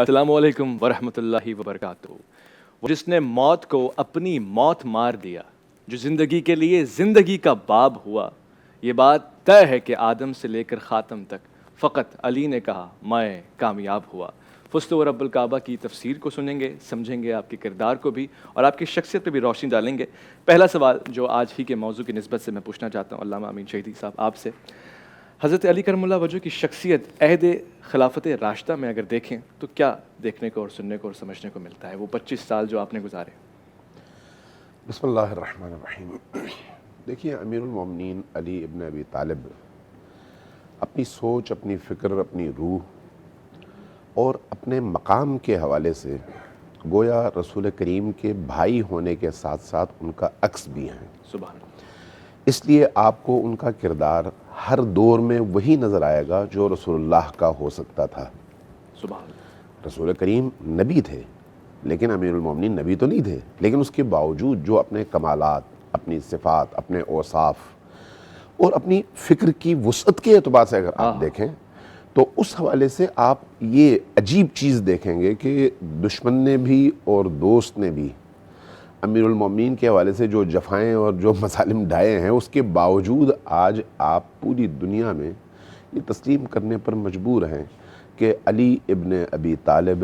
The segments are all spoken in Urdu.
السلام علیکم ورحمۃ اللہ وبرکاتہ۔ وہ جس نے موت کو اپنی موت مار دیا، جو زندگی کے لیے زندگی کا باب ہوا، یہ بات طے ہے کہ آدم سے لے کر خاتم تک فقط علی نے کہا میں کامیاب ہوا۔ فزت و رب الکعبہ کی تفسیر کو سنیں گے، سمجھیں گے، آپ کے کردار کو بھی اور آپ کی شخصیت پہ بھی روشنی ڈالیں گے۔ پہلا سوال جو آج ہی کے موضوع کی نسبت سے میں پوچھنا چاہتا ہوں علامہ امین شہیدی صاحب آپ سے، حضرت علی کرم اللہ وجہ کی شخصیت عہد خلافت راشدہ میں اگر دیکھیں تو کیا دیکھنے کو اور سننے کو اور سمجھنے کو ملتا ہے؟ وہ 25 سال جو آپ نے گزارے۔ بسم اللہ الرحمن الرحیم۔ دیکھیے، امیر المومنین علی ابن ابی طالب اپنی سوچ، اپنی فکر، اپنی روح اور اپنے مقام کے حوالے سے گویا رسول کریم کے بھائی ہونے کے ساتھ ساتھ ان کا عکس بھی ہیں۔ سبحان اللہ۔ اس لیے آپ کو ان کا کردار ہر دور میں وہی نظر آئے گا جو رسول اللہ کا ہو سکتا تھا۔ سبحان اللہ۔ رسول کریم نبی تھے لیکن امیر المومنین نبی تو نہیں تھے، لیکن اس کے باوجود جو اپنے کمالات، اپنی صفات، اپنے اوصاف اور اپنی فکر کی وسعت کے اعتبار سے اگر آپ دیکھیں تو اس حوالے سے آپ یہ عجیب چیز دیکھیں گے کہ دشمن نے بھی اور دوست نے بھی امیر المومنین کے حوالے سے جو جفائیں اور جو مظالم ڈھائے ہیں، اس کے باوجود آج آپ پوری دنیا میں یہ تسلیم کرنے پر مجبور ہیں کہ علی ابن ابی طالب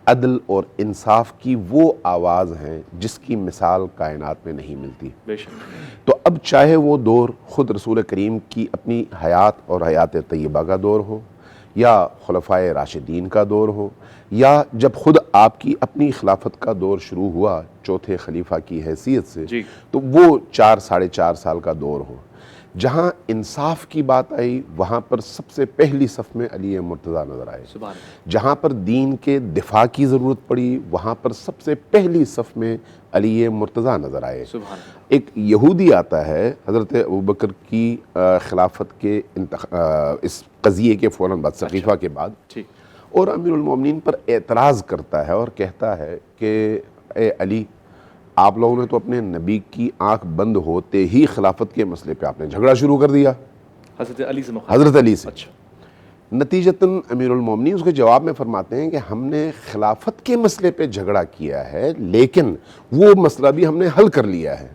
عدل اور انصاف کی وہ آواز ہیں جس کی مثال کائنات میں نہیں ملتی۔ بے شک۔ تو اب چاہے وہ دور خود رسول کریم کی اپنی حیات اور حیات طیبہ کا دور ہو، یا خلفائے راشدین کا دور ہو، یا جب خود آپ کی اپنی خلافت کا دور شروع ہوا چوتھے خلیفہ کی حیثیت سے، تو وہ 4 ساڑھے 4 سال کا دور ہو، جہاں انصاف کی بات آئی وہاں پر سب سے پہلی صف میں علی مرتضیٰ نظر آئے۔ جہاں پر دین کے دفاع کی ضرورت پڑی وہاں پر سب سے پہلی صف میں علی مرتضیٰ نظر آئے۔ ایک یہودی آتا ہے حضرت ابوبکر کی خلافت کے اس قضیے کے فوراً بعد، سقیفہ کے بعد، اور امیر المومنین پر اعتراض کرتا ہے اور کہتا ہے کہ اے علی، آپ لوگوں نے تو اپنے نبی کی آنکھ بند ہوتے ہی خلافت کے مسئلے پہ آپ نے جھگڑا شروع کر دیا حضرت علی سے۔ نتیجتاً امیر المومنین اس کے جواب میں فرماتے ہیں کہ ہم نے خلافت کے مسئلے پہ جھگڑا کیا ہے لیکن وہ مسئلہ بھی ہم نے حل کر لیا ہے۔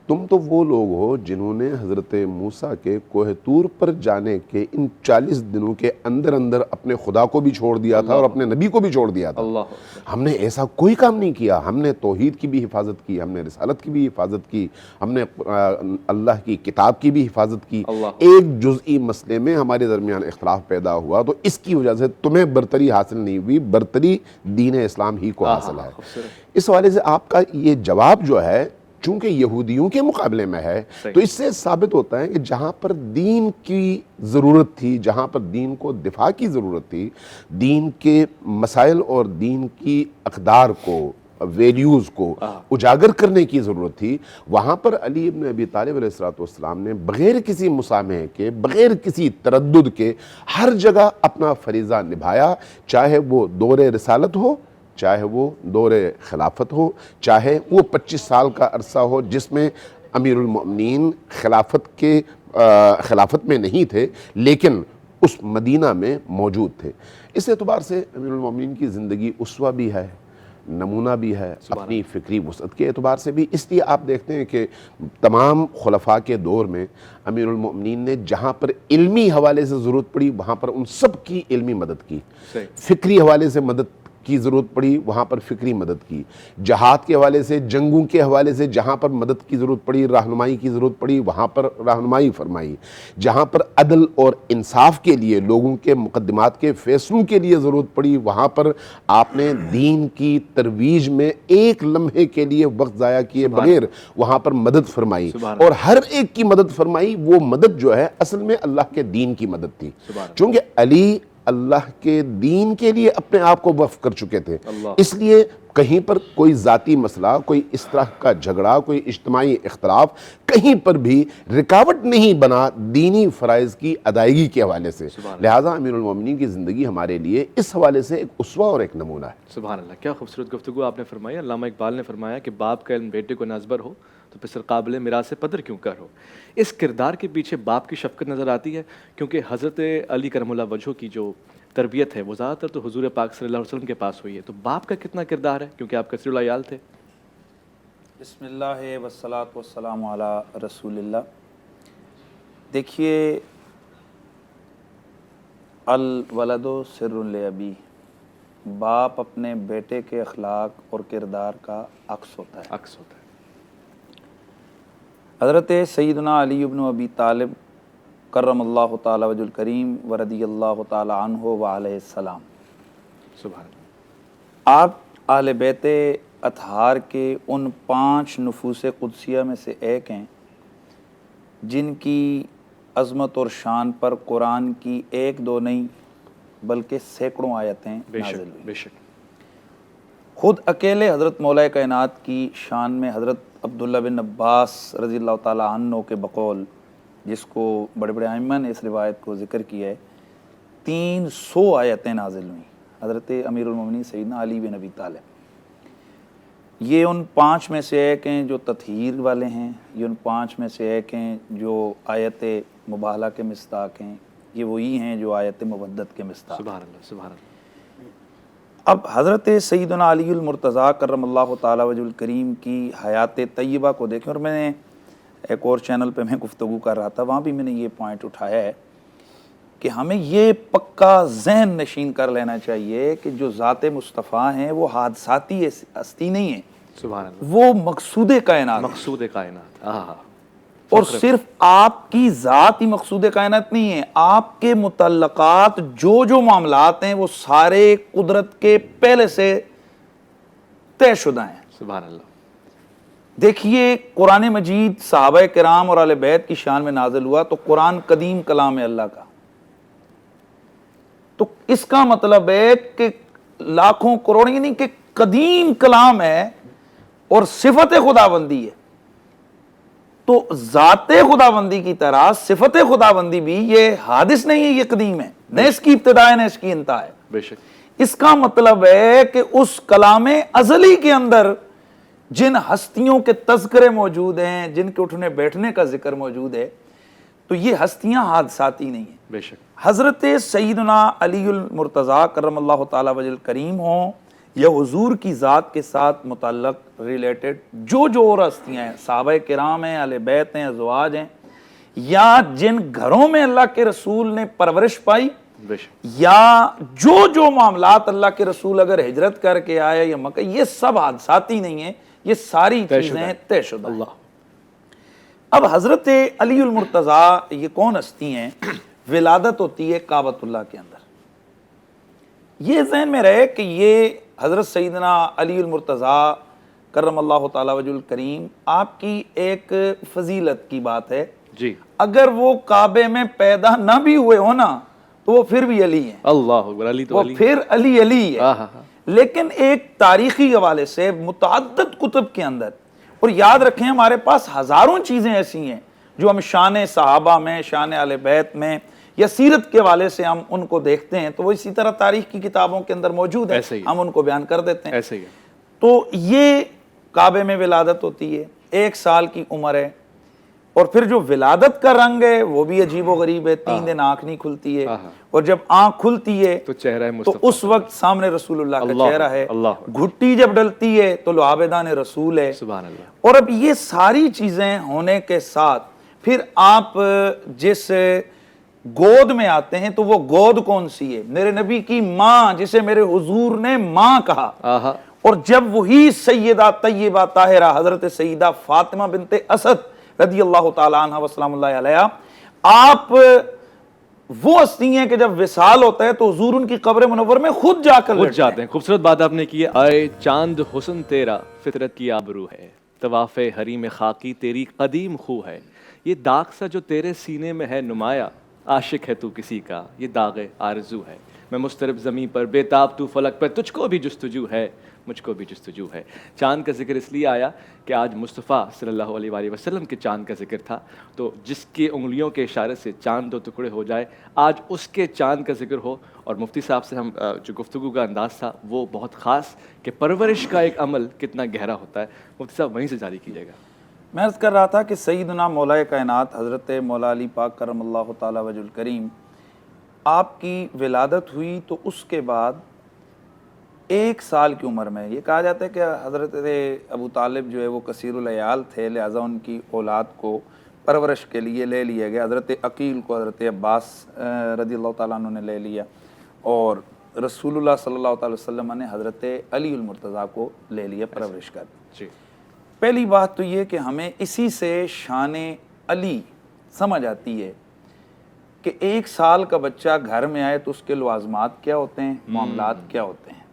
تم تو وہ لوگ ہو جنہوں نے حضرت موسیٰ کے کوہ طور پر جانے کے ان 40 دنوں کے اندر اندر اپنے خدا کو بھی چھوڑ دیا تھا اور اپنے نبی کو بھی چھوڑ دیا تھا۔ ہم نے ایسا کوئی کام نہیں کیا، ہم نے توحید کی بھی حفاظت کی، ہم نے رسالت کی بھی حفاظت کی، ہم نے اللہ کی کتاب کی بھی حفاظت کی۔ ایک جزئی مسئلے میں ہمارے درمیان اختلاف پیدا ہوا تو اس کی وجہ سے تمہیں برتری حاصل نہیں ہوئی، برتری دین اسلام ہی کو حاصل ہے۔ اس حوالے سے آپ کا یہ جواب جو ہے چونکہ یہودیوں کے مقابلے میں ہے تو اس سے ثابت ہوتا ہے کہ جہاں پر دین کی ضرورت تھی، جہاں پر دین کو دفاع کی ضرورت تھی، دین کے مسائل اور دین کی اقدار کو، ویلیوز کو اجاگر کرنے کی ضرورت تھی، وہاں پر علی ابن ابی طالب علیہ السلام نے بغیر کسی مسامحے کے، بغیر کسی تردد کے ہر جگہ اپنا فریضہ نبھایا، چاہے وہ دور رسالت ہو، چاہے وہ دور خلافت ہو، چاہے وہ 25 سال کا عرصہ ہو جس میں امیر المؤمنین خلافت میں نہیں تھے لیکن اس مدینہ میں موجود تھے۔ اس اعتبار سے امیر المؤمنین کی زندگی اسوہ بھی ہے، نمونہ بھی ہے، اپنی فکری وسعت کے اعتبار سے بھی۔ اس لیے آپ دیکھتے ہیں کہ تمام خلفاء کے دور میں امیر المؤمنین نے جہاں پر علمی حوالے سے ضرورت پڑی وہاں پر ان سب کی علمی مدد کی، فکری حوالے سے مدد کی ضرورت پڑی وہاں پر فکری مدد کی، جہاد کے حوالے سے، جنگوں کے حوالے سے جہاں پر مدد کی ضرورت پڑی، رہنمائی کی ضرورت پڑی وہاں پر رہنمائی فرمائی، جہاں پر عدل اور انصاف کے لیے، لوگوں کے مقدمات کے فیصلوں کے لیے ضرورت پڑی وہاں پر آپ نے دین کی ترویج میں ایک لمحے کے لیے وقت ضائع کیے بغیر وہاں پر مدد فرمائی، اور ہر ایک کی مدد فرمائی۔ وہ مدد جو ہے اصل میں اللہ کے دین کی مدد تھی، چونکہ علی اللہ کے دین کے لیے اپنے آپ کو وقف کر چکے تھے، اس لیے کہیں پر کوئی ذاتی مسئلہ، کوئی اس طرح کا جھگڑا، کوئی اجتماعی اختلاف کہیں پر بھی رکاوٹ نہیں بنا دینی فرائض کی ادائیگی کے حوالے سے۔ لہٰذا امیر المومنین کی زندگی ہمارے لیے اس حوالے سے ایک اسوہ اور ایک نمونہ ہے۔ سبحان اللہ، کیا خوبصورت گفتگو آپ نے فرمائی۔ علامہ اقبال نے فرمایا کہ باپ کا علم بیٹے کو نازبر ہو تو پسر قابل میراث پدر کیوں کر ہو۔ اس کردار کے پیچھے باپ کی شفقت نظر آتی ہے، کیونکہ حضرت علی کرم اللہ وجہ کی جو تربیت ہے وہ زیادہ تر تو حضور پاک صلی اللہ علیہ وسلم کے پاس ہوئی ہے، تو باپ کا کتنا کردار ہے کیونکہ آپ کثیر العیال تھے؟ بسم اللہ والصلاۃ والسلام علی رسول اللہ۔ دیکھیے، الولد سر لابی، باپ اپنے بیٹے کے اخلاق اور کردار کا عکس ہوتا ہے۔ عکس ہوتا ہے۔ حضرت سیدنا علی بن ابی طالب کرم اللہ تعالی وجہ الکریم ورضی اللہ تعالی عنہ وعلیہ السلام، سبحان اللہ۔ آپ اہل بیت اطہار کے ان 5 نفوس قدسیہ میں سے ایک ہیں جن کی عظمت اور شان پر قرآن کی 1-2 نہیں بلکہ سینکڑوں آیتیں بے نازل شک ہوئی۔ بے شک۔ خود اکیلے حضرت مولا کائنات کی شان میں حضرت عبداللہ بن عباس رضی اللہ تعالیٰ عنہ کے بقول، جس کو بڑے بڑے ائمہ نے اس روایت کو ذکر کیا ہے، 300 آیتیں نازل ہوئیں حضرت امیر المومنین سیدنا علی بن ابی طالب۔ یہ ان 5 میں سے ایک ہیں جو تطہیر والے ہیں، یہ ان 5 میں سے ایک ہیں جو آیت مباہلہ کے مصداق ہیں، یہ وہی ہیں جو آیت مودت کے مصداق۔ سبحان اللہ سبحان اللہ۔ اب حضرت سیدنا علی المرتضیٰ کرم اللہ تعالی وجہ الکریم کی حیات طیبہ کو دیکھیں، اور میں نے ایک اور چینل پہ میں گفتگو کر رہا تھا، وہاں بھی میں نے یہ پوائنٹ اٹھایا ہے کہ ہمیں یہ پکا ذہن نشین کر لینا چاہیے کہ جو ذات مصطفیٰ ہیں وہ حادثاتی ہستی نہیں ہیں، سبحان اللہ۔ وہ مقصود کائنات ہیں۔ مقصود کائنات، آہا، اور صرف آپ کی ذات ہی مقصود کائنات نہیں ہے، آپ کے متعلقات جو معاملات ہیں وہ سارے قدرت کے پہلے سے طے شدہ ہیں۔ سبحان اللہ۔ دیکھیے، قرآن مجید صحابہ کرام اور اہل بیت کی شان میں نازل ہوا تو قرآن قدیم کلام ہے اللہ کا، تو اس کا مطلب ہے کہ لاکھوں کروڑوں یعنی کہ قدیم کلام ہے اور صفت خداوندی ہے، تو ذات خداوندی کی طرح صفت خداوندی بھی یہ حادث نہیں ہے، یہ قدیم ہے، نہ اس کی ابتدا ہے نہ اس کی انتہا ہے۔ بے شک۔ اس کا مطلب ہے کہ اس کلام ازلی کے اندر جن ہستیوں کے تذکرے موجود ہیں، جن کے اٹھنے بیٹھنے کا ذکر موجود ہے، تو یہ ہستیاں حادثاتی نہیں ہیں۔ بے شک۔ حضرت سیدنا علی المرتضیٰ کرم اللہ تعالی وجہ الکریم ہوں یا حضور کی ذات کے ساتھ متعلق ریلیٹڈ جو اور ہستیاں ہیں، صحابہ کرام ہیں، اہل بیت ہیں، ازواج ہیں، یا جن گھروں میں اللہ کے رسول نے پرورش پائی، بے شک۔ یا جو معاملات اللہ کے رسول اگر ہجرت کر کے آیا یا مکہ، یہ سب حادثاتی نہیں ہیں، یہ ساری چیزیں طے شدہ ہیں۔ اللہ۔ اب حضرت علی المرتضیٰ یہ کون ہستی ہیں؟ ولادت ہوتی ہے کعبۃ اللہ کے اندر۔ یہ ذہن میں رہے کہ یہ حضرت سیدنا علی المرتضیٰ کرم اللہ تعالی وجہ الکریم آپ کی ایک فضیلت کی بات ہے، جی، اگر وہ کعبے میں پیدا نہ بھی ہوئے ہو نا تو وہ پھر بھی علی ہیں، اللہ اکبر، علی تو وہ علی۔ پھر علی ہے۔ آہا۔ لیکن ایک تاریخی حوالے سے متعدد کتب کے اندر، اور یاد رکھیں ہمارے پاس ہزاروں چیزیں ایسی ہیں جو ہم شان صحابہ میں، شان اہل بیت میں یا سیرت کے حوالے سے ہم ان کو دیکھتے ہیں، تو وہ اسی طرح تاریخ کی کتابوں کے اندر موجود ہے، ہم ان کو بیان کر دیتے ہیں۔ ایسے ہی ہے۔ تو یہ کعبے میں ولادت ہوتی ہے، 1 سال کی عمر ہے، اور پھر جو ولادت کا رنگ ہے وہ بھی عجیب و غریب ہے، 3 دن آنکھ نہیں کھلتی ہے، اور جب آنکھ کھلتی ہے تو چہرہ تو اس وقت سامنے رسول اللہ کا چہرہ ہے، گھٹی جب ڈلتی ہے تو لعابدان رسول ہے۔ سبحان اللہ۔ اور اب یہ ساری چیزیں ہونے کے ساتھ پھر آپ جس گود میں آتے ہیں تو وہ گود کون سی ہے؟ میرے نبی کی ماں، جسے میرے حضور نے ماں کہا، آہا۔ اور جب وہی سیدہ طیبہ طاہرہ حضرت سیدہ فاطمہ بنت اسد رضی اللہ تعالیٰ عنہ وسلام اللہ علیہ، آپ وہ ہستی ہیں کہ جب وصال ہوتا ہے تو حضور ان کی قبر منور میں خود جا کر خود جاتے ہیں۔ خوبصورت بات آپ نے کی ہے، آئے چاند حسن تیرا فطرت کی آبرو ہے، طواف حریم خاکی تیری قدیم خو ہے، یہ داغ سا جو تیرے سینے میں ہے نمایاں، عاشق ہے تو کسی کا یہ داغ آرزو ہے، میں مضطرب زمین پر بے تاب تو فلک پر، تجھ کو بھی جستجو ہے مجھ کو بھی جستجو ہے۔ چاند کا ذکر اس لیے آیا کہ آج مصطفیٰ صلی اللہ علیہ وآلہ وسلم کے چاند کا ذکر تھا، تو جس کی انگلیوں کے اشارے سے چاند 2 ٹکڑے ہو جائے، آج اس کے چاند کا ذکر ہو۔ اور مفتی صاحب سے ہم جو گفتگو کا انداز تھا وہ بہت خاص کہ پرورش کا ایک عمل کتنا گہرا ہوتا ہے، مفتی صاحب وہیں سے جاری کیجیے گا۔ میں عرض کر رہا تھا کہ سیدنا مولا کائنات حضرت مولا علی پاک کرم اللہ تعالی وجہ الکریم آپ کی ولادت ہوئی تو اس کے بعد 1 سال کی عمر میں یہ کہا جاتا ہے کہ حضرت ابو طالب جو ہے وہ کثیر العیال تھے، لہٰذا ان کی اولاد کو پرورش کے لیے لے لیا گیا۔ حضرت عقیل کو حضرت عباس رضی اللہ تعالیٰ عنہ نے لے لیا، اور رسول اللہ صلی اللہ تعالی وسلم نے حضرت علی المرتضیٰ کو لے لیا پرورش کر۔ جی پہلی بات تو یہ کہ ہمیں اسی سے شان علی سمجھ آتی ہے کہ 1 سال کا بچہ گھر میں آئے تو اس کے لوازمات کیا ہوتے ہیں، معاملات کیا ہوتے ہیں۔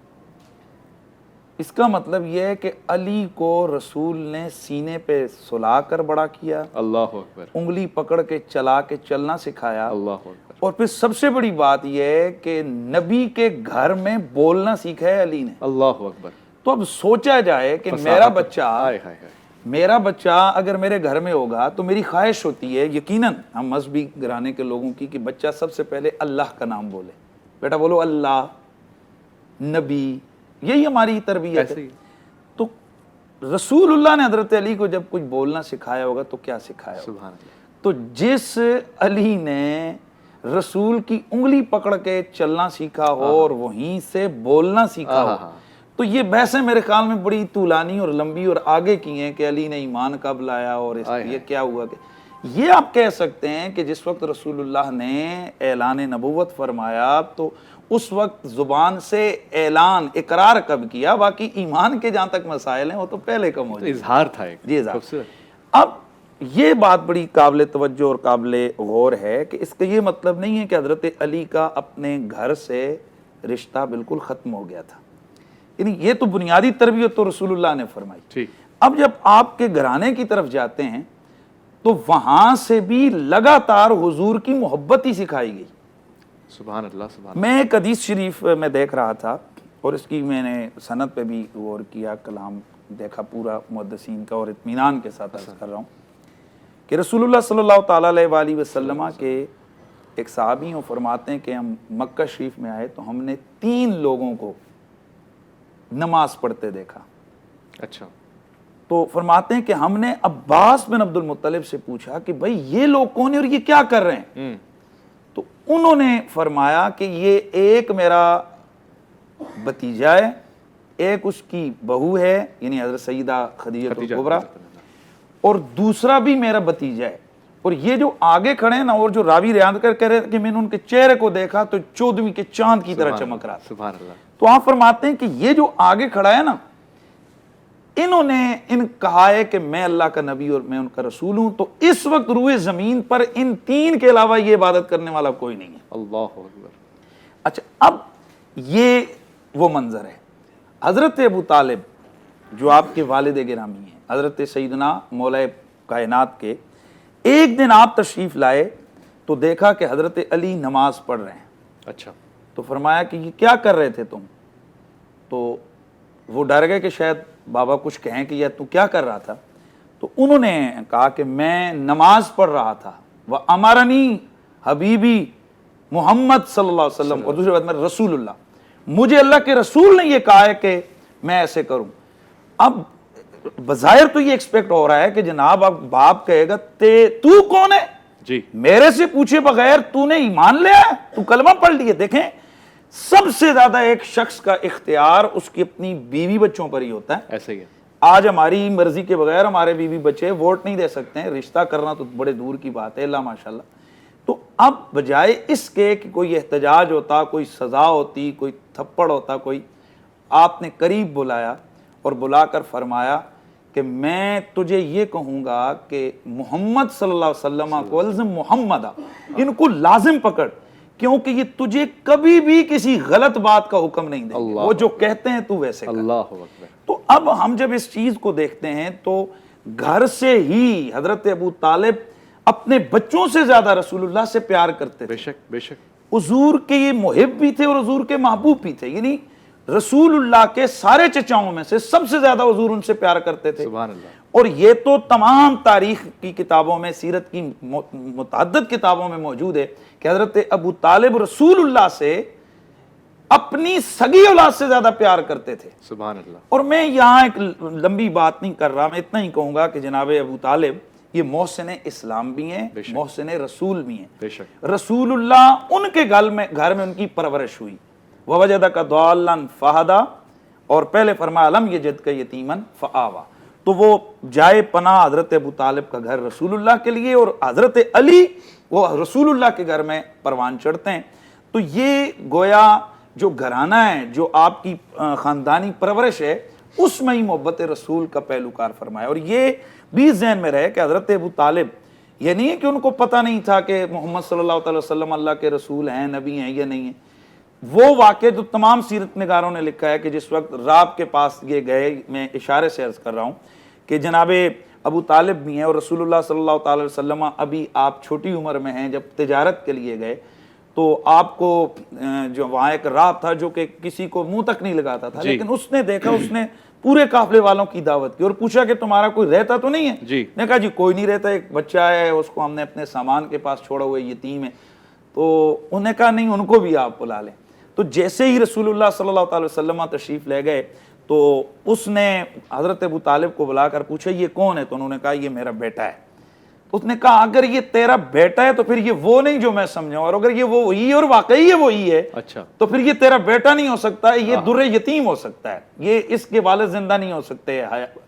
اس کا مطلب یہ ہے کہ علی کو رسول نے سینے پہ سلا کر بڑا کیا، اللہ اکبر، انگلی پکڑ کے چلا کے چلنا سکھایا، اللہ اکبر، اور پھر سب سے بڑی بات یہ ہے کہ نبی کے گھر میں بولنا سیکھا ہے علی نے۔ اللہ اکبر۔ تو اب سوچا جائے کہ میرا بچہ اگر میرے گھر میں ہوگا تو میری خواہش ہوتی ہے یقیناً ہم مذہبی گھرانے کے لوگوں کی کہ بچہ سب سے پہلے اللہ کا نام بولے، بیٹا بولو اللہ، نبی، یہی ہماری تربیت ہے۔ تو رسول اللہ نے حضرت علی کو جب کچھ بولنا سکھایا ہوگا تو کیا سکھایا ہوگا؟ سبحان اللہ۔ تو جس علی نے رسول کی انگلی پکڑ کے چلنا سیکھا ہو اور وہیں سے بولنا سیکھا ہو، تو یہ بحثیں میرے خیال میں بڑی طولانی اور لمبی اور آگے کی ہیں کہ علی نے ایمان کب لایا اور یہ کیا ہوا۔ کہ یہ آپ کہہ سکتے ہیں کہ جس وقت رسول اللہ نے اعلان نبوت فرمایا تو اس وقت زبان سے اعلان اقرار کب کیا، باقی ایمان کے جہاں تک مسائل ہیں وہ تو پہلے کا موجود، اظہار تھا ایک جی اظہار۔ اب یہ بات بڑی قابل توجہ اور قابل غور ہے کہ اس کا یہ مطلب نہیں ہے کہ حضرت علی کا اپنے گھر سے رشتہ بالکل ختم ہو گیا تھا، یعنی یہ تو بنیادی تربیت تو رسول اللہ نے فرمائی۔ اب جب آپ کے گھرانے کی طرف جاتے ہیں تو وہاں سے بھی لگاتار حضور کی محبت ہی سکھائی گئی۔ سبحان اللہ سبحان میں ایک حدیث شریف میں دیکھ رہا تھا اور اس کی میں نے سند پہ بھی غور کیا، کلام دیکھا پورا محدثین کا، اور اطمینان کے ساتھ عرض کر رہا ہوں کہ رسول اللہ صلی اللہ تعالیٰ علیہ وآلہ وسلم کے ایک صحابی ہوں فرماتے ہیں کہ ہم مکہ شریف میں آئے تو ہم نے 3 لوگوں کو نماز پڑھتے دیکھا۔ اچھا، تو فرماتے ہیں کہ ہم نے عباس بن عبد المطلب سے پوچھا کہ بھئی یہ لوگ کون ہیں اور یہ کیا کر رہے ہیں؟ تو انہوں نے فرمایا کہ یہ ایک میرا بھتیجا ہے، ایک اس کی بہو ہے یعنی حضرت سیدہ خدیجہ الکبریٰ، اور دوسرا بھی میرا بھتیجا ہے۔ اور یہ جو آگے کھڑے ہیں نا، اور جو راوی ریاض کر کہہ رہے ہیں کہ میں نے ان کے چہرے کو دیکھا تو 14ویں کے چاند کی طرح چمک رہا تھا۔ سبحان اللہ۔ تو آپ فرماتے ہیں کہ یہ جو آگے کھڑا ہے نا، انہوں نے کہا ہے کہ میں اللہ کا نبی اور میں ان کا رسول ہوں، تو اس وقت روئے زمین پر ان 3 کے علاوہ یہ عبادت کرنے والا کوئی نہیں ہے۔ اللہ اکبر۔ اچھا، اب یہ وہ منظر ہے۔ حضرت ابو طالب جو آپ کے والد گرامی ہیں، حضرت سیدنا مولا کائنات کے، ایک دن آپ تشریف لائے تو دیکھا کہ حضرت علی نماز پڑھ رہے ہیں۔ اچھا، تو فرمایا کہ یہ کیا کر رہے تھے تم؟ تو وہ ڈر گئے کہ شاید بابا کچھ کہیں کہ یہ تو کیا کر رہا تھا؟ تو انہوں نے کہا کہ میں نماز پڑھ رہا تھا، وَأَمَرَنِي حبیبی محمد صلی اللہ علیہ وسلم، اور دوسری بات میں رسول اللہ، مجھے اللہ کے رسول نے یہ کہا ہے کہ میں ایسے کروں۔ اب بظاہر تو یہ ایکسپیکٹ ہو رہا ہے کہ جناب اب باپ کہے گا تو کون ہے جی، میرے سے پوچھے بغیر تو نے ایمان لیا ہے، تو کلمہ پڑھ لیے۔ دیکھیں، سب سے زیادہ ایک شخص کا اختیار اس کی اپنی بیوی بچوں پر ہی ہوتا ہے۔ ایسا ہی ہے۔ آج ہماری مرضی کے بغیر ہمارے بیوی بچے ووٹ نہیں دے سکتے ہیں، رشتہ کرنا تو بڑے دور کی بات ہے، اللہ ماشاءاللہ۔ تو اب بجائے اس کے کہ کوئی احتجاج ہوتا، کوئی سزا ہوتی، کوئی تھپڑ ہوتا، کوئی، آپ نے قریب بلایا اور بلا کر فرمایا کہ میں تجھے یہ کہوں گا کہ محمد صلی اللہ علیہ وسلم کو الزم محمد، ان کو لازم پکڑ، کیونکہ یہ تجھے کبھی بھی کسی غلط بات کا حکم نہیں دیں گے، وہ جو کہتے ہیں تو ویسے کر۔ اللہ اکبر۔ تو اب ہم جب اس چیز کو دیکھتے ہیں تو گھر سے ہی حضرت ابو طالب اپنے بچوں سے زیادہ رسول اللہ سے پیار کرتے تھے۔ بے شک بے شک۔ حضور کے یہ محب بھی تھے اور حضور کے محبوب بھی تھے، یعنی رسول اللہ کے سارے چچاؤں میں سے سب سے زیادہ حضور ان سے پیار کرتے تھے۔ سبحان اللہ۔ اور یہ تو تمام تاریخ کی کتابوں میں، سیرت کی متعدد کتابوں میں موجود ہے کہ حضرت ابو طالب رسول اللہ سے اپنی سگی اولاد سے زیادہ پیار کرتے تھے۔ سبحان اللہ۔ اور میں یہاں ایک لمبی بات نہیں کر رہا، میں اتنا ہی کہوں گا کہ جناب ابو طالب یہ محسن اسلام بھی ہیں، محسن رسول بھی ہیں۔ بے شک رسول اللہ ان کے گھر میں ان کی پرورش ہوئی، وَوَجَدَكَ ضَالًّا فَهَدَىٰ، اور پہلے فرمایا لَمْ يَجِدْكَ يَتِيمًا فَآوَىٰ، تو وہ جائے پناہ حضرت ابو طالب کا گھر رسول اللہ کے لیے، اور حضرت علی وہ رسول اللہ کے گھر میں پروان چڑھتے ہیں۔ تو یہ گویا جو گھرانہ ہے، جو آپ کی خاندانی پرورش ہے، اس میں ہی محبت رسول کا پہلوکار فرمایا۔ اور یہ بھی ذہن میں رہے کہ حضرت ابو طالب یہ نہیں ہے کہ ان کو پتہ نہیں تھا کہ محمد صلی اللہ علیہ وسلم اللہ کے رسول ہیں، نبی ہیں یا نہیں ہیں۔ وہ واقعہ جو تمام سیرت نگاروں نے لکھا ہے کہ جس وقت راب کے پاس یہ گئے، میں اشارے سے عرض کر رہا ہوں کہ جناب ابو طالب بھی ہیں اور رسول اللہ صلی اللہ تعالی وسلم ابھی آپ چھوٹی عمر میں ہیں، جب تجارت کے لیے گئے تو آپ کو جو وہاں ایک راہ تھا جو کہ کسی کو منہ تک نہیں لگاتا تھا، لیکن اس نے دیکھا، اس نے پورے قافلے والوں کی دعوت کی اور پوچھا کہ تمہارا کوئی رہتا تو نہیں ہے؟ نے کہا جی کوئی نہیں رہتا، ایک بچہ ہے، اس کو ہم نے اپنے سامان کے پاس چھوڑا ہوا ہے، یتیم ہے۔ تو انہوں نے کہا نہیں، ان کو بھی آپ بلا لیں۔ تو جیسے ہی رسول اللہ صلی اللہ تعالی وسلم تشریف لے گئے تو اس نے حضرت ابو طالب کو بلا کر پوچھا یہ کون ہے؟ تو انہوں نے کہا یہ میرا بیٹا ہے۔ اس نے کہا اگر یہ تیرا بیٹا ہے تو پھر یہ وہ نہیں جو میں سمجھاؤں، اور اگر یہ وہی اور واقعی یہ وہی ہے تو پھر یہ تیرا بیٹا نہیں ہو سکتا ہے، یہ در یتیم ہو سکتا ہے، یہ اس کے والد زندہ نہیں ہو سکتے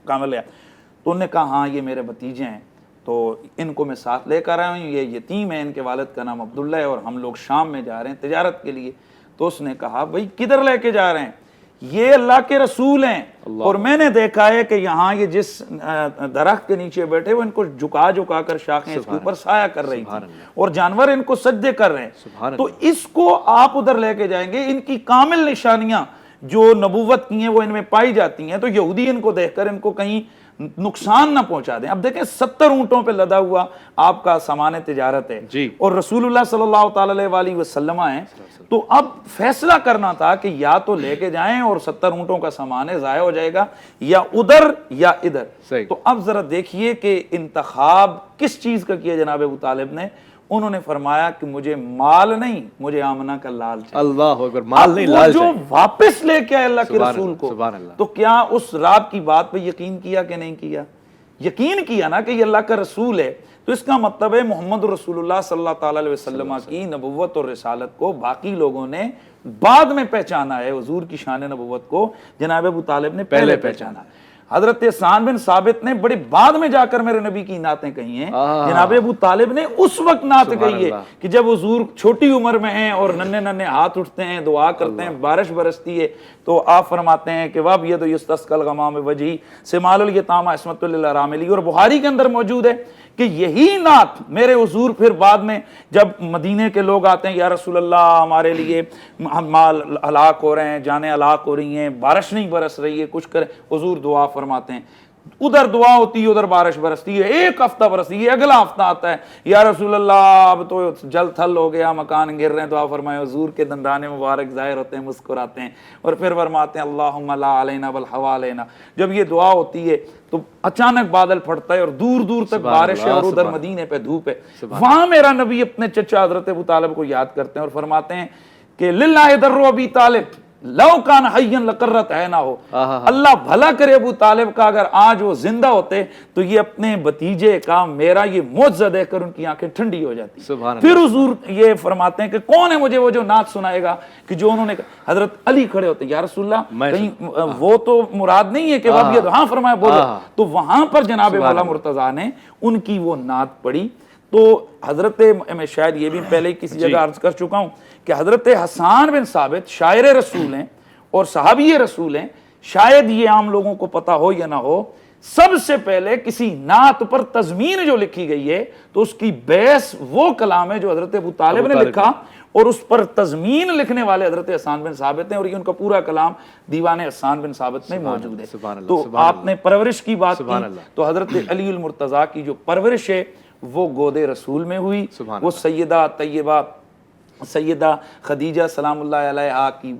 کامل ہے۔ تو انہوں نے کہا ہاں یہ میرے بھتیجے ہیں، تو ان کو میں ساتھ لے کر آیا ہوں، یہ یتیم ہے، ان کے والد کا نام عبداللہ ہے اور ہم لوگ شام میں جا رہے ہیں تجارت کے لیے۔ تو اس نے کہا بھائی کدھر لے کے جا رہے ہیں؟ یہ اللہ کے رسول ہیں، اور میں نے دیکھا ہے کہ یہاں یہ جس درخت کے نیچے بیٹھے وہ ان کو جھکا کر شاخیں اس کے اوپر سایہ کر رہی تھی، اور جانور ان کو سجدے کر رہے ہیں۔ تو اس کو آپ ادھر لے کے جائیں گے، ان کی کامل نشانیاں جو نبوت کی ہیں وہ ان میں پائی جاتی ہیں، تو یہودی ان کو دیکھ کر ان کو کہیں نقصان نہ پہنچا دیں۔ اب دیکھیں 70 اونٹوں پہ لدا ہوا آپ کا سامان تجارت ہے، اور رسول اللہ صلی اللہ تعالی علیہ وسلم ہیں، تو اب فیصلہ کرنا تھا کہ یا تو لے کے جائیں اور 70 اونٹوں کا سامان ضائع ہو جائے گا، یا ادھر یا ادھر۔ تو اب ذرا دیکھیے کہ انتخاب کس چیز کا کیا جناب ابو طالب نے۔ انہوں نے فرمایا کہ مجھے مال نہیں، مجھے آمنہ کا لال چاہیے۔ اللہ اکبر، مال نہیں لال جو واپس لے کے آئے اللہ کے رسول کو، سبحان اللہ، تو کیا اس رات کی بات پہ یقین کیا کہ نہیں کیا؟ یقین کیا نا کہ یہ اللہ کا رسول ہے۔ تو اس کا مطلب ہے محمد رسول اللہ صلی اللہ تعالی علیہ وسلم کی نبوت اور رسالت کو باقی لوگوں نے بعد میں پہچانا ہے، حضور کی شان نبوت کو جناب ابو طالب نے پہلے پہچانا۔ حضرت حسان بن ثابت نے بڑے بعد میں جا کر میرے نبی کی نعتیں کہی ہیں، جناب ابو طالب نے اس وقت نعت کہی ہے کہ جب حضور چھوٹی عمر میں ہیں اور ننھے ہاتھ اٹھتے ہیں، دعا کرتے ہیں، بارش برستی ہے، تو آپ فرماتے ہیں کہ وَابْيَضُ يُسْتَسْقَى الْغَمَامُ بِوَجْهِهِ سِمَالُ الْيَتَامَىٰ عِصْمَةٌ لِلْأَرَامِلِ، اور بخاری کے اندر موجود ہے کہ یہی نعت میرے حضور پھر بعد میں جب مدینے کے لوگ آتے ہیں، یا رسول اللہ ہمارے لیے مال ہلاک ہو رہے ہیں، جانیں ہلاک ہو رہی ہیں، بارش نہیں برس رہی ہے، کچھ کریں، حضور دعا فرماتے ہیں، ادھر دعا ہوتی ہے، ادھر بارش برستی ہے، ایک ہفتہ برستی ہے، اگلا ہفتہ آتا ہے، یا رسول اللہ اب تو جل تھل ہو گیا، مکان گر رہے ہیں، دعا فرمائے، حضور کے دندان مبارک ظاہر ہوتے ہیں، مسکراتے ہیں، اور پھر فرماتے ہیں اللہم لا علینا بل حوالینہ۔ جب یہ دعا ہوتی ہے تو اچانک بادل پھٹتا ہے اور دور دور تک بارش ہے، اور ادھر مدینے پہ دھوپ ہے۔ وہاں میرا نبی اپنے چچا حضرت ابو طالب کو یاد کرتے ہیں اور فرماتے ہیں کہ للہ در ابی طالب لو کان حیا لقرت عینہ ہو، اللہ بھلا کرے ابو طالب کا، اگر آج وہ زندہ ہوتے تو یہ اپنے بھتیجے کا میرا یہ معجزہ دیکھ کر ان کی آنکھیں ٹھنڈی ہو جاتی۔ پھر حضور یہ فرماتے ہیں کہ کون ہے مجھے وہ جو نعت سنائے گا، کہ جو انہوں نے حضرت علی کھڑے ہوتے ہیں، یا رسول اللہ کہیں وہ تو مراد نہیں ہے کہ ہاں فرمایا بولو، تو وہاں پر جناب مولا مرتضیٰ نے ان کی وہ نعت پڑھی۔ تو حضرت میں شاید یہ بھی پہلے کسی جگہ عرض کر چکا ہوں کہ حضرت حسان بن ثابت شاعر رسول ہیں اور صحابی رسول ہیں، شاید یہ عام لوگوں کو پتہ ہو یا نہ ہو، سب سے پہلے کسی نعت پر تضمین جو لکھی گئی ہے تو اس کی بیس وہ کلام ہے جو حضرت ابو طالب نے لکھا، اور اس پر تضمین لکھنے والے حضرت حسان بن ثابت ہیں، اور یہ ان کا پورا کلام دیوان حسان بن ثابت میں موجود ہے۔ تو آپ نے پرورش کی بات کی، تو حضرت علی المرتضیٰ کی جو پرورش ہے وہ گود رسول میں ہوئی، وہ سیدہ طیبہ سیدہ خدیجہ سلام اللہ علیہا کی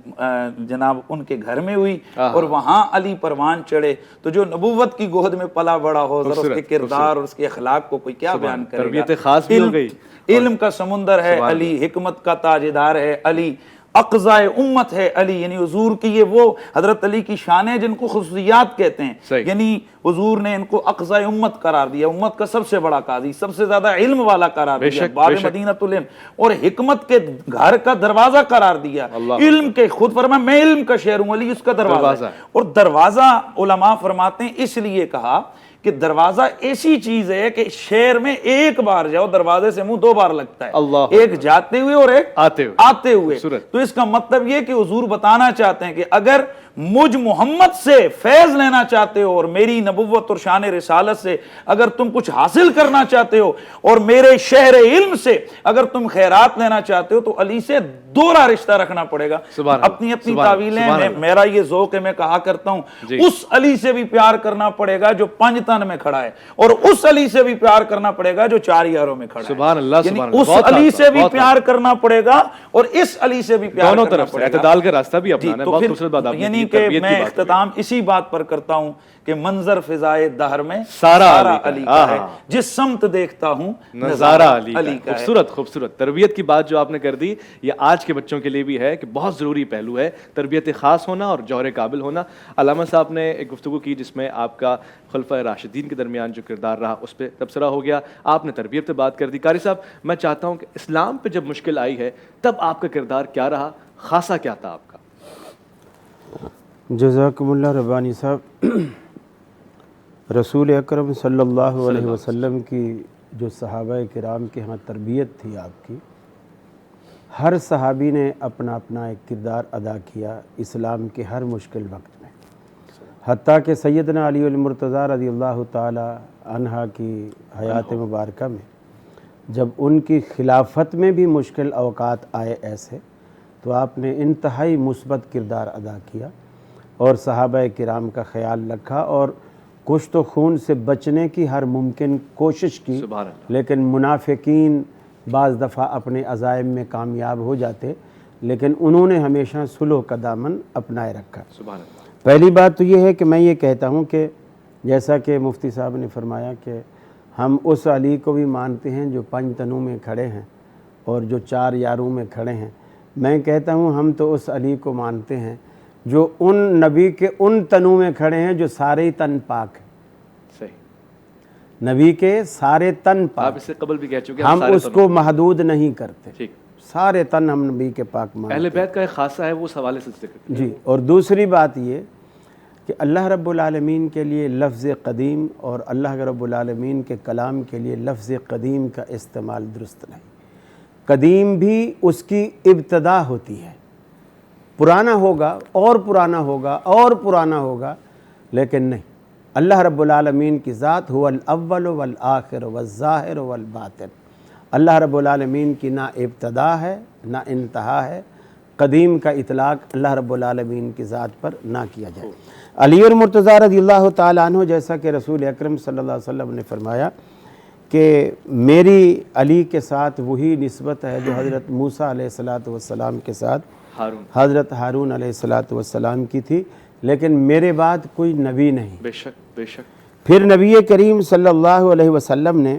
جناب ان کے گھر میں ہوئی، اور وہاں علی پروان چڑھے۔ تو جو نبوت کی گود میں پلا بڑا ہو، ذرا اس کے کردار اور اس کے اخلاق کو کوئی کیا بیان کرے گا۔ خاص بھی ہو گئی، علم کا سمندر ہے علی، حکمت کا تاجدار ہے علی، اقضائے امت ہے علی، یعنی حضور کی یہ وہ حضرت علی کی شان ہے جن کو خصوصیات کہتے ہیں، صحیح۔ یعنی حضور نے ان کو اقضائے امت قرار دیا، امت کا سب سے بڑا قاضی، سب سے زیادہ علم والا قرار دیا، باب مدینۃ العلم، اور حکمت کے گھر کا دروازہ قرار دیا، علم کے خود فرمایا میں علم کا شہر ہوں، علی اس کا دروازہ ہے۔ اور دروازہ علماء فرماتے ہیں اس لیے کہا کہ دروازہ ایسی چیز ہے کہ شہر میں ایک بار جاؤ دروازے سے منہ دو بار لگتا ہے، ایک جاتے ہوئے اور ایک آتے ہوئے۔ تو اس کا مطلب یہ کہ حضور بتانا چاہتے ہیں کہ اگر مجھ محمد سے فیض لینا چاہتے ہو اور میری نبوت اور شان رسالت سے اگر تم کچھ حاصل کرنا چاہتے ہو اور میرے شہر علم سے اگر تم خیرات لینا چاہتے ہو تو علی سے دوہرا رشتہ رکھنا پڑے گا۔ اپنی تعویلیں میں، میرا یہ ذوق ہے، میں کہا کرتا ہوں اس علی سے بھی پیار کرنا پڑے گا جو 5 تن میں کھڑا ہے، اور اس علی سے بھی پیار کرنا پڑے گا جو 4 یاروں میں کھڑا ہے۔ سبحان اللہ، یعنی اس علی سے بھی پیار کرنا پڑے گا اور اس علی سے بھی پیار کرنا پڑے گا، اعتدال کا راستہ بھی اپنانا ہے۔ بہت خوبصورت بات آپ نے یعنی کہ میں اختتام اسی بات پر کرتا ہوں کہ منظر فضائے دہر میں سارا علی کا ہے، جس سمت دیکھتا ہوں نظارہ علی کا ہے۔ خوبصورت خوبصورت تربیت کی بات جو آپ نے کر دی، یہ آج کے بچوں کے لیے بھی ہے کہ بہت ضروری پہلو ہے تربیت خاص ہونا اور جوہر قابل ہونا۔ علامہ صاحب نے ایک گفتگو کی جس میں آپ کا خلفۂ راشدین کے درمیان جو کردار رہا اس پہ تبصرہ ہو گیا، آپ نے تربیت پہ بات کر دی۔ قاری صاحب میں چاہتا ہوں کہ اسلام پہ جب مشکل آئی ہے تب آپ کا کردار کیا رہا، خاصہ کیا تھا آپ کا؟ جزاکم اللہ ربانی صاحب، رسول اکرم صلی اللہ علیہ وسلم کی جو صحابہ کرام کے ہاں تربیت تھی آپ کی، ہر صحابی نے اپنا اپنا ایک کردار ادا کیا اسلام کے ہر مشکل وقت میں، حتیٰ کہ سیدنا علی المرتضیٰ رضی اللہ تعالی عنہ کی حیات مبارکہ میں جب ان کی خلافت میں بھی مشکل اوقات آئے ایسے تو آپ نے انتہائی مثبت کردار ادا کیا اور صحابہ کرام کا خیال رکھا اور کشت و خون سے بچنے کی ہر ممکن کوشش کی، لیکن منافقین بعض دفعہ اپنے عزائم میں کامیاب ہو جاتے، لیکن انہوں نے ہمیشہ صلح کا دامن اپنائے رکھا۔ پہلی بات تو یہ ہے کہ میں یہ کہتا ہوں کہ جیسا کہ مفتی صاحب نے فرمایا کہ ہم اس علی کو بھی مانتے ہیں جو 5 تنوں میں کھڑے ہیں اور جو 4 یاروں میں کھڑے ہیں، میں کہتا ہوں ہم تو اس علی کو مانتے ہیں جو ان نبی کے ان تنوں میں کھڑے ہیں جو سارے تن پاک ہیں۔ صحیح، نبی کے سارے تن پاک، آپ اس سے قبل بھی کہہ چکے ہیں ہم اس کو محدود نہیں کرتے، سارے تن ہم نبی کے پاک مانتے ہیں۔ اہل بیت کا ایک خاصہ ہے، وہ حوالے سے ذکر جی۔ اور دوسری بات یہ کہ اللہ رب العالمین کے لیے لفظ قدیم اور اللہ رب العالمین کے کلام کے لیے لفظ قدیم کا استعمال درست نہیں۔ قدیم بھی اس کی ابتدا ہوتی ہے، پرانا ہوگا اور پرانا ہوگا اور پرانا ہوگا، لیکن نہیں، اللہ رب العالمین کی ذات هو الاول والآخر والظاہر والباطن، اللہ رب العالمین کی نہ ابتدا ہے نہ انتہا ہے، قدیم کا اطلاق اللہ رب العالمین کی ذات پر نہ کیا جائے۔ علی المرتضیٰ رضی اللہ تعالیٰ عنہ، جیسا کہ رسول اکرم صلی اللہ علیہ وسلم نے فرمایا کہ میری علی کے ساتھ وہی نسبت ہے جو حضرت موسیٰ علیہ السلام کے ساتھ حضرت ہارون علیہ السلام کی تھی، لیکن میرے بعد کوئی نبی نہیں۔ بے شک بے شک۔ پھر نبی کریم صلی اللہ علیہ وسلم نے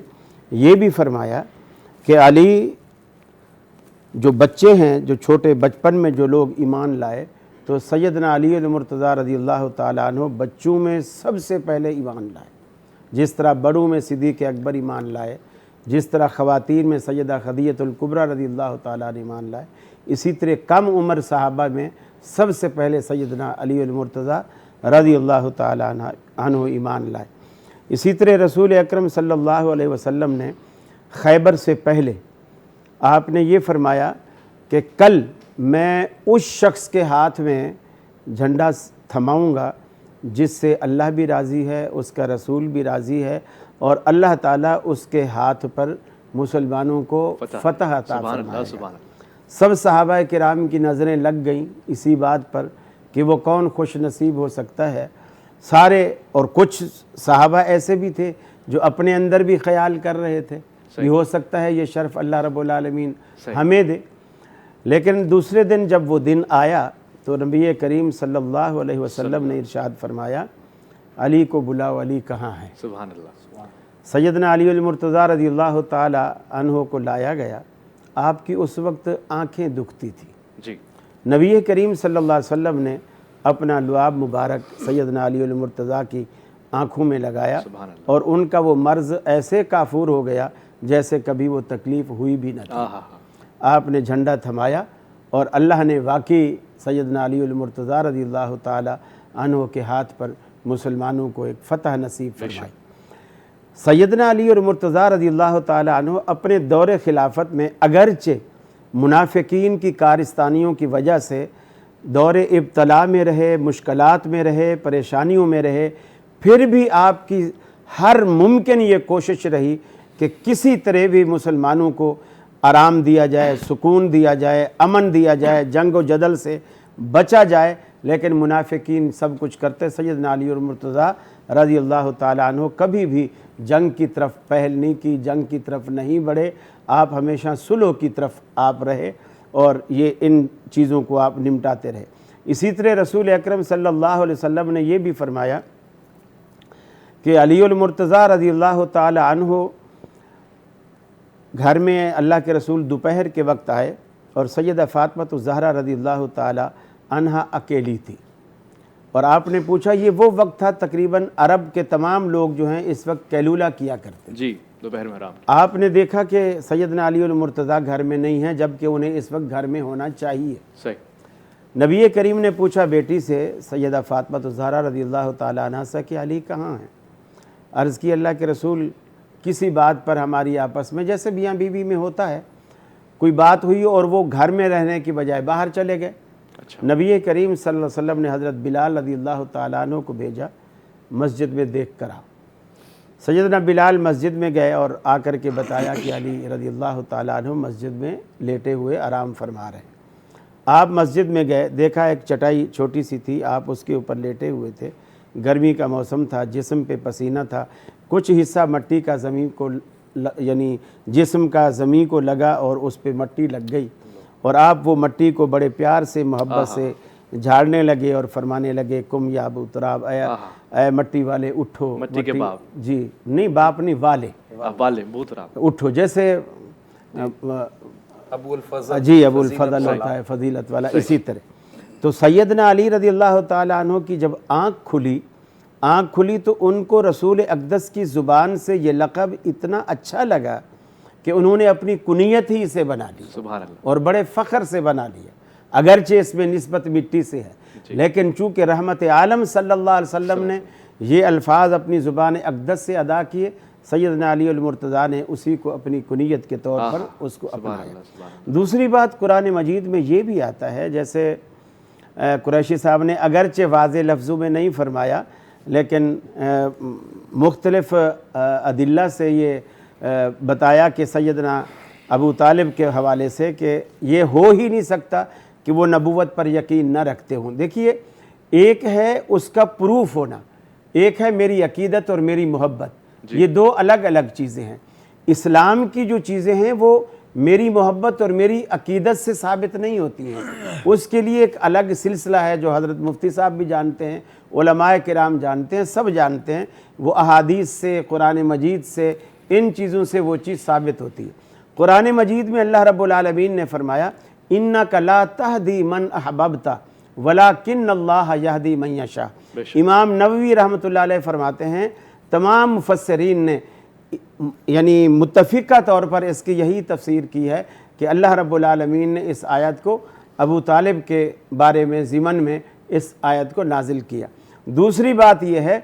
یہ بھی فرمایا کہ علی جو بچے ہیں، جو چھوٹے بچپن میں جو لوگ ایمان لائے، تو سیدنا علی المرتضیٰ رضی اللہ تعالیٰ عنہ بچوں میں سب سے پہلے ایمان لائے، جس طرح بڑوں میں صدیق اکبر ایمان لائے، جس طرح خواتین میں سیدہ خدیجہ الکبریٰ رضی اللہ تعالیٰ عنہ ایمان لائے، اسی طرح کم عمر صحابہ میں سب سے پہلے سیدنا علی المرتضیٰ رضی اللہ تعالیٰ عنہ ایمان لائے۔ اسی طرح رسول اکرم صلی اللہ علیہ وسلم نے خیبر سے پہلے آپ نے یہ فرمایا کہ کل میں اس شخص کے ہاتھ میں جھنڈا تھماؤں گا جس سے اللہ بھی راضی ہے، اس کا رسول بھی راضی ہے، اور اللہ تعالیٰ اس کے ہاتھ پر مسلمانوں کو فتح عطا فرمائے گا۔ سب صحابہ کرام کی نظریں لگ گئیں اسی بات پر کہ وہ کون خوش نصیب ہو سکتا ہے۔ سارے، اور کچھ صحابہ ایسے بھی تھے جو اپنے اندر بھی خیال کر رہے تھے کہ ہو سکتا ہے یہ شرف اللہ رب العالمین ہمیں دے، لیکن دوسرے دن جب وہ دن آیا تو نبی کریم صلی اللہ علیہ وسلم نے ارشاد فرمایا علی کو بلاؤ، علی کہاں ہے؟ سبحان اللہ۔ سیدنا علی المرتضیٰ رضی اللہ تعالی عنہ کو لایا گیا، آپ کی اس وقت آنکھیں دکھتی تھی، جی، نبی کریم صلی اللہ علیہ وسلم نے اپنا لعاب مبارک سیدنا علی المرتضیٰ کی آنکھوں میں لگایا اور ان کا وہ مرض ایسے کافور ہو گیا جیسے کبھی وہ تکلیف ہوئی بھی نہ تھی۔ آپ نے جھنڈا تھمایا اور اللہ نے واقعی سیدنا علی المرتضیٰ رضی اللہ تعالی عنہ کے ہاتھ پر مسلمانوں کو ایک فتح نصیب فرمائی۔ سیدنا علی اور مرتضیٰ رضی اللہ تعالی عنہ اپنے دور خلافت میں اگرچہ منافقین کی کارستانیوں کی وجہ سے دور ابتلا میں رہے، مشکلات میں رہے، پریشانیوں میں رہے، پھر بھی آپ کی ہر ممکن یہ کوشش رہی کہ کسی طرح بھی مسلمانوں کو آرام دیا جائے، سکون دیا جائے، امن دیا جائے، جنگ و جدل سے بچا جائے، لیکن منافقین سب کچھ کرتے۔ سیدنا علی اور مرتضیٰ رضی اللہ تعالی عنہ کبھی بھی جنگ کی طرف پہل نہیں کی، جنگ کی طرف نہیں بڑھے، آپ ہمیشہ صلح کی طرف آپ رہے اور یہ ان چیزوں کو آپ نمٹاتے رہے۔ اسی طرح رسول اکرم صلی اللہ علیہ وسلم نے یہ بھی فرمایا کہ علی المرتضیٰ رضی اللہ تعالی عنہ گھر میں اللہ کے رسول دوپہر کے وقت آئے اور سیدہ فاطمہ الزہرا رضی اللہ تعالی عنہا اکیلی تھی، اور آپ نے پوچھا یہ وہ وقت تھا تقریباً عرب کے تمام لوگ جو ہیں اس وقت قیلولہ کیا کرتے جی، دوپہر میں آرام۔ آپ نے دیکھا کہ سیدنا علی المرتضیٰ گھر میں نہیں ہیں جبکہ انہیں اس وقت گھر میں ہونا چاہیے۔ صحیح۔ نبی کریم نے پوچھا بیٹی سے سیدہ فاطمہ الزہرا رضی اللہ تعالی عنہا سے کہ علی کہاں ہیں؟ عرض کی اللہ کے رسول کسی بات پر ہماری آپس میں جیسے میاں بیوی میں ہوتا ہے کوئی بات ہوئی اور وہ گھر میں رہنے کی بجائے باہر چلے گئے۔ نبی کریم صلی اللہ علیہ وسلم نے حضرت بلال رضی اللہ تعالیٰ عنہ کو بھیجا مسجد میں دیکھ کر آؤ۔ سیدنا بلال مسجد میں گئے اور آ کر کے بتایا کہ علی رضی اللہ تعالیٰ عنہ مسجد میں لیٹے ہوئے آرام فرما رہے ہیں۔ آپ مسجد میں گئے، دیکھا ایک چٹائی چھوٹی سی تھی، آپ اس کے اوپر لیٹے ہوئے تھے، گرمی کا موسم تھا، جسم پہ پسینہ تھا، کچھ حصہ مٹی کا زمین کو یعنی جسم کا زمین کو لگا اور اس پہ مٹی لگ گئی، اور آپ وہ مٹی کو بڑے پیار سے محبت سے جھاڑنے لگے اور فرمانے لگے کم یا ابو تراب، اے مٹی والے اٹھو۔ مٹی کے باپ؟ جی نہیں، باپ نہیں، والے، والے بوتراب، اٹھو، جیسے ابو الفضل، جی ابو الفضل ہوتا ہے فضیلت والا، اسی طرح۔ تو سیدنا علی رضی اللہ تعالیٰ عنہ کی جب آنکھ کھلی تو ان کو رسول اقدس کی زبان سے یہ لقب اتنا اچھا لگا کہ انہوں نے اپنی کنیت ہی اسے بنا لی، سبحان اللہ، اور بڑے فخر سے بنا لیا، اگرچہ اس میں نسبت مٹی سے ہے، لیکن چونکہ رحمت عالم صلی اللہ علیہ وسلم نے یہ الفاظ اپنی زبان اقدس سے ادا کیے، سیدنا علی المرتضیٰ نے اسی کو اپنی کنیت کے طور پر اس کو اپنایا۔ دوسری بات قرآن مجید میں یہ بھی آتا ہے، جیسے قریشی صاحب نے اگرچہ واضح لفظوں میں نہیں فرمایا لیکن مختلف ادلہ سے یہ بتایا کہ سیدنا ابو طالب کے حوالے سے کہ یہ ہو ہی نہیں سکتا کہ وہ نبوت پر یقین نہ رکھتے ہوں۔ دیکھیے، ایک ہے اس کا پروف ہونا، ایک ہے میری عقیدت اور میری محبت، یہ دو الگ الگ چیزیں ہیں۔ اسلام کی جو چیزیں ہیں وہ میری محبت اور میری عقیدت سے ثابت نہیں ہوتی ہیں، اس کے لیے ایک الگ سلسلہ ہے جو حضرت مفتی صاحب بھی جانتے ہیں، علماء کرام جانتے ہیں، سب جانتے ہیں، وہ احادیث سے، قرآن مجید سے، ان چیزوں سے وہ چیز ثابت ہوتی ہے۔ قرآن مجید میں اللہ رب العالمین نے فرمایا اِنَّكَ لَا تَهْدِي مَنْ أَحْبَبْتَ وَلَكِنَّ اللَّهَ يَهْدِي مَنْ يَشَاءُ۔ امام نووی رحمۃ اللہ علیہ فرماتے ہیں تمام مفسرین نے یعنی متفقہ طور پر اس کی یہی تفسیر کی ہے کہ اللہ رب العالمین نے اس آیت کو ابو طالب کے بارے میں ضمن میں اس آیت کو نازل کیا۔ دوسری بات یہ ہے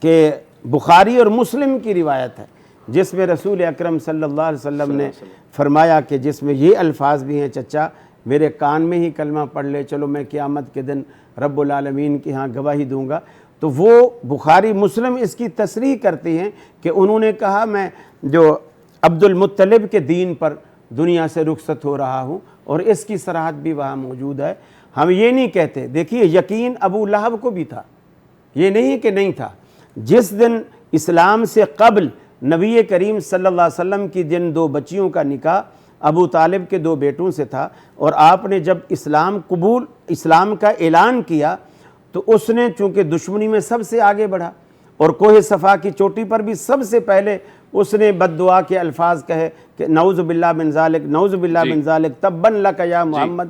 کہ بخاری اور مسلم کی روایت ہے جس میں رسول اکرم صلی اللہ علیہ وسلم نے فرمایا کہ جس میں یہ الفاظ بھی ہیں، چچا میرے کان میں ہی کلمہ پڑھ لے، چلو میں قیامت کے دن رب العالمین کے ہاں گواہی دوں گا۔ تو وہ بخاری مسلم اس کی تصریح کرتی ہیں کہ انہوں نے کہا میں جو عبد المطلب کے دین پر دنیا سے رخصت ہو رہا ہوں، اور اس کی صراحت بھی وہاں موجود ہے۔ ہم یہ نہیں کہتے، دیکھیے یقین ابو لہب کو بھی تھا، یہ نہیں کہ نہیں تھا۔ جس دن اسلام سے قبل نبی کریم صلی اللہ علیہ وسلم کی جن دو بچیوں کا نکاح ابو طالب کے دو بیٹوں سے تھا، اور آپ نے جب اسلام کا اعلان کیا تو اس نے چونکہ دشمنی میں سب سے آگے بڑھا، اور کوہ صفا کی چوٹی پر بھی سب سے پہلے اس نے بد دعا کے الفاظ کہے کہ نعوذ باللہ من ذالک، نعوذ باللہ من ذالک، تبا لک یا محمد،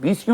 20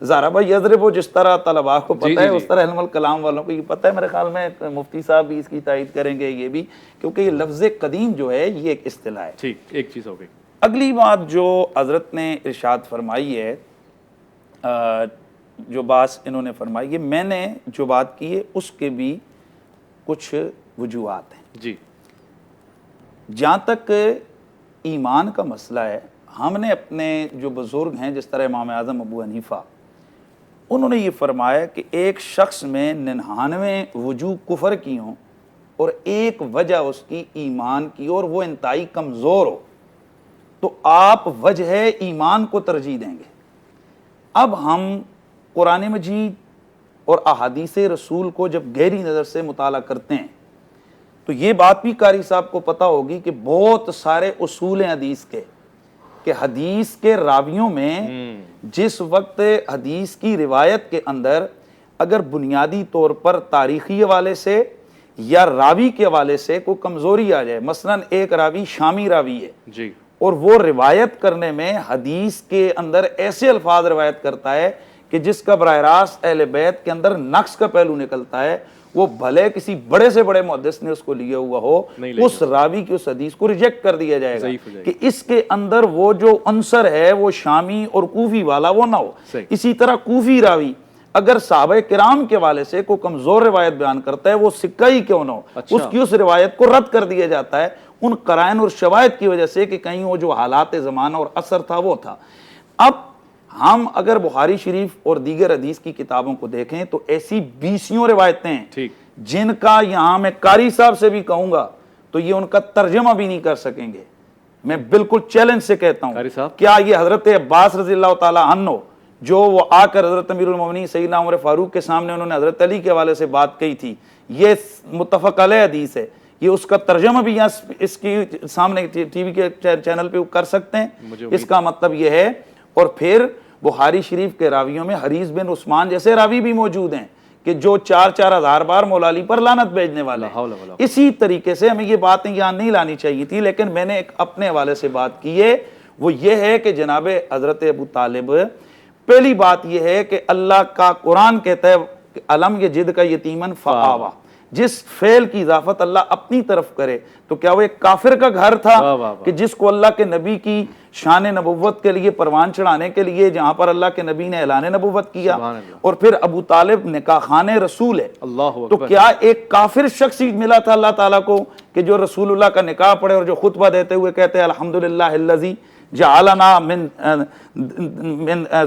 ضرب یضرب جس طرح طلباء کو پتہ ہے اس طرح علم الکلام والوں کو یہ پتہ ہے، میرے خیال میں مفتی صاحب بھی اس کی تائید کریں گے یہ بھی، کیونکہ یہ لفظ قدیم جو ہے یہ ایک اصطلاح ہے۔ ٹھیک، ایک چیز ہو گئی۔ اگلی بات جو حضرت نے ارشاد فرمائی ہے، جو بات انہوں نے فرمائی ہے، میں نے جو بات کی ہے اس کے بھی کچھ وجوہات ہیں جی۔ جہاں تک ایمان کا مسئلہ ہے، ہم نے اپنے جو بزرگ ہیں جس طرح امام اعظم ابو حنیفہ، انہوں نے یہ فرمایا کہ ایک شخص میں 99 وجوہ کفر کی ہوں اور ایک وجہ اس کی ایمان کی اور وہ انتہائی کمزور ہو تو آپ وجہ ایمان کو ترجیح دیں گے۔ اب ہم قرآن مجید اور احادیث رسول کو جب گہری نظر سے مطالعہ کرتے ہیں تو یہ بات بھی قاری صاحب کو پتہ ہوگی کہ بہت سارے اصول ہیں حدیث کے، کہ حدیث کے راویوں میں جس وقت حدیث کی روایت کے اندر اگر بنیادی طور پر تاریخی حوالے سے یا راوی کے حوالے سے کوئی کمزوری آ جائے، مثلا ایک راوی شامی راوی ہے جی، اور وہ روایت کرنے میں حدیث کے اندر ایسے الفاظ روایت کرتا ہے کہ جس کا براہ راست اہل بیت کے اندر نقص کا پہلو نکلتا ہے، وہ بھلے کسی بڑے سے بڑے محدث نے اس کو لیا ہوا ہو، اس راوی کی اس حدیث کو ریجیکٹ کر دیا جائے گا کہ اس کے اندر وہ جو عنصر ہے وہ شامی اور کوفی والا وہ نہ ہو۔ اسی طرح کوفی راوی اگر صحابہ کرام کے والے سے کوئی کمزور روایت بیان کرتا ہے، وہ سکہ ہی کیوں نہ ہو، اس کی اس روایت کو رد کر دیا جاتا ہے ان قرائن اور شواہد کی وجہ سے کہ کہیں وہ جو حالات زمانہ اور اثر تھا وہ تھا۔ اب ہم اگر بخاری شریف اور دیگر حدیث کی کتابوں کو دیکھیں تو ایسی 20 روایتیں ہیں جن کا یہاں میں قاری صاحب سے بھی کہوں گا تو یہ ان کا ترجمہ بھی نہیں کر سکیں گے۔ میں بالکل چیلنج سے کہتا ہوں، کیا یہ حضرت عباس رضی اللہ تعالی عنہ جو وہ آ کر حضرت امیر المومنین سیدنا عمر فاروق کے سامنے انہوں نے حضرت علی کے حوالے سے بات کہی تھی، یہ متفق علیہ حدیث ہے، یہ اس کا ترجمہ بھی یہاں اس کی سامنے ٹی وی کے چینل پہ کر سکتے ہیں؟ اس کا مطلب یہ ہے۔ اور پھر بخاری شریف کے راویوں میں حریث بن عثمان جیسے راوی بھی موجود ہیں کہ جو 4-4 ہزار بار مولا علی پر لعنت بھیجنے والے ہیں۔ اسی طریقے سے ہمیں یہ باتیں یہاں نہیں لانی چاہیے تھی، لیکن میں نے ایک اپنے حوالے سے بات کی ہے، وہ یہ ہے کہ جناب حضرت ابو طالب، پہلی بات یہ ہے کہ اللہ کا قرآن کہتا ہے کہ علم یجد کا یتیمن فآوا، جس فعل کی اضافت اللہ اپنی طرف کرے تو کیا وہ ایک کافر کا گھر تھا کہ جس کو اللہ کے نبی کی شان نبوت کے لیے پروان چڑھانے کے لیے جہاں پر اللہ کے نبی نے اعلان نبوت کیا، اور پھر ابو طالب نکاح خانے رسول ہے، تو کیا ایک کافر شخص ہی ملا تھا اللہ تعالیٰ کو کہ جو رسول اللہ کا نکاح پڑھے اور جو خطبہ دیتے ہوئے کہتے ہیں الحمدللہ الذی جعلنا من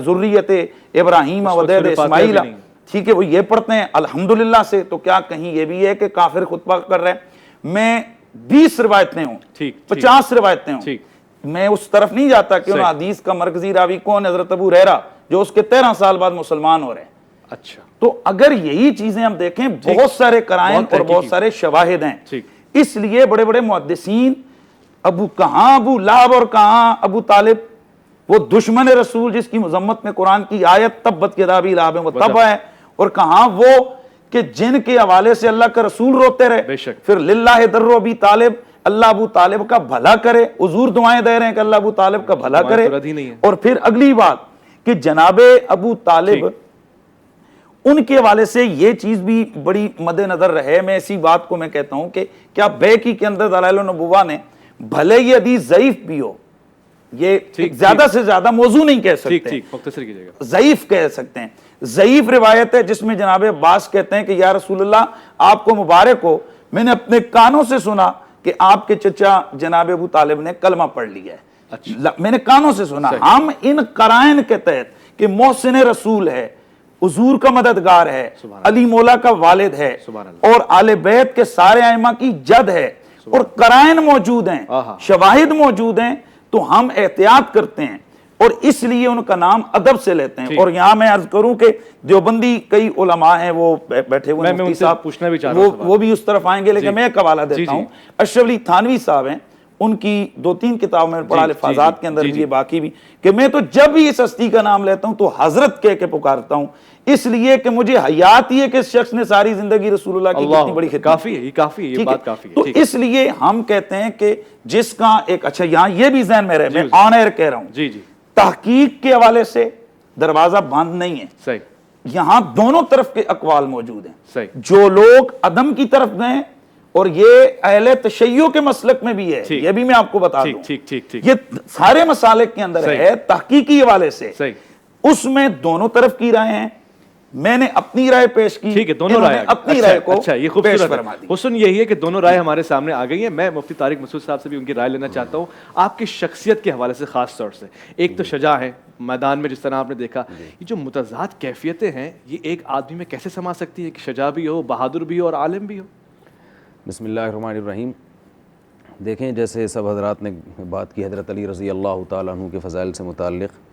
ذریت ابراہیم ودید اسماعیل، ٹھیک ہے، وہ یہ پڑھتے ہیں الحمدللہ سے، تو کیا کہیں یہ بھی ہے کہ کافر خطبہ کر رہے ہیں؟ میں 20 روایتیں ہوں، 50 روایتیں ہوں، میں اس طرف نہیں جاتا کہ حدیث کا مرکزی راوی کون ہے، حضرت ابو ہریرہ جو اس کے 13 سال بعد مسلمان ہو رہے ہیں۔ اچھا، تو اگر یہی چیزیں ہم دیکھیں بہت سارے قرائن اور بہت سارے شواہد ہیں، اس لیے بڑے بڑے محدثین ابو لہب اور کہاں ابو طالب، وہ دشمن رسول جس کی مذمت میں قرآن کی آیت تبت یدا ابی لہب و تب ہے، اور کہاں وہ کہ جن کے حوالے سے اللہ کا رسول روتے رہے، پھر للہ در ابی طالب، اللہ ابو طالب کا بھلا کرے، حضور دعائیں دے رہے ہیں کہ اللہ ابو طالب کا بھلا کرے۔ اور پھر اگلی بات کہ جناب ابو طالب ان کے حوالے سے یہ چیز بھی بڑی مد نظر رہے، میں اسی بات کو میں کہتا ہوں کہ کیا بیہقی کے اندر دلائل النبوہ نے بھلے یہ حدیث ضعیف بھی ہو، یہ زیادہ سے زیادہ موضوع نہیں کہہ سکتے، ضعیف کہہ سکتے ہیں، ضعیف روایت ہے جس میں جناب عباس کہتے ہیں کہ یا رسول اللہ آپ کو مبارک ہو، میں نے اپنے کانوں سے سنا کہ آپ کے چچا جناب ابو طالب نے کلمہ پڑھ لیا ہے، میں نے کانوں سے سنا۔ ہم ان قرائن کے تحت کہ محسن رسول ہے، حضور کا مددگار ہے، علی مولا کا والد ہے، اور آل بیت کے سارے ائمہ کی جد ہے، اور قرائن موجود ہیں، شواہد موجود ہیں، تو ہم احتیاط کرتے ہیں اور اس لیے ان کا نام ادب سے لیتے ہیں۔ اور یہاں میں عرض کروں کہ دیوبندی کئی علماء ہیں وہ بیٹھے ہوئے ہیں، مفتی صاحب وہ بھی اس طرف آئیں گے، لیکن میں ایک حوالہ دیتا ہوں، اشرف علی تھانوی صاحب ہیں، ان کی 2-3 کتابوں میں پڑھا، الفاظات کے اندر بھی باقی بھی، کہ میں تو جب بھی اس ہستی کا نام لیتا ہوں تو حضرت کہہ کے پکارتا ہوں، اس لیے کہ مجھے حیات یہ کہ اس شخص نے ساری زندگی رسول اللہ کی کتنی بڑی خدمت، کافی ہے، یہ بات کافی ہے۔ تو اس لیے ہم کہتے ہیں کہ جس کا ایک، اچھا یہاں یہ بھی ذہن میں رہے، میں آن ایئر کہہ رہا ہوں، تحقیق کے حوالے سے دروازہ بند نہیں ہے. صحیح. یہاں دونوں طرف کے اقوال موجود ہیں. صحیح. جو لوگ عدم کی طرف گئے اور یہ اہل تشیع کے مسلک میں بھی ہے, یہ بھی میں آپ کو بتا دوں, یہ سارے مسالک کے اندر ہے تحقیقی حوالے سے, اس میں دونوں طرف کی رائے ہیں. میں نے اپنی رائے پیش کی, ٹھیک ہے, دونوں رائے اپنی رائے کو یہ پیش خوبصورت فرما دی. حسن یہی ہے کہ دونوں رائے ہمارے سامنے آ گئی ہیں. میں مفتی طارق مسعود صاحب سے بھی ان کی رائے لینا چاہتا ہوں آپ کی شخصیت کے حوالے سے خاص طور سے. ایک تو شجاع ہے میدان میں, جس طرح آپ نے دیکھا, یہ جو متضاد کیفیتیں ہیں یہ ایک آدمی میں کیسے سما سکتی ہے کہ شجاع بھی ہو, بہادر بھی ہو اور عالم بھی ہو؟ بسم اللہ الرحمن الرحیم. دیکھیں جیسے سب حضرات نے بات کی حضرت علی رضی اللہ تعالیٰ عنہ کے فضائل سے متعلق,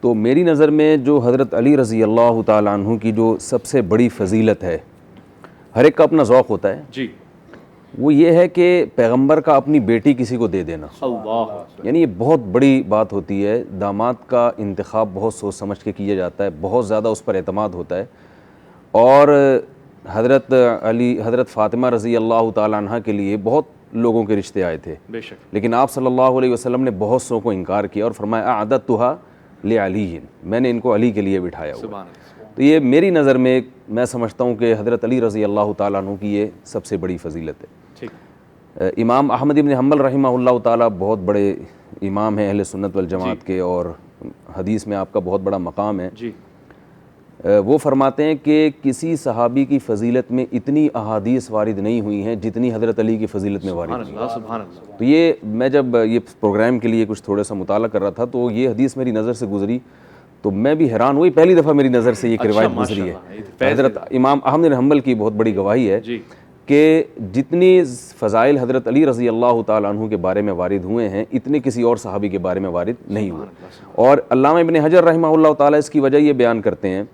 تو میری نظر میں جو حضرت علی رضی اللہ تعالیٰ عنہ کی جو سب سے بڑی فضیلت ہے, ہر ایک کا اپنا ذوق ہوتا ہے جی, وہ یہ ہے کہ پیغمبر کا اپنی بیٹی کسی کو دے دینا. یعنی یہ بہت بڑی بات ہوتی ہے. داماد کا انتخاب بہت سوچ سمجھ کے کیا جاتا ہے, بہت زیادہ اس پر اعتماد ہوتا ہے. اور حضرت فاطمہ رضی اللہ تعالیٰ عنہ کے لیے بہت لوگوں کے رشتے آئے تھے, بے شک, لیکن آپ صلی اللہ علیہ وسلم نے بہت سو کو انکار کیا اور فرمایا اعددتھا لعلی, میں نے ان کو علی کے لیے بٹھایا ہوا. تو یہ میری نظر میں میں سمجھتا ہوں کہ حضرت علی رضی اللہ تعالیٰ عنہ کی یہ سب سے بڑی فضیلت ہے. امام احمد بن حنبل رحمہ اللہ تعالیٰ بہت بڑے امام ہیں اہل سنت والجماعت کے, اور حدیث میں آپ کا بہت بڑا مقام ہے. وہ فرماتے ہیں کہ کسی صحابی کی فضیلت میں اتنی احادیث وارد نہیں ہوئی ہیں جتنی حضرت علی کی فضیلت میں وارد ہوئی. تو یہ میں جب یہ پروگرام کے لیے کچھ تھوڑا سا مطالعہ کر رہا تھا تو یہ حدیث میری نظر سے گزری تو میں بھی حیران ہوئی, پہلی دفعہ میری نظر سے یہ روایت گزری ہے. حضرت امام احمد بن حنبل کی بہت بڑی گواہی ہے کہ جتنی فضائل حضرت علی رضی اللہ تعالیٰ عنہ کے بارے میں وارد ہوئے ہیں اتنے کسی اور صحابی کے بارے میں وارد نہیں ہوئے. اور علامہ ابن حجر رحمہ اللہ تعالیٰ اس کی وجہ یہ بیان کرتے ہیں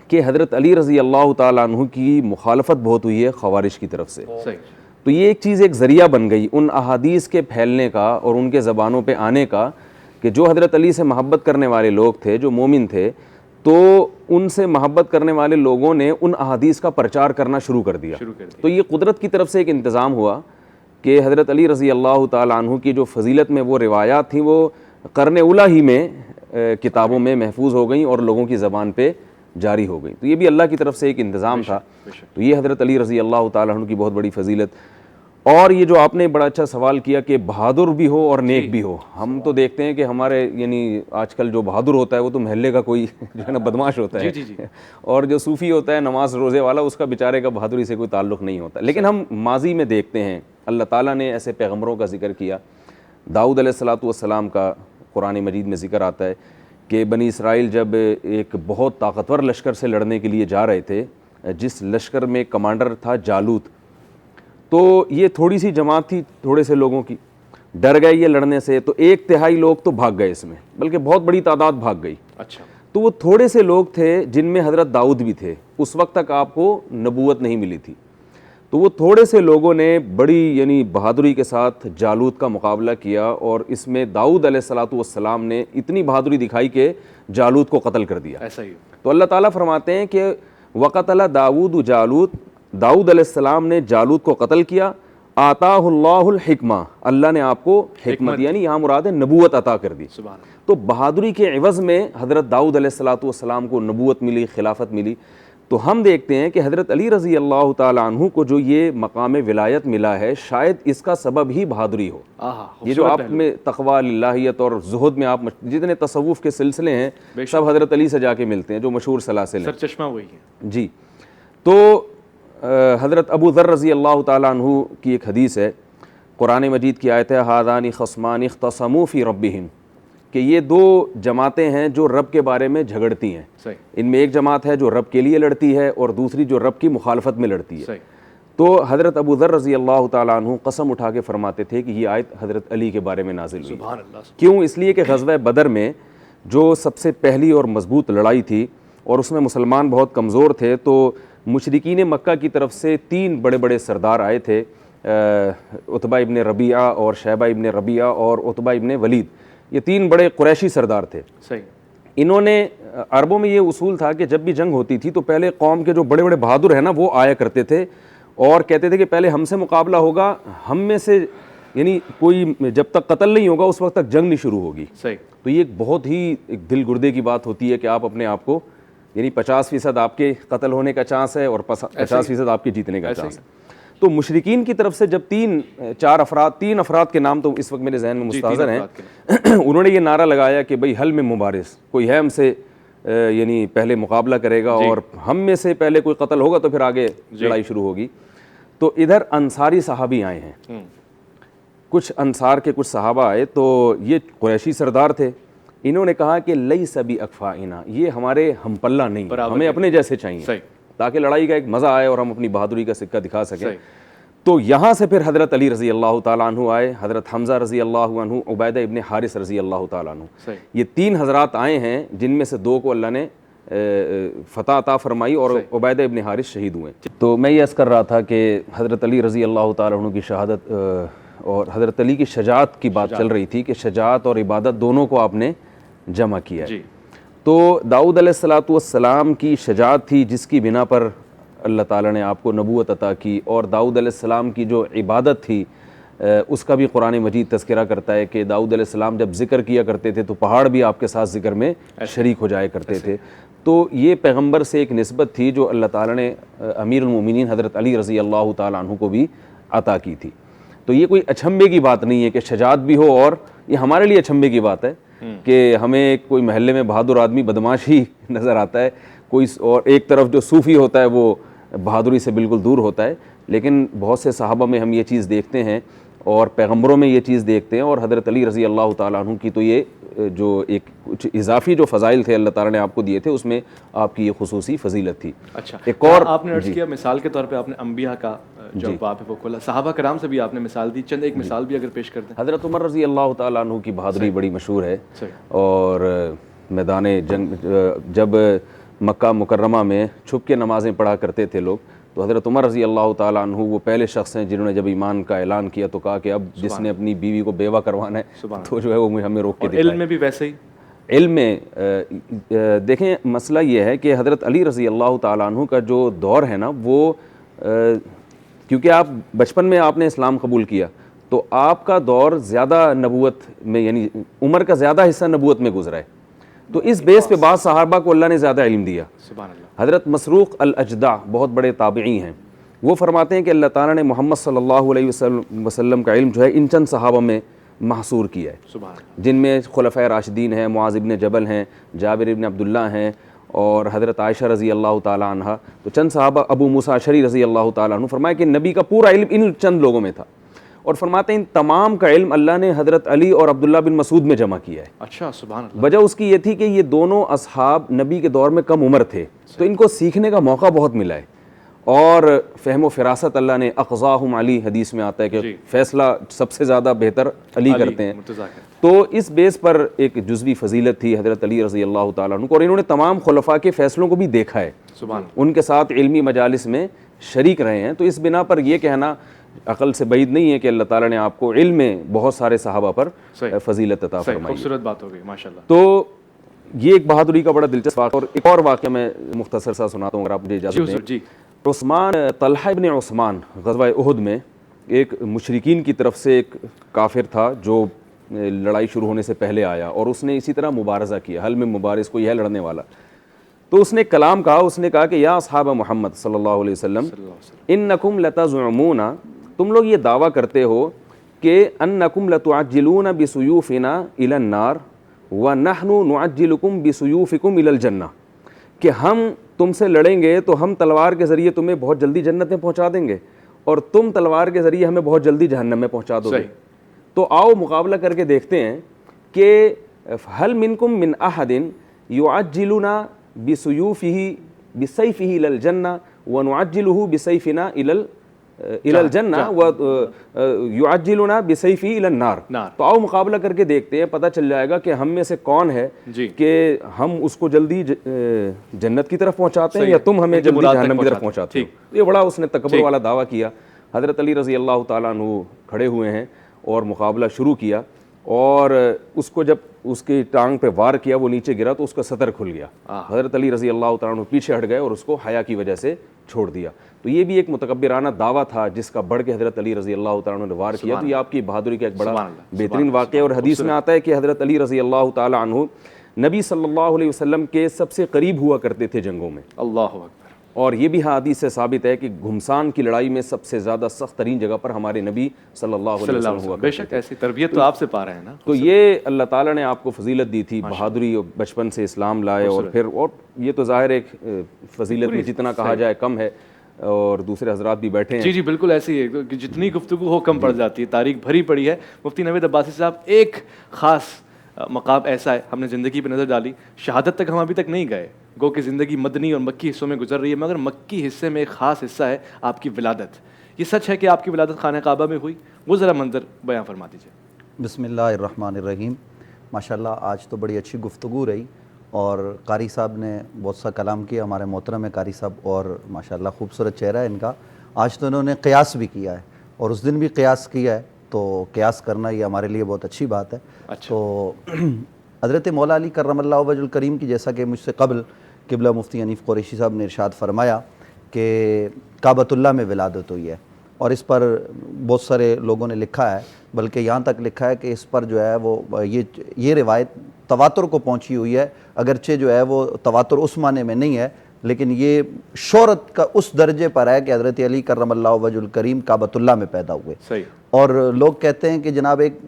کہ حضرت علی رضی اللہ تعالیٰ عنہ کی مخالفت بہت ہوئی ہے خوارج کی طرف سے. تو یہ ایک چیز ایک ذریعہ بن گئی ان احادیث کے پھیلنے کا اور ان کے زبانوں پہ آنے کا کہ جو حضرت علی سے محبت کرنے والے لوگ تھے, جو مومن تھے, تو ان سے محبت کرنے والے لوگوں نے ان احادیث کا پرچار کرنا شروع کر دیا. تو یہ قدرت کی طرف سے ایک انتظام ہوا کہ حضرت علی رضی اللہ تعالیٰ عنہ کی جو فضیلت میں وہ روایات تھیں وہ قرن اولیٰ ہی میں کتابوں میں محفوظ ہو گئیں اور لوگوں کی زبان پہ جاری ہو گئی. تو یہ بھی اللہ کی طرف سے ایک انتظام تھا. تو یہ حضرت علی رضی اللہ تعالیٰ عنہ کی بہت بڑی فضیلت. اور یہ جو آپ نے بڑا اچھا سوال کیا کہ بہادر بھی ہو اور نیک بھی ہو, ہم تو دیکھتے ہیں کہ ہمارے یعنی آج کل جو بہادر ہوتا ہے وہ تو محلے کا کوئی جو ہے نا بدماش ہوتا ہے, اور جو صوفی ہوتا ہے نماز روزے والا اس کا بیچارے کا بہادری سے کوئی تعلق نہیں ہوتا. لیکن ہم ماضی میں دیکھتے ہیں اللہ تعالیٰ نے ایسے پیغمبروں کا ذکر کیا. داؤد علیہ الصلاۃ والسلام کا قرآن مجید میں ذکر آتا ہے کہ بنی اسرائیل جب ایک بہت طاقتور لشکر سے لڑنے کے لیے جا رہے تھے, جس لشکر میں کمانڈر تھا جالوت, تو یہ تھوڑی سی جماعت تھی تھوڑے سے لوگوں کی, ڈر گئے یہ لڑنے سے, تو 1/3 لوگ تو بھاگ گئے اس میں, بلکہ بہت بڑی تعداد بھاگ گئی. اچھا, تو وہ تھوڑے سے لوگ تھے جن میں حضرت داؤد بھی تھے. اس وقت تک آپ کو نبوت نہیں ملی تھی. تو وہ تھوڑے سے لوگوں نے بڑی یعنی بہادری کے ساتھ جالوت کا مقابلہ کیا, اور اس میں داؤد علیہ الصلاۃ والسلام نے اتنی بہادری دکھائی کہ جالوت کو قتل کر دیا. ایسا ہی. تو اللہ تعالیٰ فرماتے ہیں کہ وقتل داؤد جالوت, داؤد علیہ السلام نے جالوت کو قتل کیا. آتاہ اللہ الحکمہ, اللہ نے آپ کو حکمت یعنی یہاں مراد ہے نبوت عطا کر دی. تو بہادری کے عوض میں حضرت داؤد علیہ الصلاۃ والسلام کو نبوت ملی, خلافت ملی. تو ہم دیکھتے ہیں کہ حضرت علی رضی اللہ تعالیٰ عنہ کو جو یہ مقام ولایت ملا ہے شاید اس کا سبب ہی بہادری ہو. یہ جو آپ میں تقویٰ, اللہیت اور زہد میں آپ جتنے تصوف کے سلسلے ہیں سب حضرت علی سے جا کے ملتے ہیں, جو مشہور سلاسل ہیں, سرچشمہ وہی ہے. جی. تو حضرت ابو ذر رضی اللہ تعالیٰ عنہ کی ایک حدیث ہے, قرآن مجید کی آیت ہے ہذان خصمان اختصموا فی ربہم, کہ یہ 2 جماعتیں ہیں جو رب کے بارے میں جھگڑتی ہیں. ان میں ایک جماعت ہے جو رب کے لیے لڑتی ہے اور دوسری جو رب کی مخالفت میں لڑتی ہے. تو حضرت ابو ذر رضی اللہ تعالیٰ عنہ قسم اٹھا کے فرماتے تھے کہ یہ آیت حضرت علی کے بارے میں نازل ہوئی. کیوں؟ اس لیے کہ غزوہ بدر میں جو سب سے پہلی اور مضبوط لڑائی تھی اور اس میں مسلمان بہت کمزور تھے, تو مشرکین مکہ کی طرف سے 3 بڑے بڑے سردار آئے تھے, عتبہ ابن ربیعہ اور شیبہ ابن ربیعہ اور عتبہ ابن ولید. یہ 3 بڑے قریشی سردار تھے. انہوں نے, عربوں میں یہ اصول تھا کہ جب بھی جنگ ہوتی تھی تو پہلے قوم کے جو بڑے بڑے بہادر ہیں نا وہ آیا کرتے تھے اور کہتے تھے کہ پہلے ہم سے مقابلہ ہوگا, ہم میں سے یعنی کوئی جب تک قتل نہیں ہوگا اس وقت تک جنگ نہیں شروع ہوگی. صحیح. تو یہ ایک بہت ہی ایک دل گردے کی بات ہوتی ہے کہ آپ اپنے آپ کو یعنی 50% آپ کے قتل ہونے کا چانس ہے اور 50% آپ کے جیتنے کا چانس ہے. تو مشرکین کی طرف سے جب تین افراد کے نام تو اس وقت میرے ذہن میں مستحضر ہیں, انہوں نے یہ نعرہ لگایا کہ بھئی حل میں مبارز, کوئی ہے ہم سے یعنی پہلے مقابلہ کرے گا اور ہم میں سے پہلے کوئی قتل ہوگا تو پھر آگے لڑائی شروع ہوگی. تو ادھر انصاری صحابی آئے ہیں, کچھ انصار کے کچھ صحابہ آئے, تو یہ قریشی سردار تھے. انہوں نے کہا کہ لیس بی اکفائنا, یہ ہمارے ہم پلہ نہیں, ہمیں اپنے جیسے چاہیے تاکہ لڑائی کا ایک مزہ آئے اور ہم اپنی بہادری کا سکہ دکھا سکیں. تو یہاں سے پھر حضرت علی رضی اللہ تعالیٰ عنہ آئے, حضرت حمزہ رضی اللہ عنہ, عبیدہ ابن حارث رضی اللہ تعالیٰ عنہ. یہ 3 حضرات آئے ہیں جن میں سے 2 کو اللہ نے فتح عطا فرمائی اور عبیدہ ابن حارث شہید ہوئے. تو میں یہ عرض کر رہا تھا کہ حضرت علی رضی اللہ تعالیٰ عنہ کی شہادت اور حضرت علی کی شجاعت کی بات چل رہی تھی کہ شجاعت اور عبادت دونوں کو آپ نے جمع کیا ہے. تو داؤد علیہ الصلاۃ والسلام کی شجاعت تھی جس کی بنا پر اللہ تعالیٰ نے آپ کو نبوت عطا کی, اور داؤد علیہ السلام کی جو عبادت تھی اس کا بھی قرآن مجید تذکرہ کرتا ہے کہ داؤد علیہ السلام جب ذکر کیا کرتے تھے تو پہاڑ بھی آپ کے ساتھ ذکر میں شریک ہو جایا کرتے تھے. تو یہ پیغمبر سے ایک نسبت تھی جو اللہ تعالیٰ نے امیر المومنین حضرت علی رضی اللہ تعالیٰ عنہ کو بھی عطا کی تھی. تو یہ کوئی اچھمبے کی بات نہیں ہے کہ شجاعت بھی ہو, اور یہ ہمارے لیے اچھمبے کی بات ہے کہ ہمیں کوئی محلے میں بہادر آدمی بدماش ہی نظر آتا ہے, کوئی اور ایک طرف جو صوفی ہوتا ہے وہ بہادری سے بالکل دور ہوتا ہے. لیکن بہت سے صحابہ میں ہم یہ چیز دیکھتے ہیں اور پیغمبروں میں یہ چیز دیکھتے ہیں, اور حضرت علی رضی اللہ تعالیٰ عنہ کی تو یہ جو ایک کچھ اضافی جو فضائل تھے اللہ تعالیٰ نے آپ کو دیے تھے اس میں آپ کی یہ خصوصی فضیلت تھی. اچھا, ایک اور آپ نے عرض کیا مثال کے طور پہ آپ نے انبیاء کا جو باب ہے وہ کھولا, صحابہ کرام سے بھی آپ نے مثال دی, چند ایک مثال بھی اگر پیش کر دیں. حضرت عمر رضی اللہ تعالیٰ عنہ کی بہادری بڑی مشہور ہے, اور میدان جنگ جب مکہ مکرمہ میں چھپ کے نمازیں پڑھا کرتے تھے لوگ, تو حضرت عمر رضی اللہ تعالیٰ عنہ وہ پہلے شخص ہیں جنہوں نے جب ایمان کا اعلان کیا تو کہا کہ اب جس نے اپنی بیوی کو بیوہ کروانا ہے تو جو ہے وہ ہمیں روک کے دکھائے. علم میں بھی ویسے ہی, علم میں دیکھیں مسئلہ یہ ہے کہ حضرت علی رضی اللہ تعالیٰ عنہ کا جو دور ہے نا وہ کیونکہ آپ بچپن میں آپ نے اسلام قبول کیا تو آپ کا دور زیادہ نبوت میں یعنی عمر کا زیادہ حصہ نبوت میں گزرا ہے, تو اس بیس پہ بعض صحابہ کو اللہ نے زیادہ علم دیا. سبحان اللہ. حضرت مسروق الاجدع بہت بڑے تابعی ہیں, وہ فرماتے ہیں کہ اللہ تعالیٰ نے محمد صلی اللہ علیہ وسلم کا علم جو ہے ان چند صحابہ میں محصور کیا ہے, سبحان اللہ, جن میں خلفائے راشدین ہیں, معاذ ابن جبل ہیں, جابر ابن عبداللہ ہیں, اور حضرت عائشہ رضی اللہ تعالیٰ عنہ, تو چند صحابہ, ابو موسیٰ اشعری رضی اللہ تعالیٰ عنہ. فرمایا کہ نبی کا پورا علم ان چند لوگوں میں تھا, اور فرماتے ہیں ان تمام کا علم اللہ نے حضرت علی اور عبداللہ بن مسعود میں جمع کیا ہے. اچھا, سبحان اللہ. وجہ اس کی یہ تھی کہ یہ دونوں اصحاب نبی کے دور میں کم عمر تھے, تو ان کو سیکھنے کا موقع بہت ملا ہے, اور فہم و فراست اللہ نے اقضاہم علی, حدیث میں آتا ہے کہ فیصلہ سب سے زیادہ بہتر علی کرتے ہیں. تو اس بیس پر ایک جزوی فضیلت تھی حضرت علی رضی اللہ تعالیٰ عنہ کو, اور انہوں نے تمام خلفاء کے فیصلوں کو بھی دیکھا ہے, ان کے ساتھ علمی مجالس میں شریک رہے ہیں. تو اس بنا پر یہ کہنا عقل سے بعید نہیں ہے کہ اللہ تعالیٰ نے آپ کو علم میں بہت سارے صحابہ پر فضیلت عطا فرمائی. خوبصورت بات ہو گئی ماشاءاللہ. تو یہ ایک بہادری کا بڑا دلچسپ واقعہ, اور ایک اور واقعہ میں مختصر سا سناتا ہوں اگر آپ مجھے اجازت دیں. عثمان, طلحہ ابن عثمان غزوہ احد میں ایک مشرکین کی طرف سے ایک کافر تھا جو لڑائی شروع ہونے سے پہلے آیا, اور اس نے اسی طرح مبارزہ کیا, حل میں مبارز کوئی ہے لڑنے والا. تو اس نے کلام کہا, اس نے کہا کہ یا اصحاب محمد صلی اللہ علیہ وسلم انکم لتزعمون, تم لوگ یہ دعویٰ کرتے ہو کہ انکم لتعجلون بسیوفنا الی النار ونحن نعجلکم بسیوفکم الی الجنہ, کہ ہم تم سے لڑیں گے تو ہم تلوار کے ذریعے تمہیں بہت جلدی جنت میں پہنچا دیں گے, اور تم تلوار کے ذریعے ہمیں بہت جلدی جہنم میں پہنچا دو گے. تو آؤ مقابلہ کر کے دیکھتے ہیں کہ هل منکم من احد یعجلنا بسیوفہ بسیفہ الی الجنہ ونعجلہ بسیفنا الی الجنہ ویعجلنا بسیفہ الی النار. تو آؤ مقابلہ کر کے دیکھتے ہیں, پتہ چل جائے گا کہ ہم میں سے کون ہے کہ ہم اس کو جلدی جنت کی طرف پہنچاتے ہیں یا تم ہمیں جلدی جہنم کی طرف پہنچاتے ہو. یہ بڑا اس نے تکبر والا دعویٰ کیا. حضرت علی رضی اللہ تعالیٰ عنہ کھڑے ہوئے ہیں اور مقابلہ شروع کیا, اور اس کو جب اس کی ٹانگ پہ وار کیا, وہ نیچے گرا تو اس کا سطر کھل گیا. حضرت علی رضی اللہ تعالیٰ عنہ پیچھے ہٹ گئے اور اس کو حیا کی وجہ سے چھوڑ دیا. تو یہ بھی ایک متکبرانہ دعویٰ تھا جس کا بڑھ کے حضرت علی رضی اللہ تعالیٰ عنہ نے وار کیا. تو یہ آپ کی بہادری کا ایک بڑا بہترین واقعہ. اور حدیث میں آتا ہے کہ حضرت علی رضی اللہ تعالیٰ عنہ نبی صلی اللہ علیہ وسلم کے سب سے قریب ہوا کرتے تھے جنگوں میں. اللہ اکبر. اور یہ بھی حدیث سے ثابت ہے کہ گھمسان کی لڑائی میں سب سے زیادہ سخت ترین جگہ پر ہمارے نبی صلی اللہ علیہ وسلم ہوا. بے شک ایسی تربیت تو آپ سے پا رہے ہیں نا. تو یہ اللہ تعالیٰ نے آپ کو فضیلت دی تھی, بہادری, اور بچپن سے اسلام لائے, اور پھر اور یہ تو ظاہر ایک فضیلت میں جتنا کہا جائے کم ہے, اور دوسرے حضرات بھی بیٹھے ہیں. جی بالکل ایسی ہے کہ جتنی گفتگو ہو کم پڑ جاتی ہے. تاریخ بھری پڑی ہے. مفتی نوید عباسی صاحب, ایک خاص مقام ایسا ہے, ہم نے زندگی پہ نظر ڈالی, شہادت تک ہم ابھی تک نہیں گئے, گو کہ زندگی مدنی اور مکی حصوں میں گزر رہی ہے, مگر مکی حصے میں ایک خاص حصہ ہے آپ کی ولادت. یہ سچ ہے کہ آپ کی ولادت خانہ کعبہ میں ہوئی؟ وہ ذرا منظر بیان فرما دیجیے. بسم اللہ الرحمن الرحیم. ماشاءاللہ آج تو بڑی اچھی گفتگو رہی, اور قاری صاحب نے بہت سا کلام کیا, ہمارے محترم ہے قاری صاحب, اور ماشاءاللہ خوبصورت چہرہ ہے ان کا. آج تو انہوں نے قیاس بھی کیا ہے, اور اس دن بھی قیاس کیا ہے, تو قیاس کرنا یہ ہمارے لیے بہت اچھی بات ہے. تو حضرت مولا علی کرم اللہ وجہ الکریم کی, جیسا کہ مجھ سے قبل قبلہ مفتی حنیف قریشی صاحب نے ارشاد فرمایا کہ کعبۃ اللہ میں ولادت ہوئی ہے, اور اس پر بہت سارے لوگوں نے لکھا ہے, بلکہ یہاں تک لکھا ہے کہ اس پر جو ہے وہ یہ روایت تواتر کو پہنچی ہوئی ہے, اگرچہ جو ہے وہ تواتر اس معنی میں نہیں ہے, لیکن یہ شہرت کا اس درجے پر ہے کہ حضرت علی کرم اللہ وجہ الکریم کعبۃ اللہ میں پیدا ہوئے. صحیح. اور لوگ کہتے ہیں کہ جناب ایک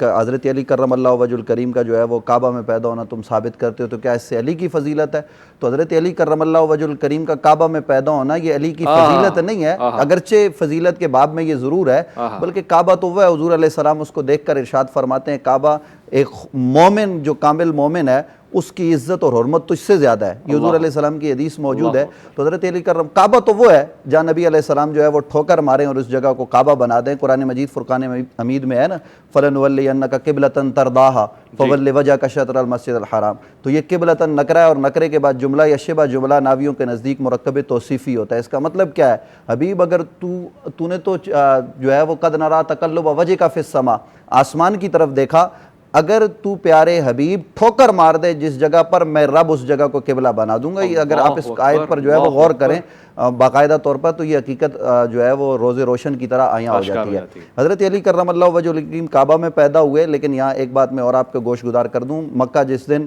حضرت علی کرم اللہ وجہ الکریم کا جو ہے وہ کعبہ میں پیدا ہونا تم ثابت کرتے ہو, تو کیا اس سے علی کی فضیلت ہے؟ تو حضرت علی کرم اللہ وجہ الکریم کا کعبہ میں پیدا ہونا یہ علی کی فضیلت نہیں ہے, اگرچہ فضیلت کے باب میں یہ ضرور ہے, بلکہ کعبہ تو وہ ہے, حضور علیہ السلام اس کو دیکھ کر ارشاد فرماتے ہیں کعبہ ایک مومن جو کامل مومن ہے اس کی عزت اور حرمت تو اس سے زیادہ ہے. یہ حضور علیہ السلام کی حدیث موجود ہے. تو حضرت علی کرم کعبہ تو وہ ہے جہاں نبی علیہ السلام جو ہے وہ ٹھوکر ماریں اور اس جگہ کو کعبہ بنا دیں. قرآن مجید فرقان حمید میں ہے نا, فَلَنُوَلِّيَنَّكَ قِبْلَةً تَرْضَاهَا فَوَلِّ وَجْهَكَ شَطْرَ الْمَسْجِدِ الْحَرَامِ. تو یہ قبلتاً نکرہ ہے, اور نکرے کے بعد جملہ یا شبہ جملہ ناویوں کے نزدیک مرکب توصیفی ہوتا ہے. اس کا مطلب کیا ہے؟ حبیب اگر تو نے تو جو ہے وہ قد نرا تقلب وجهك فی السماء, آسمان کی طرف دیکھا, اگر تو پیارے حبیب ٹھوکر مار دے جس جگہ پر, میں رب اس جگہ کو قبلہ بنا دوں گا. اگر آپ اس آیت پر جو ہے وہ غور کریں باقاعدہ طور پر, تو یہ حقیقت جو ہے وہ روز روشن کی طرح آیاں ہو جاتی ہے. حضرت علی کرم اللہ وجہ الکریم کعبہ میں پیدا ہوئے, لیکن یہاں ایک بات میں اور آپ کے گوش گزار کر دوں. مکہ جس دن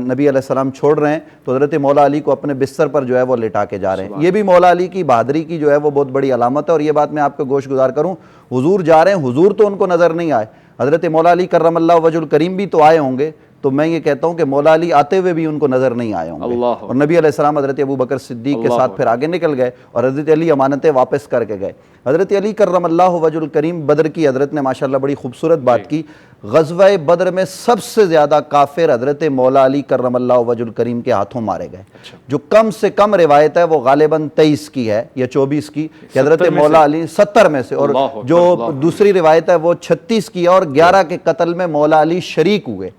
نبی علیہ السلام چھوڑ رہے ہیں تو حضرت مولا علی کو اپنے بستر پر جو ہے وہ لٹا کے جا رہے ہیں. یہ بھی مولا علی کی بہادری کی جو ہے وہ بہت بڑی علامت ہے. اور یہ بات میں آپ کے گوش گزار کروں, حضور جا رہے ہیں, حضور تو ان کو نظر نہیں آئے, حضرت مولا علی کرم اللہ وجہ الکریم بھی تو آئے ہوں گے, تو میں یہ کہتا ہوں کہ مولا علی آتے ہوئے بھی ان کو نظر نہیں آئے ہوں گے. اور نبی علیہ السلام حضرت ابو بکر صدیق کے ساتھ پھر آگے نکل گئے, اور حضرت علی امانتیں واپس کر کے گئے. حضرت علی کرم اللہ وجہ الکریم, بدر کی حضرت نے ماشاءاللہ بڑی خوبصورت بات کی, غزوہ بدر میں سب سے زیادہ کافر حضرت مولا علی کرم اللہ وجہ الکریم کے ہاتھوں مارے گئے. جو کم سے کم روایت ہے وہ غالباً 23 کی ہے یا 24 کی, کہ حضرت مولا علی 70 میں سے, اور جو دوسری روایت ہے وہ 36 کی ہے, اور 11 کے قتل میں مولا علی شریک ہوئے.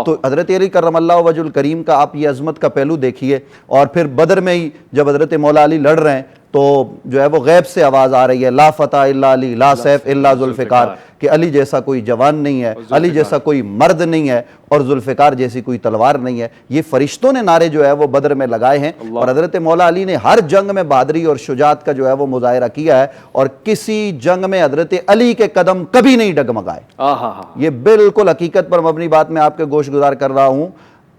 تو حضرت علی کرم اللہ وجہ الکریم کا آپ یہ عظمت کا پہلو دیکھیے. اور پھر بدر میں ہی جب حضرت مولا علی لڑ رہے ہیں تو جو ہے وہ غیب سے آواز آ رہی ہے, لا فتح الا علی لا سیف الا ذوالفقار, کہ علی جیسا کوئی جوان نہیں ہے, علی جیسا کوئی مرد نہیں ہے, اور ذوالفقار جیسی کوئی تلوار نہیں ہے. یہ فرشتوں نے نعرے جو ہے وہ بدر میں لگائے ہیں, اور حضرت مولا علی نے ہر جنگ میں بہادری اور شجاعت کا جو ہے وہ مظاہرہ کیا ہے, اور کسی جنگ میں حضرت علی کے قدم کبھی نہیں ڈگمگائے. یہ بالکل حقیقت پر مبنی بات میں آپ کے گوش گزار کر رہا ہوں.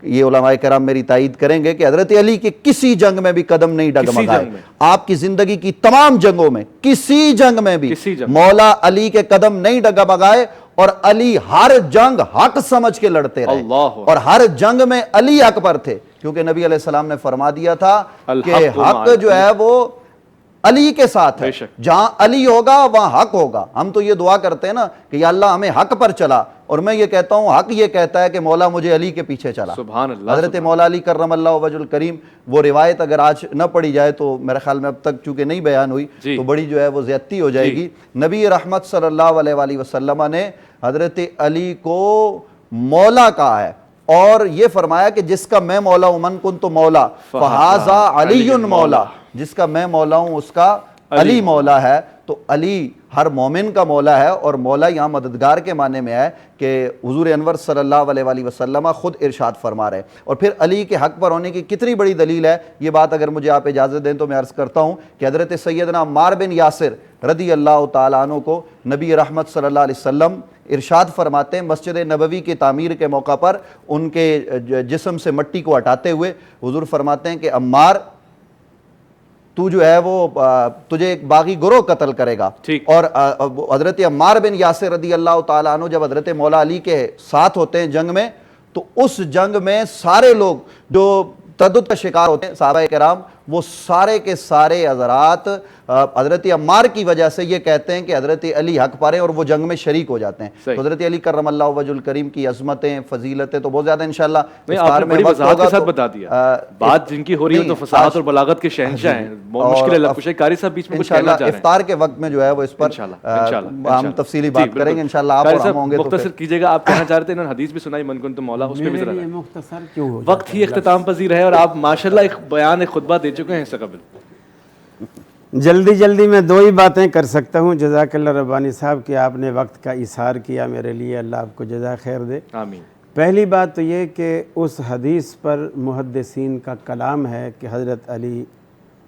یہ علماء کرام میری تائید کریں گے کہ حضرت علی کے کسی جنگ میں بھی قدم نہیں ڈگمگائے. آپ کی زندگی کی تمام جنگوں میں کسی جنگ میں بھی مولا علی کے قدم نہیں ڈگمگائے, اور علی ہر جنگ حق سمجھ کے لڑتے رہے, اور ہر جنگ میں علی حق پر تھے, کیونکہ نبی علیہ السلام نے فرما دیا تھا کہ حق جو ہے وہ علی کے ساتھ ہے, جہاں علی ہوگا وہاں حق ہوگا. ہم تو یہ دعا کرتے ہیں نا کہ یا اللہ ہمیں حق پر چلا, اور میں یہ کہتا ہوں حق یہ کہتا ہے کہ مولا مجھے علی کے پیچھے چلا. سبحان اللہ. حضرت مولا علی کرم اللہ وجہ الکریم, وہ روایت اگر آج نہ پڑھی جائے تو میرے خیال میں اب تک چونکہ نہیں بیان ہوئی تو بڑی جو ہے وہ زیادتی ہو جائے گی. نبی رحمت صلی اللہ علیہ وآلہ وسلم نے حضرت علی کو مولا کہا ہے, اور یہ فرمایا کہ جس کا میں مولا ہوں, من کنت مولا فہذا علی مولا, جس کا میں مولا ہوں اس کا علی مولا ہے. تو علی ہر مومن کا مولا ہے، اور مولا یہاں مددگار کے معنی میں ہے کہ حضور انور صلی اللہ علیہ وآلہ وسلم خود ارشاد فرما رہے. اور پھر علی کے حق پر ہونے کی کتنی بڑی دلیل ہے، یہ بات اگر مجھے آپ اجازت دیں تو میں عرض کرتا ہوں کہ حضرت سیدنا عمار بن یاسر رضی اللہ تعالیٰ عنہ کو نبی رحمت صلی اللہ علیہ وسلم ارشاد فرماتے ہیں مسجد نبوی کی تعمیر کے موقع پر ان کے جسم سے مٹی کو ہٹاتے ہوئے حضور فرماتے ہیں کہ عمار تو جو ہے وہ تجھے ایک باغی گروہ قتل کرے گا. اور حضرت عمار بن یاسر رضی اللہ تعالیٰ عنہ جب حضرت مولا علی کے ساتھ ہوتے ہیں جنگ میں، تو اس جنگ میں سارے لوگ جو تشدد کا شکار ہوتے ہیں صحابہ کرام، وہ سارے کے سارے حضرات حضرت عمار کی وجہ سے یہ کہتے ہیں کہ حضرت علی حق پا رہے ہیں، اور وہ جنگ میں شریک ہو جاتے ہیں. تو حضرت علی کرم اللہ وجہ الکریم کی عظمتیں، فضیلتیں تو بہت زیادہ انشاءاللہ آپ نے بڑی وضاحت کے ساتھ بتا دیا. بات جن کی ہو رہی ہے تو فصاحت اور بلاغت کے شہنشاہ ہیں. مشکل ہے لفظ قاری صاحب بیچ میں کچھ کہنا چاہ رہے ہیں. افطار کے وقت میں جو ہے وہ اس پر ہم تفصیلی بات کریں گے انشاءاللہ. آپ اور ہم ہوں گے تو مختصر کیجئے گا. آپ کہنا چاہ رہے تھے انہوں نے حدیث بھی سنائی من کنتم مولا، اس پہ بھی ذرا مختصر کیوں ہو وقت ہی اختتام پذیر ہے، اور آپ ماشاءاللہ ایک بیان ایک خطبہ دے چکے ہیں اس سے قبل. جلدی میں دو ہی باتیں کر سکتا ہوں. جزاک اللہ ربانی صاحب کہ آپ نے وقت کا اظہار کیا میرے لیے، اللہ آپ کو جزائے خیر دے. آمین. پہلی بات تو یہ کہ اس حدیث پر محدثین کا کلام ہے کہ حضرت علی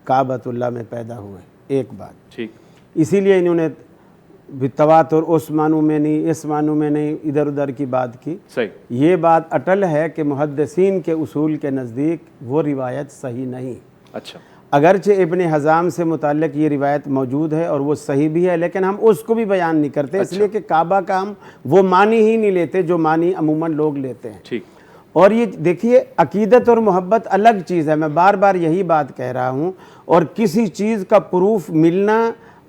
کعبۃ اللہ میں پیدا ہوئے. ایک بات ٹھیک، اسی لیے انہوں نے بھی تواتر اس معنوں میں نہیں، اس معنوں میں نہیں، ادھر ادھر کی بات کی. صحیح. یہ بات اٹل ہے کہ محدثین کے اصول کے نزدیک وہ روایت صحیح نہیں. اچھا. اگرچہ ابن حزام سے متعلق یہ روایت موجود ہے اور وہ صحیح بھی ہے، لیکن ہم اس کو بھی بیان نہیں کرتے، اس لیے کہ کعبہ کا ہم وہ معنی ہی نہیں لیتے جو معنی عموماً لوگ لیتے ہیں. ٹھیک. اور یہ دیکھیے عقیدت اور محبت الگ چیز ہے. میں بار بار یہی بات کہہ رہا ہوں. اور کسی چیز کا پروف ملنا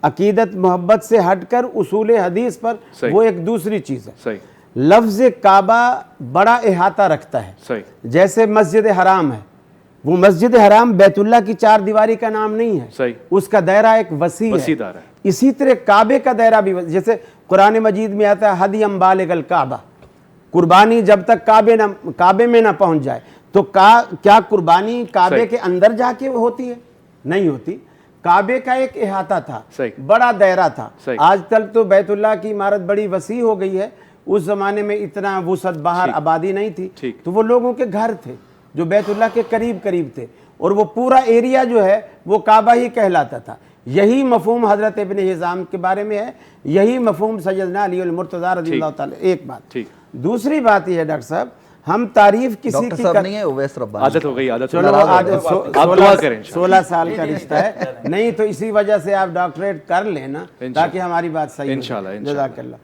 عقیدت محبت سے ہٹ کر اصول حدیث پر وہ ایک دوسری چیز ہے. صحیح. لفظ کعبہ بڑا احاطہ رکھتا ہے. صحیح. جیسے مسجد حرام ہے، وہ مسجد حرام بیت اللہ کی چار دیواری کا نام نہیں ہے. صحیح. اس کا دائرہ ایک وسیع ہے. دائرہ ہے. اسی طرح کعبے کا دائرہ بھی جیسے قرآن مجید میں آتا ہے ہدیم بالغ الکعبہ، قربانی جب تک کعبے میں نہ پہنچ جائے. تو کیا قربانی کعبے کے اندر جا کے ہوتی ہے؟ نہیں ہوتی. کعبے کا ایک احاطہ تھا، بڑا دائرہ تھا. آج تک تو بیت اللہ کی عمارت بڑی وسیع ہو گئی ہے. اس زمانے میں اتنا وسعت باہر آبادی نہیں تھی، تو وہ لوگوں کے گھر تھے جو بیت اللہ کے قریب تھے، اور وہ پورا ایریا جو ہے وہ کعبہ ہی کہلاتا تھا. یہی مفہوم حضرت ابن حزام کے بارے میں ہے، یہی مفہوم سیدنا علی المرتضیٰ رضی اللہ تعالی. ایک بات. دوسری بات یہ ہے ڈاکٹر صاحب، ہم تعریف کسی کی نہیں ہے اویس ربانی، عادت ہو گئی. چلو آپ دعا کریں. 16 سال کا رشتہ ہے نہیں تو اسی وجہ سے آپ ڈاکٹریٹ کر لینا تاکہ ہماری بات صحیح ہو. انشاءاللہ. جزاک اللہ.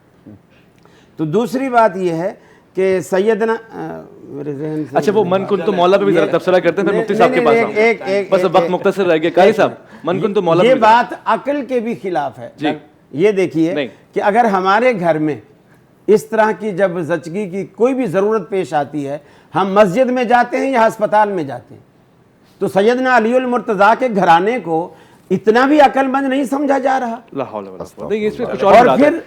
تو دوسری بات یہ ہے کہ سیدنا میرے ذہن سے اچھا وہ من کنتم مولا پہ بھی ذرا تبصرہ کرتے ہیں، پھر مفتی صاحب کے پاس آؤں. بس وقت مختصر رہ گیا. قاری صاحب من کنتم مولا یہ بات عقل کے بھی خلاف ہے. یہ دیکھیے کہ اگر ہمارے گھر میں اس طرح کی جب زچگی کی کوئی بھی ضرورت پیش آتی ہے، ہم مسجد میں جاتے ہیں یا ہسپتال میں جاتے ہیں، تو سیدنا علی المرتضیٰ کے گھرانے کو اتنا بھی عقل مند نہیں سمجھا جا رہا. اور پھر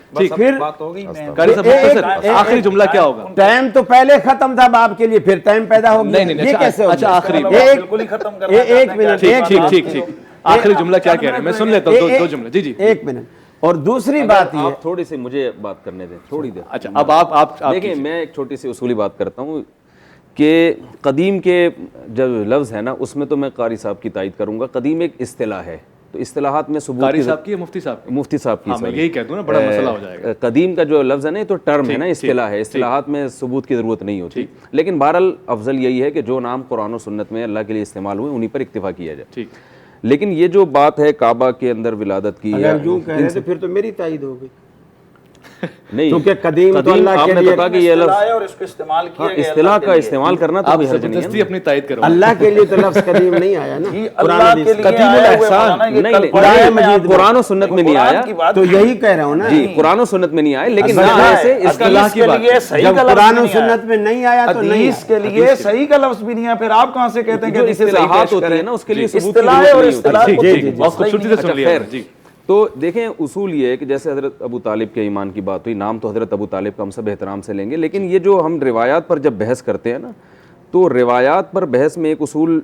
آخری جملہ کیا ہوگا؟ ٹائم تو پہلے ختم تھا باپ کے لیے، پھر ٹائم پیدا ہو گیا. یہ کیسے ہوگا؟ اچھا آخری ایک منٹ. ٹھیک. آخری جملہ کیا کہہ رہے ہیں؟ میں سن لیتا ہوں دو جملے. جی ایک منٹ. اور دوسری بات یہ تھوڑی سی مجھے بات کرنے دیں، تھوڑی دیر. اچھا اب آپ دیکھیں میں ایک چھوٹی سی اصولی بات کرتا ہوں کہ قدیم کے جو لفظ ہے نا اس میں تو میں قاری صاحب کی تائید کروں گا. قدیم ایک اصطلاح ہے، تو اصطلاحات میں ثبوت قاری صاحب کی مفتی صاحب کی میں یہی کہہ دوں نا، بڑا مسئلہ ہو جائے گا. قدیم کا جو لفظ ہے نا یہ تو ٹرم ہے نا، اصطلاح ہے، اصطلاحات میں ثبوت کی ضرورت نہیں ہوتی. لیکن بہرحال افضل یہی ہے کہ جو نام قرآن و سنت میں اللہ کے لیے استعمال ہوئے انہی پر اکتفا کیا جائے. لیکن یہ جو بات ہے کعبہ کے اندر ولادت کی، اگر یوں کہہ رہے تو پھر تو میری تائید ہو گئی. نہیں کیونکہ قدیم تو اللہ آپ کے نے لیے کہا کہ یہ لفظ اور اس کو استعمال کیا گیا اصطلاح کا استعمال کرنا تو بھی حرج نہیں ہے. اپنی تائید کرو. اللہ کے لیے تو لفظ قدیم نہیں آیا نا. اللہ کے لیے قدیم الاحسان نہیں، قرآن و سنت میں نہیں آیا. تو یہی کہہ رہا ہوں نا جی قرآن و سنت میں نہیں آیا، لیکن نہ ایسے اس کا اللہ کے لیے صحیح جب کا لفظ قرآن و سنت میں نہیں آیا تو نہیں. حدیث کے لیے صحیح کا لفظ بھی نہیں ہے، پھر آپ کہاں سے کہتے ہیں کہ جو حدیث صحیح اصطلاحات پیش ہوتی کریں؟ ہے نا اس کے لیے ثبوت کی اصطلاح ضرورت اور نہیں اصطلاح ہوتی. بہت خوبصورتی سے سن لیا. جی تو دیکھیں اصول یہ ہے کہ جیسے حضرت ابو طالب کے ایمان کی بات ہوئی، نام تو حضرت ابو طالب کا ہم سب احترام سے لیں گے، لیکن یہ جو ہم روایات پر جب بحث کرتے ہیں نا تو روایات پر بحث میں ایک اصول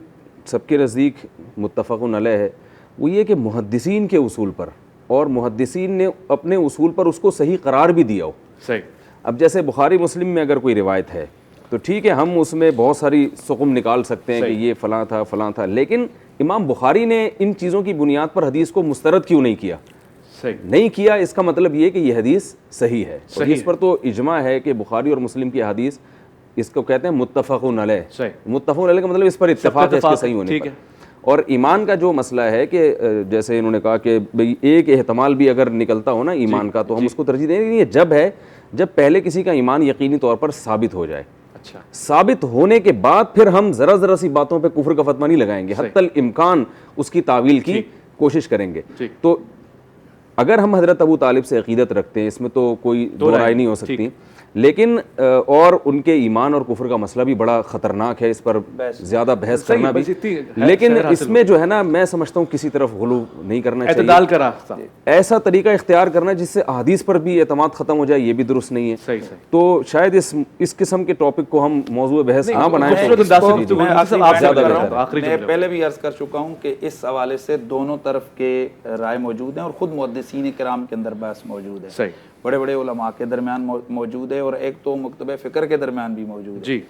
سب کے نزدیک متفق علیہ ہے، وہ یہ کہ محدثین کے اصول پر اور محدثین نے اپنے اصول پر اس کو صحیح قرار بھی دیا ہو. صحیح. اب جیسے بخاری مسلم میں اگر کوئی روایت ہے تو ٹھیک ہے, ہم اس میں بہت ساری سقم نکال سکتے ہیں کہ یہ فلاں تھا, لیکن امام بخاری نے ان چیزوں کی بنیاد پر حدیث کو مسترد کیوں نہیں کیا؟ نہیں کیا, اس کا مطلب یہ کہ یہ حدیث صحیح ہے. اس پر تو اجماع ہے کہ بخاری اور مسلم کی حدیث, اس کو کہتے ہیں متفقون علیہ. متفقون علیہ کا مطلب اس پر اتفاق ہے اس کے صحیح ہونے پر. اور ایمان کا جو مسئلہ ہے کہ جیسے انہوں نے کہا کہ بھئی ایک احتمال بھی اگر نکلتا ہو نا ایمان کا تو ہم اس کو ترجیح دیں گے. یہ جب پہلے کسی کا ایمان یقینی طور پر ثابت ہو جائے. اچھا, ثابت ہونے کے بعد پھر ہم ذرا سی باتوں پہ کفر کا فتویٰ نہیں لگائیں گے, حتی الامکان اس کی تعویل کی کوشش کریں گے. تو اگر ہم حضرت ابو طالب سے عقیدت رکھتے ہیں, اس میں تو کوئی دو رائے نہیں ہو سکتی, لیکن اور ان کے ایمان اور کفر کا مسئلہ بھی بڑا خطرناک ہے, اس پر زیادہ بحث کرنا بھی, لیکن اس میں جو ہے نا میں سمجھتا ہوں کسی طرف غلو نہیں کرنا چاہیے, اعتدال کا راستہ, ایسا طریقہ اختیار کرنا جس سے احادیث پر بھی اعتماد ختم ہو جائے, یہ بھی درست نہیں ہے. تو شاید اس قسم کے ٹاپک کو ہم موضوع بحث نہ بنائیں. میں پہلے بھی عرض کر چکا ہوں کہ اس حوالے سے دونوں طرف کے رائے موجود ہیں, اور خود محدثین کرام کے اندر بحث موجود ہے, بڑے بڑے علماء کے درمیان موجود ہے, اور ایک تو مکتبہ فکر کے درمیان بھی موجود ہے. جی,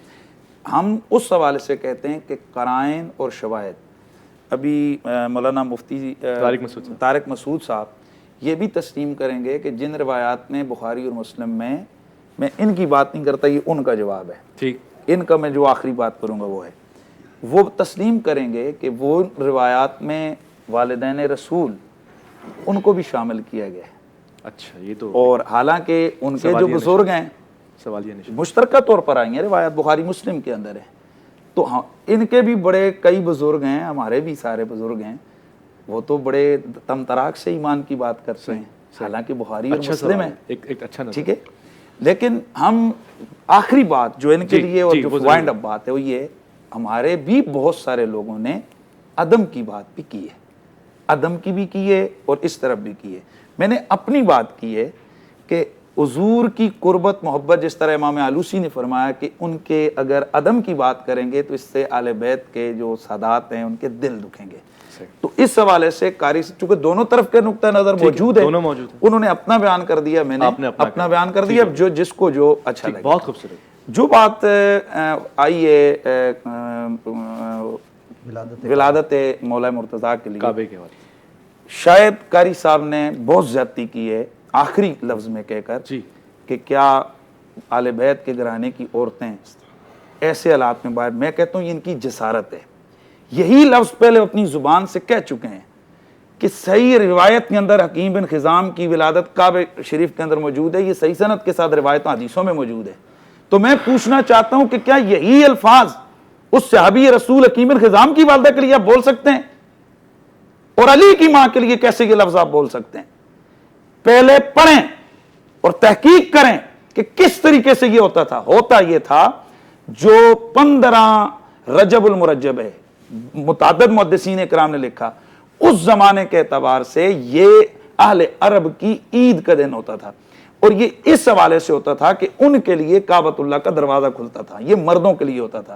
ہم اس حوالے سے کہتے ہیں کہ قرائن اور شواہد, ابھی مولانا مفتی طارق مسعود صاحب یہ بھی تسلیم کریں گے کہ جن روایات میں بخاری اور مسلم میں ان کی بات نہیں کرتا, یہ ان کا جواب ہے. ٹھیک, ان کا میں جو آخری بات کروں گا وہ ہے, وہ تسلیم کریں گے کہ وہ روایات میں والدین رسول ان کو بھی شامل کیا گیا ہے. اچھا, یہ تو, اور حالانکہ ان کے جو بزرگ ہیں مشترکہ طور پر آئی ہیں, روایت بخاری مسلم کے اندر ہے, تو ان کے بھی بڑے کئی بزرگ ہیں, ہمارے بھی سارے بزرگ ہیں, وہ تو بڑے تم تراک سے ایمان کی بات کرتے ہیں, حالانکہ بخاری اور مسلم ہے. ٹھیک ہے, لیکن ہم آخری بات جو ان کے لیے اور جو وائنڈ اپ بات ہے وہ یہ, ہمارے بھی بہت سارے لوگوں نے عدم کی بات بھی کی ہے, عدم کی بھی کی ہے اور اس طرف بھی کی ہے. میں نے اپنی بات کی ہے کہ حضور کی قربت محبت, جس طرح امام آلوسی نے فرمایا کہ ان کے اگر عدم کی بات کریں گے تو اس سے اہل بیت کے جو سادات ہیں ان کے دل دکھیں گے. تو اس حوالے سے قاری, چونکہ دونوں طرف کے نقطہ نظر موجود ہے, انہوں نے اپنا بیان کر دیا, میں نے اپنا بیان کر دیا, جو جس کو جو اچھا لگے. بہت خوبصورت. جو بات آئی ہے ولادت مولا مرتضیٰ کے لیے, شاید قاری صاحب نے بہت زیادتی کی ہے آخری لفظ میں کہہ کر کہ کیا آل بیت کے گھرانے کی عورتیں ایسے حالات میں باہر. میں کہتا ہوں یہ ان کی جسارت ہے, یہی لفظ پہلے اپنی زبان سے کہہ چکے ہیں کہ صحیح روایت کے اندر حکیم بن خزام کی ولادت کعبہ شریف کے اندر موجود ہے, یہ صحیح سند کے ساتھ روایت حدیثوں میں موجود ہے. تو میں پوچھنا چاہتا ہوں کہ کیا یہی الفاظ اس صحابی رسول حکیم بن خزام کی والدہ کے لیے آپ بول سکتے ہیں, اور علی کی ماں کے لیے کیسے یہ لفظ آپ بول سکتے ہیں؟ پہلے پڑھیں اور تحقیق کریں کہ کس طریقے سے یہ ہوتا تھا. ہوتا یہ تھا جو 15 رجب المرجب ہے, متعدد محدثین اکرام نے لکھا, اس زمانے کے اعتبار سے یہ اہل عرب کی عید کا دن ہوتا تھا, اور یہ اس حوالے سے ہوتا تھا کہ ان کے لیے کعبۃ اللہ کا دروازہ کھلتا تھا, یہ مردوں کے لیے ہوتا تھا.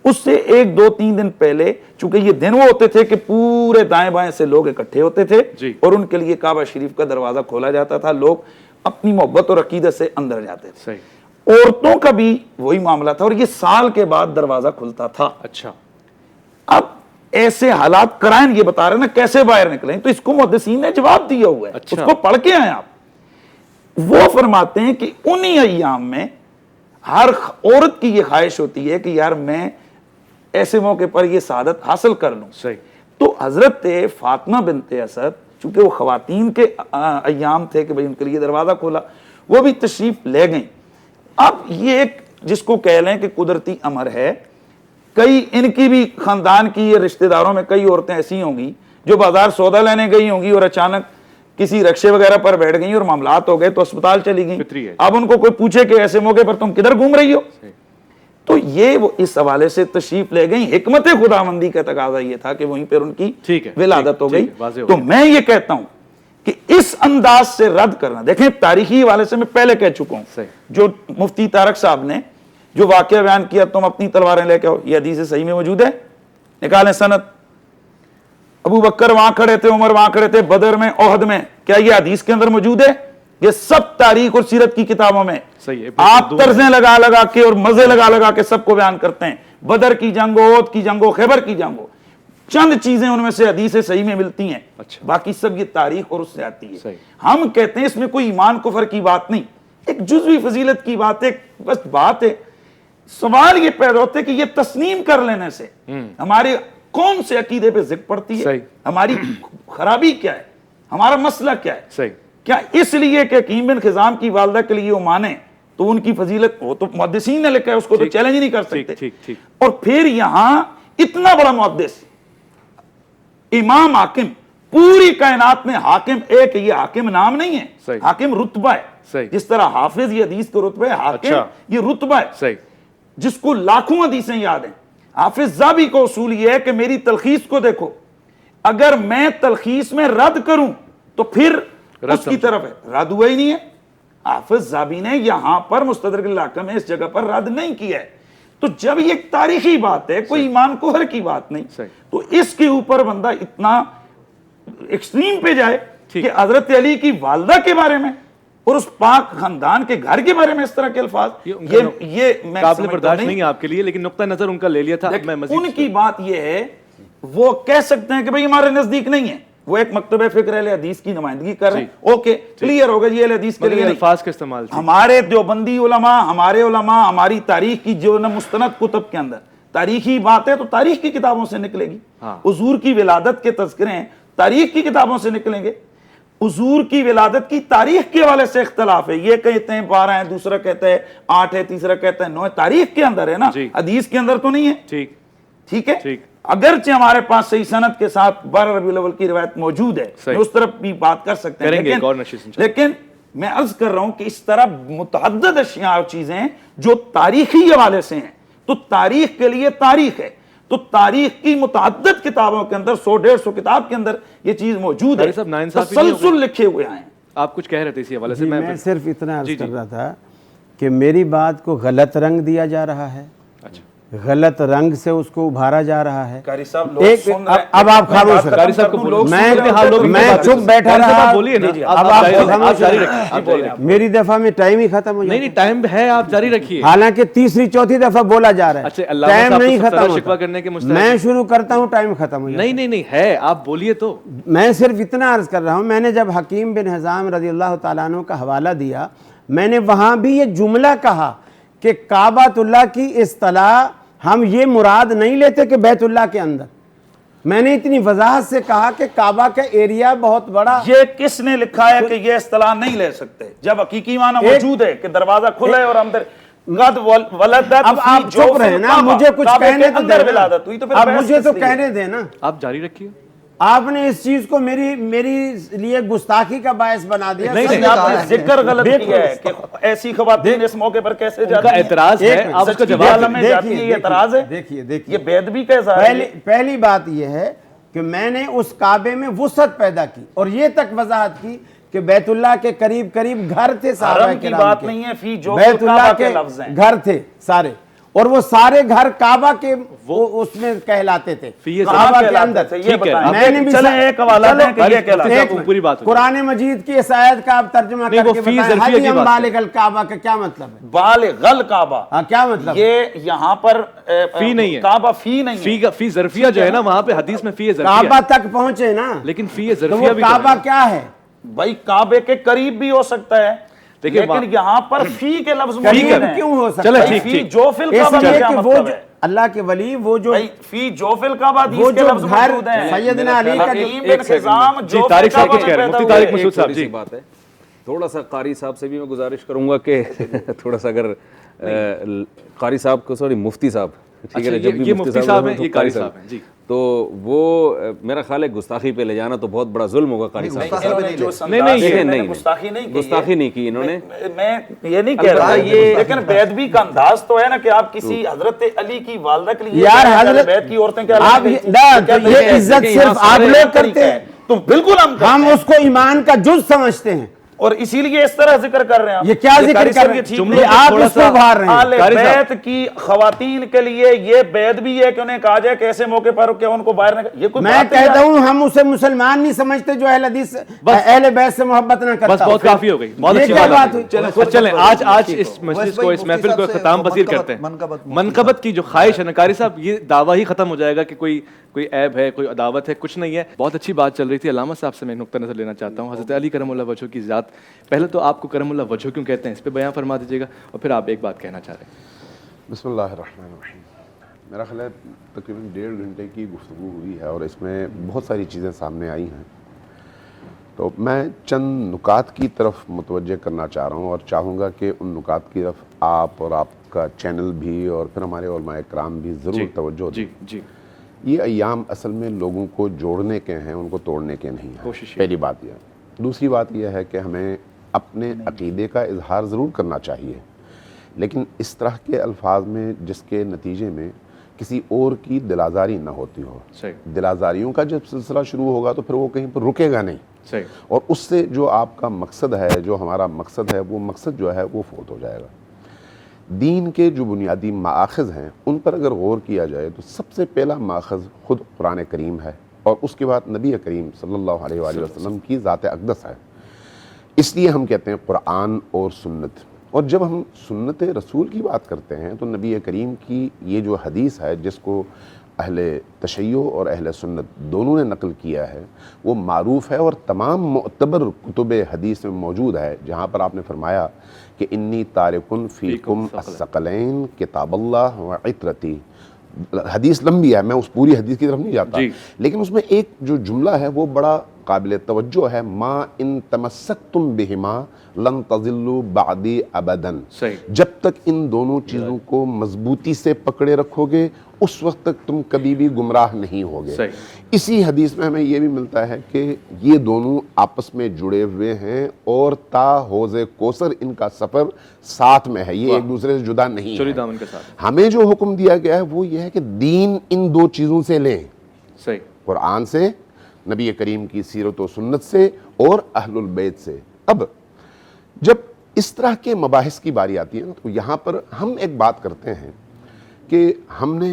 اس سے 1 2 3 دن پہلے, چونکہ یہ دن وہ ہوتے تھے کہ پورے دائیں بائیں سے لوگ اکٹھے ہوتے تھے اور ان کے لیے کعبہ شریف کا دروازہ کھولا جاتا تھا, لوگ اپنی محبت اور عقیدت سے اندر جاتے تھے. عورتوں کا بھی وہی معاملہ تھا, اور یہ سال کے بعد دروازہ کھلتا تھا. اچھا, اب ایسے حالات قرائن یہ بتا رہے ہیں نا کیسے باہر نکلیں, تو اس کو محدثین نے جواب دیا ہوا ہے, اس کو پڑھ کے آئیں آپ. وہ فرماتے ہیں کہ انہی ایام میں ہر عورت کی یہ خواہش ہوتی ہے کہ یار میں ایسے موقع پر یہ سعادت حاصل کر لوں. تو حضرت فاطمہ بنت اسد, چونکہ وہ خواتین کے ایام تھے کہ بھئی ان کے لیے دروازہ کھولا, وہ بھی تشریف لے گئیں. اب یہ ایک جس کو کہہ لیں کہ قدرتی امر ہے, کئی ان کی بھی خاندان کی رشتہ داروں میں کئی عورتیں ایسی ہوں گی جو بازار سودا لینے گئی ہوں گی اور اچانک کسی رکشے وغیرہ پر بیٹھ گئی اور معاملات ہو گئے تو اسپتال چلی گئیں. اب ان کو کوئی پوچھے کہ ایسے موقع پر تم کدھر گھوم رہی ہو, تو یہ وہ اس حوالے سے تشریف لے گئیں. حکمت خداوندی کا تقاضا یہ تھا کہ وہیں پر ان کی ولادت ہو گئی. تو میں یہ کہتا ہوں کہ اس انداز سے رد کرنا, دیکھیں تاریخی حوالے سے میں پہلے کہہ چکا ہوں, جو مفتی طارق صاحب نے جو واقعہ بیان کیا تم اپنی تلواریں لے کے آؤ, یہ حدیث صحیح میں موجود ہے, نکالیں سند. ابو بکر وہاں کھڑے تھے، عمر وہاں کھڑے تھے، بدر میں، احد میں، کیا یہ حدیث کے اندر موجود ہے؟ یہ سب تاریخ اور سیرت کی کتابوں میں آپ طرزیں لگا لگا کے اور مزے لگا لگا کے سب کو بیان کرتے ہیں. بدر کی جنگ ہو، احد کی جنگ ہو، خیبر کی جنگ ہو، چند چیزیں ان میں سے حدیث صحیح میں ملتی ہیں، باقی سب یہ تاریخ اور اس سے آتی ہے. ہم کہتے ہیں اس میں کوئی ایمان کفر کی بات نہیں، ایک جزوی فضیلت کی بات ہے، بس بات ہے. سوال یہ پیدا ہوتا ہے کہ یہ تسلیم کر لینے سے ہمارے کون سے عقیدے پہ ضد پڑتی ہے، ہماری خرابی کیا ہے، ہمارا مسئلہ کیا ہے. کیا اس لیے کہ حکیم بن خزام کی والدہ کے لیے وہ مانے تو ان کی فضیلت، وہ تو محدثین نے لکھا ہے، اس کو تو چیلنج نہیں کر سکتے. اور پھر یہاں اتنا بڑا محدث امام حاکم، پوری کائنات میں حاکم ایک، یہ حاکم نام نہیں ہے، حاکم رتبہ ہے. جس طرح حافظ یہ حدیث کا رتبہ ہے، حاکم یہ رتبہ ہے جس کو لاکھوں حدیثیں یاد ہیں. حافظ ذابی کو اصول یہ ہے کہ میری تلخیص کو دیکھو، اگر میں تلخیص میں رد کروں تو پھر اس کی طرف ہے، رد ہوا ہی نہیں ہے. حافظ ذابی نے یہاں پر مستدرک الحاکم میں اس جگہ پر رد نہیں کیا ہے. تو جب یہ ایک تاریخی بات ہے، کوئی ایمان کفر کی بات نہیں، تو اس کے اوپر بندہ اتنا ایکسٹریم پہ جائے کہ حضرت علی کی والدہ کے بارے میں اور اس پاک خاندان کے گھر کے بارے میں اس طرح کے الفاظ، یہ قابل برداشت نہیں ہے آپ کے لیے، لیکن نقطہ نظر ان کا لے لیا تھا. ان کی بات یہ ہے، وہ کہہ سکتے ہیں کہ بھئی ہمارے نزدیک نہیں ہے، وہ ایک مکتبہ فکر اہل حدیث کی نمائندگی کر رہے ہیں، اوکے کلیئر ہوگا یہ اہل حدیث کے لیے الفاظ کا استعمال. ہمارے دیوبندی علماء، ہمارے علماء، ہماری تاریخ کی جو مستند کتب کے اندر تاریخی بات ہے تو تاریخ کی کتابوں سے نکلے گی. حضور کی ولادت کے تذکرے ہیں، تاریخ کی کتابوں سے نکلیں گے. حضور کی ولادت کی تاریخ کے حوالے سے اختلاف ہے، یہ کہتے ہیں 12 ہے، دوسرا کہتا ہے 8 ہے، تیسرا کہتا ہے 9 ہے. تاریخ کے اندر ہے نا، حدیث کے اندر تو نہیں ہے. ٹھیک ہے، اگرچہ ہمارے پاس صحیح سند کے ساتھ 12 ربیع الاول کی روایت موجود ہے، اس طرف بھی بات کر سکتے ہیں، لیکن میں عرض کر رہا ہوں کہ اس طرح متعدد اشیاء اور چیزیں جو تاریخی حوالے سے ہیں، تو تاریخ کے لیے تاریخ ہے، تو تاریخ کی متعدد کتابوں کے اندر 100-150 کتاب کے اندر یہ چیز موجود ہے، تسلسل لکھے ہوئے ہیں. آپ کچھ کہہ رہے تھے اسی حوالے سے. میں صرف اتنا عرض کر رہا تھا کہ میری بات کو غلط رنگ دیا جا رہا ہے، غلط رنگ سے اس کو ابھارا جا رہا ہے. اب آپ خاموش میں چپ بیٹھا رہا، اب آپ میری دفعہ میں ٹائم ہی ختم ہو جائے. نہیں ٹائم ہے، آپ جاری رکھیے. حالانکہ تیسری چوتھی دفعہ بولا جا رہا ہے، ٹائم نہیں ختم ہوتا. میں شروع کرتا ہوں، ٹائم ختم ہو جائے. نہیں ہے، آپ بولیے. تو میں صرف اتنا عرض کر رہا ہوں، میں نے جب حکیم بن حزام رضی اللہ تعالیٰ عنہ کا حوالہ دیا، میں نے وہاں بھی یہ جملہ کہا کہ کعبۃ اللہ کی اصطلاح ہم یہ مراد نہیں لیتے کہ بیت اللہ کے اندر. میں نے اتنی وضاحت سے کہا کہ کعبہ کا ایریا بہت بڑا. یہ کس نے لکھا ہے کہ یہ اصطلاح نہیں لے سکتے جب حقیقی معنی موجود ہے کہ دروازہ کھلا ہے اور اندر اب آپ چپ رہے نا، مجھے کچھ کہنے تو دیں، اب مجھے تو کہنے دیں نا. آپ جاری رکھیے. آپ نے اس چیز کو میری لیے گستاخی کا باعث بنا دیا. نہیں، آپ نے ذکر غلط کیا ہے کہ ایسی خواتین اس موقع پر کیسے جاتی ہیں. اعتراض ہے، آپ اس کا جواب میں جاتی ہے، یہ اعتراض ہے. دیکھیے یہ بے ادبی کا اظہار ہے. پہلی بات یہ ہے کہ میں نے اس کعبے میں وسعت پیدا کی اور یہ تک وضاحت کی کہ بیت اللہ کے قریب گھر تھے، صحابہ کی بات نہیں ہے، فی جو بیت اللہ کے گھر تھے سارے، اور وہ سارے گھر کعبہ کے اس میں کہلاتے تھے، کعبہ کے اندر. میں نے بھی ایک حوالہ دیں کہ یہ کہلاتے. قرآن مجید کی اس آیت کا آپ ترجمہ کر کے بتائیں، حجم بالغ الکعبہ کا کیا مطلب ہے؟ بالغ الکعبہ کیا مطلب؟ یہ یہاں پر فی نہیں ہے، کعبہ فی نہیں ہے، فی ظرفیہ جو ہے نا وہاں پہ حدیث میں فی ظرفیہ، کعبہ تک پہنچے نا، لیکن فی ظرفیہ بھی. کعبہ کیا ہے بھائی؟ کعبے کے قریب بھی ہو سکتا ہے، لیکن یہاں پر فی کے لفظ موجود ہیں. کیوں ہو سکتا چلو ہے؟ فی جو فی الکعبہ کا کیا مطلب ہے؟ اللہ کے ولی وہ جو فی جو فی الکعبہ حدیث کے لفظ موجود ہیں. سیدنا علی کا حکیم بن خزام جو طارق صاحب کچھ کہہ رہے ہیں، مفتی طارق مسعود صاحب. جی بات ہے، تھوڑا سا قاری صاحب سے بھی میں گزارش کروں گا کہ تھوڑا سا اگر قاری صاحب کو مفتی صاحب، ٹھیک ہے، جب بھی مفتی صاحب ہیں یہ قاری صاحب ہیں جی، تو وہ میرا خیال ہے گستاخی پہ لے جانا تو بہت بڑا ظلم ہوگا قاری صاحب. نہیں گستاخی نہیں کی انہوں نے. میں یہ نہیں کہہ رہا، یہ لیکن بے ادبی کا انداز تو ہے نا کہ آپ کسی حضرت علی کی والدہ کے لیے یار حضرت بیت کی عورتیں کیا یہ عزت صرف آپ لوگ کرتے ہیں، تو بالکل ہم اس کو ایمان کا جز سمجھتے ہیں. اور اسی لیے اس طرح ذکر کر رہے ہیں آپ. یہ کیا ذکر قاری کر صاحب رہے یہ ہیں؟ ٹھیک جملوں نہیں کو ہے. آپ تھوڑا اس سا- کو ابھار رہے ہیں. اہل قاری صاحب. بیت کی خواتین کے لیے یہ بیت بھی ہے کہ انہیں کہا جائے کہ ایسے موقع پر کہ ان کو باہر نہ. یہ کوئی میں بات نہیں کہتا ہے. ہوں ہم اسے مسلمان نہیں سمجھتے جو اہل حدیث اہل بیت سے محبت نہ کرتا. بس بہت کافی ہو گئی, بہت یہ اچھی کیا بات بات ہوئی. ہوئی؟ چلیں آج اس مجلس کو, اس محفل کو اختتام پذیر کرتے ہیں. منقبت کی جو خواہش ہے نا قاری صاحب, یہ دعویٰ ہی ختم ہو جائے گا کہ کوئی عیب ہے, کوئی عداوت ہے, کچھ نہیں ہے. بہت اچھی بات چل رہی تھی. علامہ صاحب سے میں نقطہ نظر لینا چاہتا ہوں. حضرت علی کرم اللہ وجہہ کی ذات, پہلے تو آپ کو کرم اللہ وجہہ کیوں کہتے ہیں اس پہ بیان فرما دیجیے گا, اور پھر آپ ایک بات کہنا چاہ رہے ہیں. بسم اللہ الرحمن الرحیم. میرا خیال ہے تقریباً 1.5 گھنٹے کی گفتگو ہوئی ہے اور اس میں بہت ساری چیزیں سامنے آئی ہیں. تو میں چند نکات کی طرف متوجہ کرنا چاہ رہا ہوں اور چاہوں گا کہ ان نکات کی طرف آپ اور آپ کا چینل بھی اور پھر ہمارے علماء کرام بھی ضرور توجہ دیں. جی یہ ایام اصل میں لوگوں کو جوڑنے کے ہیں, ان کو توڑنے کے نہیں ہیں. کوشش پہلی بات یہ. دوسری بات یہ ہے کہ ہمیں اپنے عقیدے کا اظہار ضرور کرنا چاہیے, لیکن اس طرح کے الفاظ میں جس کے نتیجے میں کسی اور کی دل آزاری نہ ہوتی ہو. دل آزاریوں کا جب سلسلہ شروع ہوگا تو پھر وہ کہیں پر رکے گا نہیں, اور اس سے جو آپ کا مقصد ہے, جو ہمارا مقصد ہے, وہ مقصد جو ہے وہ فوت ہو جائے گا. دین کے جو بنیادی مآخذ ہیں ان پر اگر غور کیا جائے تو سب سے پہلا مآخذ خود قرآن کریم ہے, اور اس کے بعد نبی کریم صلی اللہ علیہ وآلہ وسلم کی ذات اقدس ہے. اس لیے ہم کہتے ہیں قرآن اور سنت. اور جب ہم سنت رسول کی بات کرتے ہیں تو نبی کریم کی یہ جو حدیث ہے جس کو اہل تشیع اور اہل سنت دونوں نے نقل کیا ہے, وہ معروف ہے اور تمام معتبر کتب حدیث میں موجود ہے, جہاں پر آپ نے فرمایا کہ انی تارکن فیکم الثقلین کتاب اللہ و عطرتی. حدیث لمبی ہے, میں اس پوری حدیث کی طرف نہیں جاتا, لیکن اس میں ایک جو جملہ ہے وہ بڑا قابل توجہ ہے, ما ان تمسکتم بہما لن تضلوا بعدی ابدا. جب تک ان دونوں چیزوں کو مضبوطی سے پکڑے رکھو گے اس وقت تک تم کبھی بھی گمراہ نہیں ہوگے. اسی حدیث میں ہمیں یہ بھی ملتا ہے کہ یہ دونوں آپس میں جڑے ہوئے ہیں اور تا حوض کوثر ان کا سفر ساتھ میں ہے, یہ ایک دوسرے سے جدا نہیں ہے. ہمیں جو حکم دیا گیا ہے وہ یہ ہے کہ دین ان دو چیزوں سے لیں, قرآن سے, نبی کریم کی سیرت و سنت سے, اور اہل البیت سے. اب جب اس طرح کے مباحث کی باری آتی ہے تو یہاں پر ہم ایک بات کرتے ہیں کہ ہم نے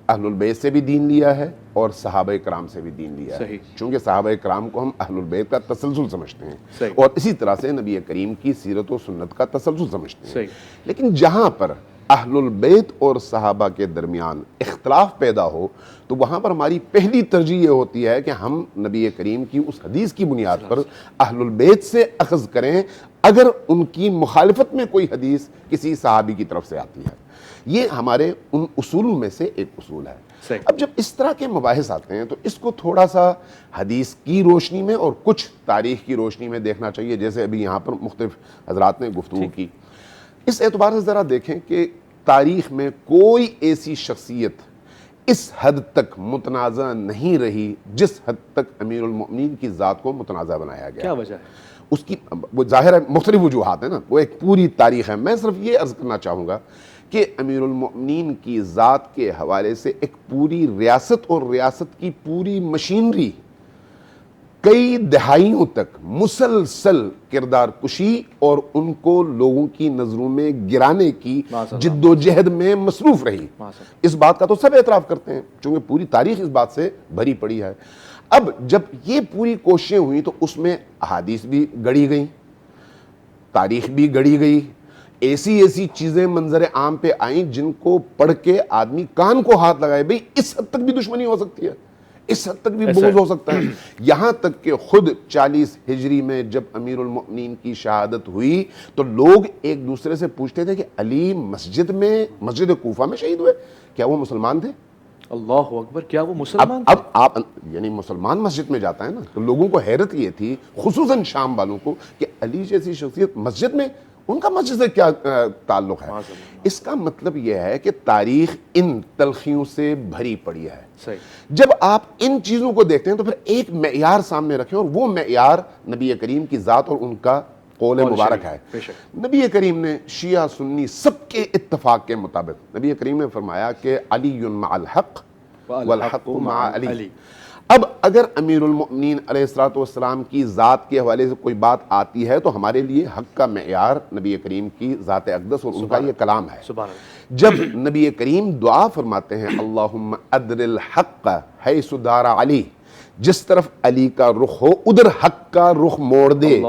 اہل البیت سے بھی دین لیا ہے اور صحابہ کرام سے بھی دین لیا ہے, چونکہ صحابہ کرام کو ہم اہل البیت کا تسلسل سمجھتے ہیں, اور اسی طرح سے نبی کریم کی سیرت و سنت کا تسلسل سمجھتے ہیں. لیکن جہاں پر اہل البیت اور صحابہ کے درمیان اختلاف پیدا ہو تو وہاں پر ہماری پہلی ترجیح یہ ہوتی ہے کہ ہم نبی کریم کی اس حدیث کی بنیاد پر اہل البیت سے اخذ کریں اگر ان کی مخالفت میں کوئی حدیث کسی صحابی کی طرف سے آتی ہے. یہ ہمارے ان اصولوں میں سے ایک اصول ہے. اب جب اس طرح کے مباحث آتے ہیں تو اس کو تھوڑا سا حدیث کی روشنی میں اور کچھ تاریخ کی روشنی میں دیکھنا چاہیے, جیسے ابھی یہاں پر مختلف حضرات نے گفتگو کی. اس اعتبار سے ذرا دیکھیں کہ تاریخ میں کوئی ایسی شخصیت اس حد تک متنازع نہیں رہی جس حد تک امیر المؤمنین کی ذات کو متنازع بنایا گیا. کیا وجہ ہے اس کی؟ وہ ظاہر ہے مختلف وجوہات ہیں نا, وہ ایک پوری تاریخ ہے. میں صرف یہ عرض کرنا چاہوں گا کہ امیر المؤمنین کی ذات کے حوالے سے ایک پوری ریاست اور ریاست کی پوری مشینری کئی دہائیوں تک مسلسل کردار کشی اور ان کو لوگوں کی نظروں میں گرانے کی جد و جہد میں مصروف رہی. اس بات کا تو سب اعتراف کرتے ہیں چونکہ پوری تاریخ اس بات سے بھری پڑی ہے. اب جب یہ پوری کوششیں ہوئیں تو اس میں احادیث بھی گڑی گئیں, تاریخ بھی گڑی گئی, ایسی چیزیں منظر عام پہ آئیں جن کو پڑھ کے آدمی کان کو ہاتھ لگائے, بھئی اس حد تک بھی دشمنی ہو سکتی ہے, اس حد تک بھی بغض ہو سکتا ہے. یہاں تک کہ خود 40 ہجری میں جب امیر المؤمنین کی شہادت ہوئی تو لوگ ایک دوسرے سے پوچھتے تھے کہ علی مسجد کوفہ میں شہید ہوئے, کیا وہ مسلمان تھے؟ اللہ اکبر, کیا وہ مسلمان اب آپ یعنی مسلمان مسجد میں جاتا ہے نا تو لوگوں کو حیرت یہ تھی, خصوصاً شام والوں کو, کہ علی جیسی شخصیت مسجد میں, ان کا مسجد سے کیا تعلق ہے؟ اس کا مطلب یہ ہے کہ تاریخ ان تلخیوں سے بھری پڑی ہے. جب آپ ان چیزوں کو دیکھتے ہیں تو پھر ایک معیار سامنے رکھیں, اور وہ معیار نبی کریم کی ذات اور ان کا قول مبارک ہے. نبی کریم نے شیعہ سنی سب کے اتفاق کے مطابق نبی کریم نے فرمایا کہ علی مع الحق والحق مع علی. اب اگر امیر المؤمنین علیہ الصلوۃ والسلام کی ذات کے حوالے سے کوئی بات آتی ہے تو ہمارے لیے حق کا معیار نبی کریم کی ذات اقدس اور ان کا یہ کلام ہے. سبحان اللہ. جب نبی کریم دعا فرماتے ہیں اللہم ادر الحق حیث دار علی، جس طرف علی کا رخ ہو ادھر حق کا رخ موڑ دے.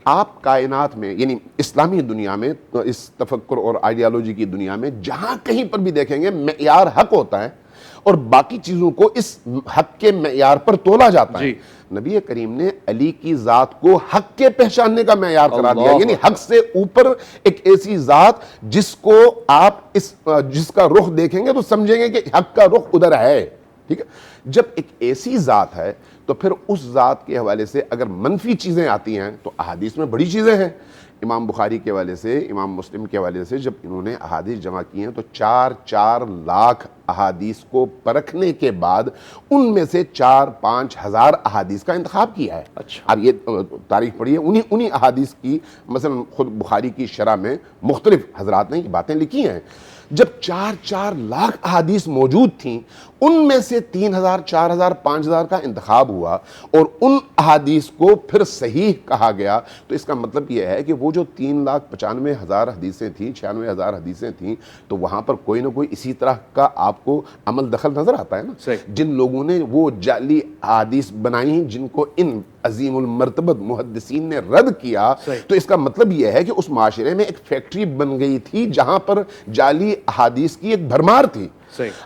آپ کائنات میں یعنی اسلامی دنیا میں، اس تفکر اور آئیڈیالوجی کی دنیا میں جہاں کہیں پر بھی دیکھیں گے معیار حق ہوتا ہے اور باقی چیزوں کو اس حق کے معیار پر تولا جاتا ہے. نبی کریم نے علی کی ذات کو حق کے پہچاننے کا معیار قرار دیا، یعنی حق سے اوپر ایک ایسی ذات جس کو آپ جس کا رخ دیکھیں گے تو سمجھیں گے کہ حق کا رخ ادھر ہے. ٹھیک ہے، جب ایک ایسی ذات ہے تو پھر اس ذات کے حوالے سے اگر منفی چیزیں آتی ہیں تو احادیث میں بڑی چیزیں ہیں. امام بخاری کے حوالے سے، امام مسلم کے حوالے سے جب انہوں نے احادیث جمع کی ہیں تو 4 لاکھ احادیث کو پرکھنے کے بعد ان میں سے 4-5 ہزار احادیث کا انتخاب کیا ہے. اب یہ تاریخ پڑھی ہے، انہی احادیث کی مثلا خود بخاری کی شرح میں مختلف حضرات نے یہ باتیں لکھی ہیں. جب 4 لاکھ احادیث موجود تھیں ان میں سے 3,000 4,000 5,000 کا انتخاب ہوا اور ان احادیث کو پھر صحیح کہا گیا، تو اس کا مطلب یہ ہے کہ وہ جو 3,95,000 حدیثیں تھیں، 96,000 حدیثیں تھیں، تو وہاں پر کوئی نہ کوئی اسی طرح کا آپ کو عمل دخل نظر آتا ہے نا. جن لوگوں نے وہ جعلی احادیث بنائی جن کو ان عظیم المرتبت محدثین نے رد کیا، تو اس کا مطلب یہ ہے کہ اس معاشرے میں ایک فیکٹری بن گئی تھی جہاں پر جعلی احادیث کی ایک بھرمار تھی.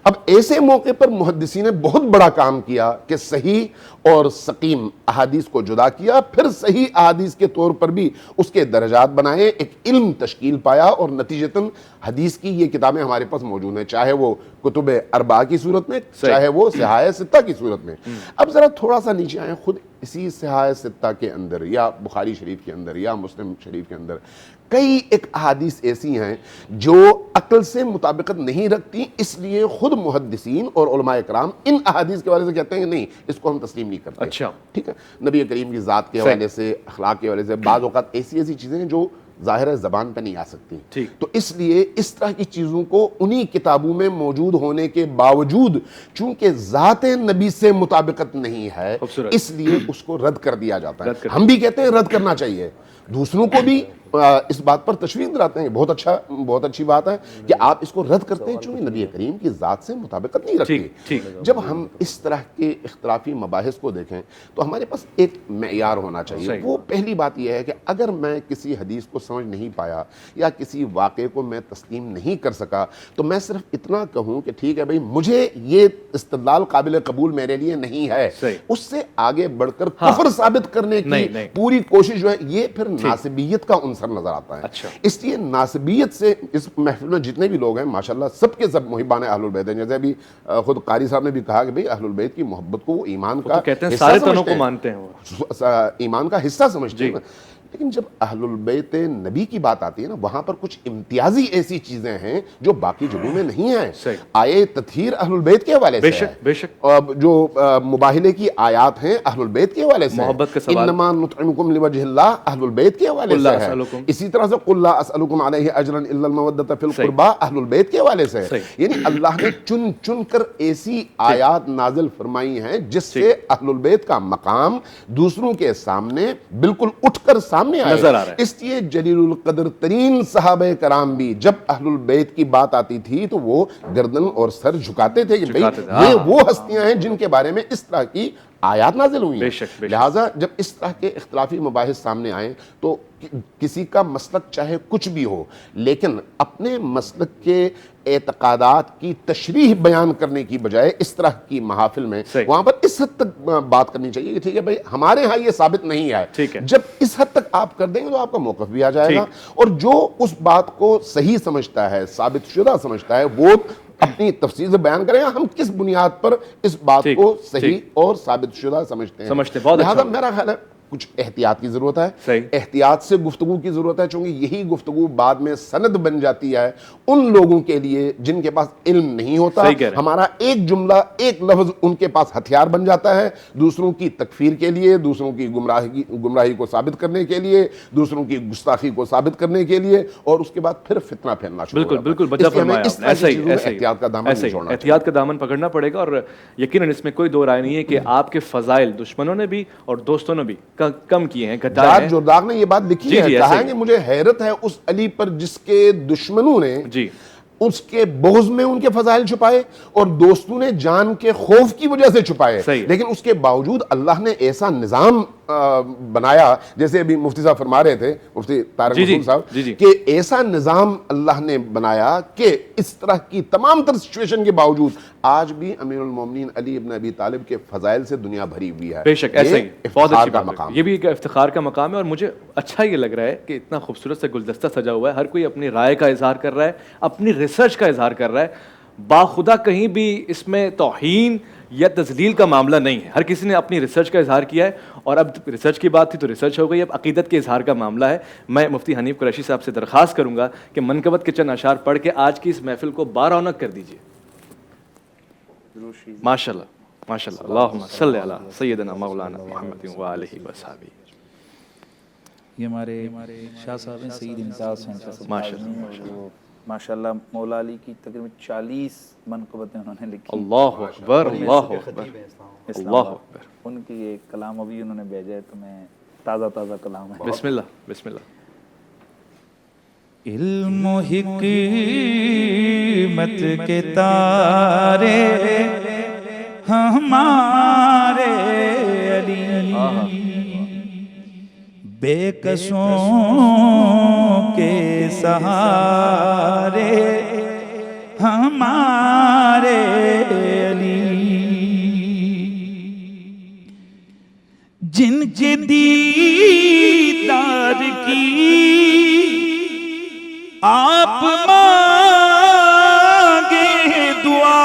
اب ایسے موقع پر محدثین نے بہت بڑا کام کیا کہ صحیح اور سقیم احادیث کو جدا کیا، پھر صحیح احادیث کے طور پر بھی اس کے درجات بنائے، ایک علم تشکیل پایا اور نتیجتاً حدیث کی یہ کتابیں ہمارے پاس موجود ہیں، چاہے وہ کتب اربعہ کی صورت میں، چاہے وہ صحاح ستہ کی صورت میں. اب ذرا تھوڑا سا نیچے آئیں، خود اسی صحاح ستہ کے اندر یا بخاری شریف کے اندر یا مسلم شریف کے اندر کئی ایک احادیث ایسی ہیں جو عقل سے مطابقت نہیں رکھتی، اس لیے خود محدثین اور علماء کرام ان احادیث کے حوالے سے کہتے ہیں کہ نہیں، اس کو ہم تسلیم نہیں کرتے. اچھا، ٹھیک ہے. نبی کریم کی ذات کے حوالے سے، اخلاق کے حوالے سے بعض اوقات ایسی چیزیں ہیں جو ظاہر زبان پہ نہیں آ سکتی، تو اس لیے اس طرح کی چیزوں کو انہی کتابوں میں موجود ہونے کے باوجود چونکہ ذات نبی سے مطابقت نہیں ہے اس لیے اس کو رد کر دیا جاتا ہے. ہم بھی کہتے ہیں رد کرنا چاہیے، دوسروں کو بھی اس بات پر تشویق دلاتے ہیں. بہت اچھی بات ہے کہ آپ اس کو رد کرتے ہیں چونکہ نبی کریم کی ذات سے مطابقت نہیں رکھتی. جب ہم اس طرح کے اختلافی مباحث کو دیکھیں تو ہمارے پاس ایک معیار ہونا چاہیے. وہ پہلی بات یہ ہے کہ اگر میں کسی حدیث کو سمجھ نہیں پایا یا کسی واقعے کو میں تسلیم نہیں کر سکا تو میں صرف اتنا کہوں کہ ٹھیک ہے بھائی، مجھے یہ استدلال قابل قبول میرے لیے نہیں ہے، اس سے آگے بڑھ کر کفر ثابت کرنے کی پوری کوشش جو ہے یہ پھر ناسبیت کا عنصر نظر آتا ہے. اس لیے ناسبیت سے اس محفل میں جتنے بھی لوگ ہیں ماشاءاللہ سب کے سب محبان اہل البیت ہیں. جیسے ابھی خود قاری صاحب نے بھی کہا کہ بھئی اہل البیت کی محبت کو وہ ایمان کا حصہ سمجھتے ہیں، ایمان کا حصہ سمجھتے ہیں. لیکن جب اہل البیت نبی کی بات آتی ہے نا، وہاں پر کچھ امتیازی ایسی چیزیں ہیں جو باقی جگہوں میں نہیں ہیں. آیے تطہیر اہل البیت کے حوالے سے بے شک جو مباہلے کی آیات ہیں اہل البیت کے حوالے سے، محبت کا سوال انما نطعمکم لوجہ اللہ اہل البیت کے حوالے سے ہے. اسی طرح سے قل لا اسألکم علیہ اجرا الا المودۃ فی القربى اہل البیت کے حوالے سے. یعنی اللہ نے چن چن کر ایسی آیات نازل فرمائی ہیں جس سے اہل البیت کا مقام دوسروں کے سامنے بالکل اٹھ کر سامنے آئے. اس لیے جلیل القدر ترین صحابہ کرام بھی جب اہل البیت کی بات آتی تھی تو وہ گردن اور سر جھکاتے تھے کہ بھئی یہ وہ ہستیاں ہیں جن کے بارے میں اس طرح کی آیات نازل ہوئی ہیں. لہٰذا جب اس طرح کے اختلافی مباحث سامنے آئیں تو کسی کا مسلک چاہے کچھ بھی ہو لیکن اپنے مسلک کے اعتقادات کی تشریح بیان کرنے کی بجائے اس طرح کی محافل میں وہاں پر اس حد تک بات کرنی چاہیے کہ ٹھیک ہے بھائی ہمارے ہاں یہ ثابت نہیں ہے. جب اس حد تک آپ کر دیں گے تو آپ کا موقف بھی آ جائے گا اور جو اس بات کو صحیح سمجھتا ہے، ثابت شدہ سمجھتا ہے، وہ اپنی تفصیل سے بیان کریں گا ہم کس بنیاد پر اس بات کو صحیح اور ثابت شدہ سمجھتے ہیں. لہذا میرا خیال ہے کچھ احتیاط کی ضرورت ہے. صحیح. احتیاط سے گفتگو کی ضرورت ہے, چونکہ یہی گفتگو بعد میں سند بن جاتی ہے ان لوگوں کے لیے جن کے پاس علم نہیں ہوتا. ہمارا ایک جملہ, ایک لفظ ان کے پاس ہتھیار بن جاتا ہے دوسروں کی تکفیر کے لیے, دوسروں کی گمراہی کو ثابت کرنے کے لیے, دوسروں کی گستاخی کو ثابت کرنے کے لیے, اور اس کے بعد پھر فتنہ پھیلنا شروع ہو جاتا ہے. بالکل بچہ فرمایا آپ نے. ایسے ہی احتیاط کا دامن نہیں چھوڑنا, احتیاط کا دامن پکڑنا پڑے گا. اور یقیناً اس میں کوئی دو رائے نہیں ہے کہ آپ کے فضائل دشمنوں نے بھی اور دوستوں نے بھی کم کیے ہیں, گھٹائے ہیں. جورداغ نے یہ بات لکھی ہے, کہا ہے کہ مجھے حیرت ہے اس علی پر جس کے دشمنوں نے اس کے بغض میں ان کے فضائل چھپائے اور دوستوں نے جان کے خوف کی وجہ سے چھپائے, لیکن اس کے باوجود اللہ نے ایسا نظام بنایا, جیسے ابھی مفتی صاحب فرما رہے تھے, مفتی طارق مسعود صاحب, کہ ایسا نظام اللہ نے بنایا کہ اس طرح کی تمام تر سچویشن کے باوجود آج بھی امیر المومنین علی ابن ابی طالب کے فضائل سے دنیا بھری ہوئی ہے. بے شک ایسا ہی, بہت اچھی بات ہے. یہ بھی ایک افتخار کا مقام ہے, اور مجھے اچھا یہ لگ رہا ہے کہ اتنا خوبصورت سے گلدستہ سجا ہوا ہے, ہر کوئی اپنی رائے کا اظہار کر رہا ہے, اپنی ریسرچ کا اظہار کر رہا ہے. باخدا کہیں بھی اس میں توہین یا تذلیل کا معاملہ نہیں ہے, ہر کسی نے اپنی ریسرچ کا اظہار کیا ہے. اور اب ریسرچ کی بات تھی تو ریسرچ ہو گئی, اب عقیدت کے اظہار کا معاملہ ہے. میں مفتی حنیف قریشی صاحب سے درخواست کروں گا کہ منقبت کے چند اشعار پڑھ کے آج کی اس محفل کو بارونق کر دیجیے. ماشاءاللہ ماشاءاللہ. اللہم صلی علی سیدنا مولانا محمد وآلہ وصحبہ. یہ ہمارے شاہ صاحب ہیں سید امتیاز ہیں ماشاءاللہ ماشاءاللہ. مولا علی کی تقریباً 40 منقبتیں انہوں نے لکھی. اللہ اکبر اللہ اکبر اللہ اکبر. ان کی یہ کلام ابھی انہوں نے بھیجا ہے تو میں تازہ کلام ہے. بسم اللہ بسم اللہ. علم و حکمت کے تارے ہمارے علی, بے کسوں کے سہارے ہمارے علی, جن کے دیدار کی آپ مانگے دعا.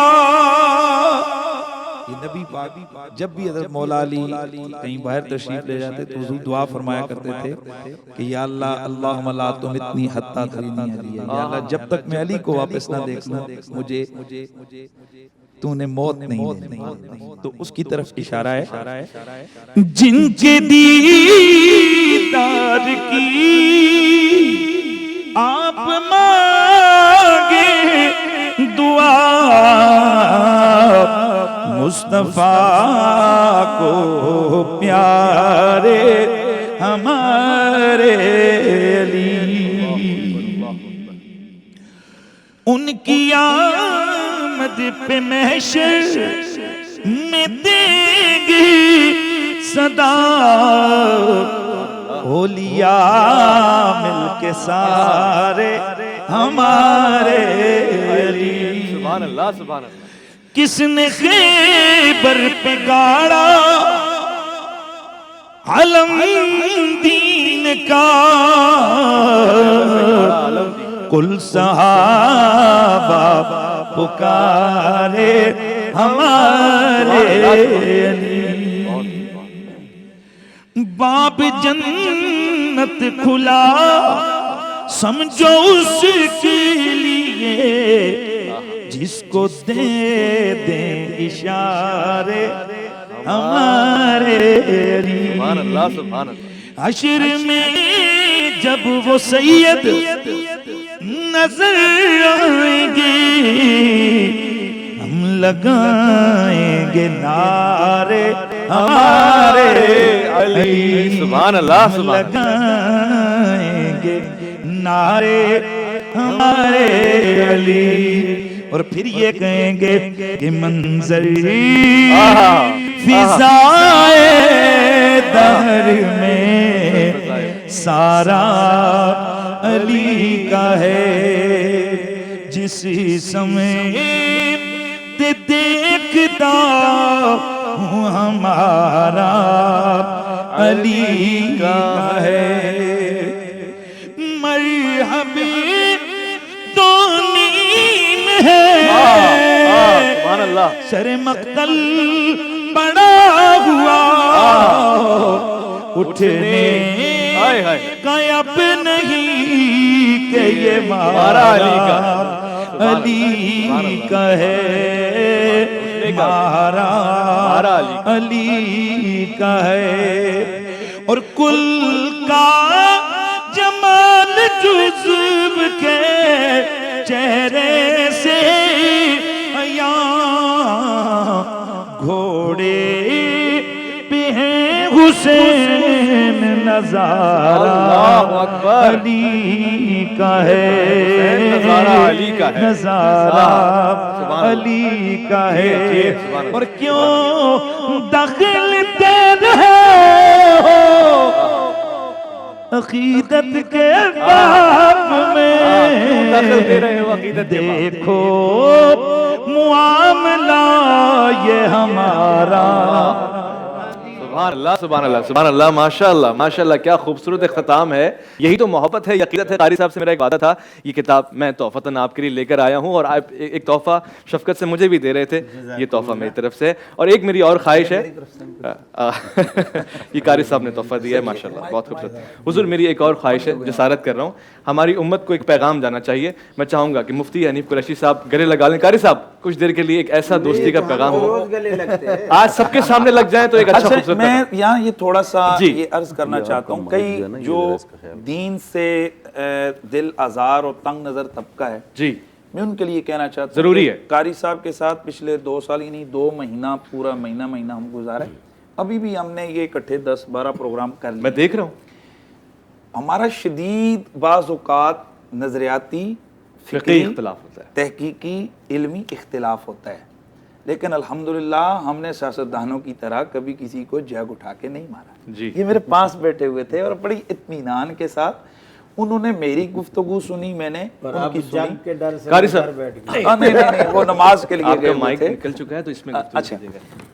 یہ نبی پاک جب بھی حضرت مولا علی کہیں باہر تشریف لے جاتے تو حضور دعا فرمایا کرتے تھے کہ یا اللہ اللہم لا تمتنی حتی ترینی علی, یا اللہ جب تک میں علی کو واپس نہ دیکھ لوں مجھے تو نے موت نہیں دینی. تو اس کی طرف اشارہ ہے, جن کے دیدار کی آپ مانگے دعا, مصطفیٰ کو پیارے ہمارے علی, ان کی آمد پہ محشر میں دیں گے صدا, اولیاء مل کے سارے ہمارے علی. سبحان اللہ سبحان اللہ. کس نے خیبر پہ گاڑا علم دین کا, کل صحابہ پکارے ہمارے علی. باب جنت کھلا سمجھو اس کے لیے, جس کو دے دیں اشارے ہمارے علی. سبحان اللہ سبحان اللہ. حشر میں جب وہ سید نظر آئیں گے ہم لگائیں گے نعرے ہمارے علی. سبحان اللہ سبحان اللہ. لگائیں گے نعرے ہمارے علی. اور پھر یہ کہیں گے کہ منظر فضائے دہر میں سارا علی کا ہے, جس سمت دیکھتا ہوں ہمارا علی کا ہے. مرحبا تو نیم ہے سر مقتل پڑا ہوا, اٹھنے کا اب نہیں کہ یہ مارا علی کا ہے، مارا علی کا ہے، اور کل کا جمال جزو کے چہرے سے عیاں، گھوڑے پہ ہیں حسین نظارہ علی کا ہے، نظارہ علی کا ہے، اور کیوں دخل دے رہے ہو عقیدت کے باب میں، دیکھو معاملہ یہ ہمارا۔ سبحان اللہ سبحان اللہ سبحان اللہ، ماشاءاللہ ماشاءاللہ، کیا خوبصورت ختام ہے۔ یہی تو محبت ہے، عقیدت ہے۔ قاری صاحب سے میرا ایک وعدہ تھا، یہ کتاب میں تحفتاً آپ کے لیے لے کر آیا ہوں، اور آپ ایک تحفہ شفقت سے مجھے بھی دے رہے تھے، یہ تحفہ میری طرف سے، اور ایک میری اور خواہش ہے، یہ قاری صاحب نے تحفہ دیا ہے، ماشاءاللہ بہت خوبصورت۔ حضور میری ایک اور خواہش ہے، جسارت کر رہا ہوں، ہماری امت کو ایک پیغام جانا چاہیے، میں چاہوں گا کہ مفتی حنیف قریشی صاحب گلے لگا لیں، قاری صاحب کچھ دیر کے لیے ایک ایسا دوستی کا پیغام ہو، آج سب کے سامنے لگ جائیں تو ایک اچھا خوبصورت۔ میں یہاں یہ تھوڑا سا یہ عرض کرنا چاہتا ہوں، کئی جو دین سے دل آزار اور تنگ نظر طبقہ ہے، جی میں ان کے لیے کہنا چاہتا ہوں ضروری ہے، قاری صاحب کے ساتھ پچھلے 2 سال یعنی 2 مہینہ پورا مہینہ ہم گزارے، ابھی بھی ہم نے یہ اکٹھے 10-12 پروگرام کر لیے، میں دیکھ رہا ہوں ہمارا شدید بعض اوقات نظریاتی، فقہی اختلاف ہوتا ہے، تحقیقی، علمی اختلاف ہوتا ہے، لیکن الحمدللہ ہم نے سیاستدانوں کی طرح کبھی کسی کو جگ اٹھا کے نہیں مارا۔ جی یہ میرے پاس بیٹھے ہوئے تھے اور بڑی اطمینان کے ساتھ انہوں نے میری گفتگو سنی، میں نے ان کی سنی۔ قاری صاحب نہیں، وہ نماز کے لیے آپ کا گئے ہوئے مائک تھے۔ نکل چکا ہے تو اس میں اچھا،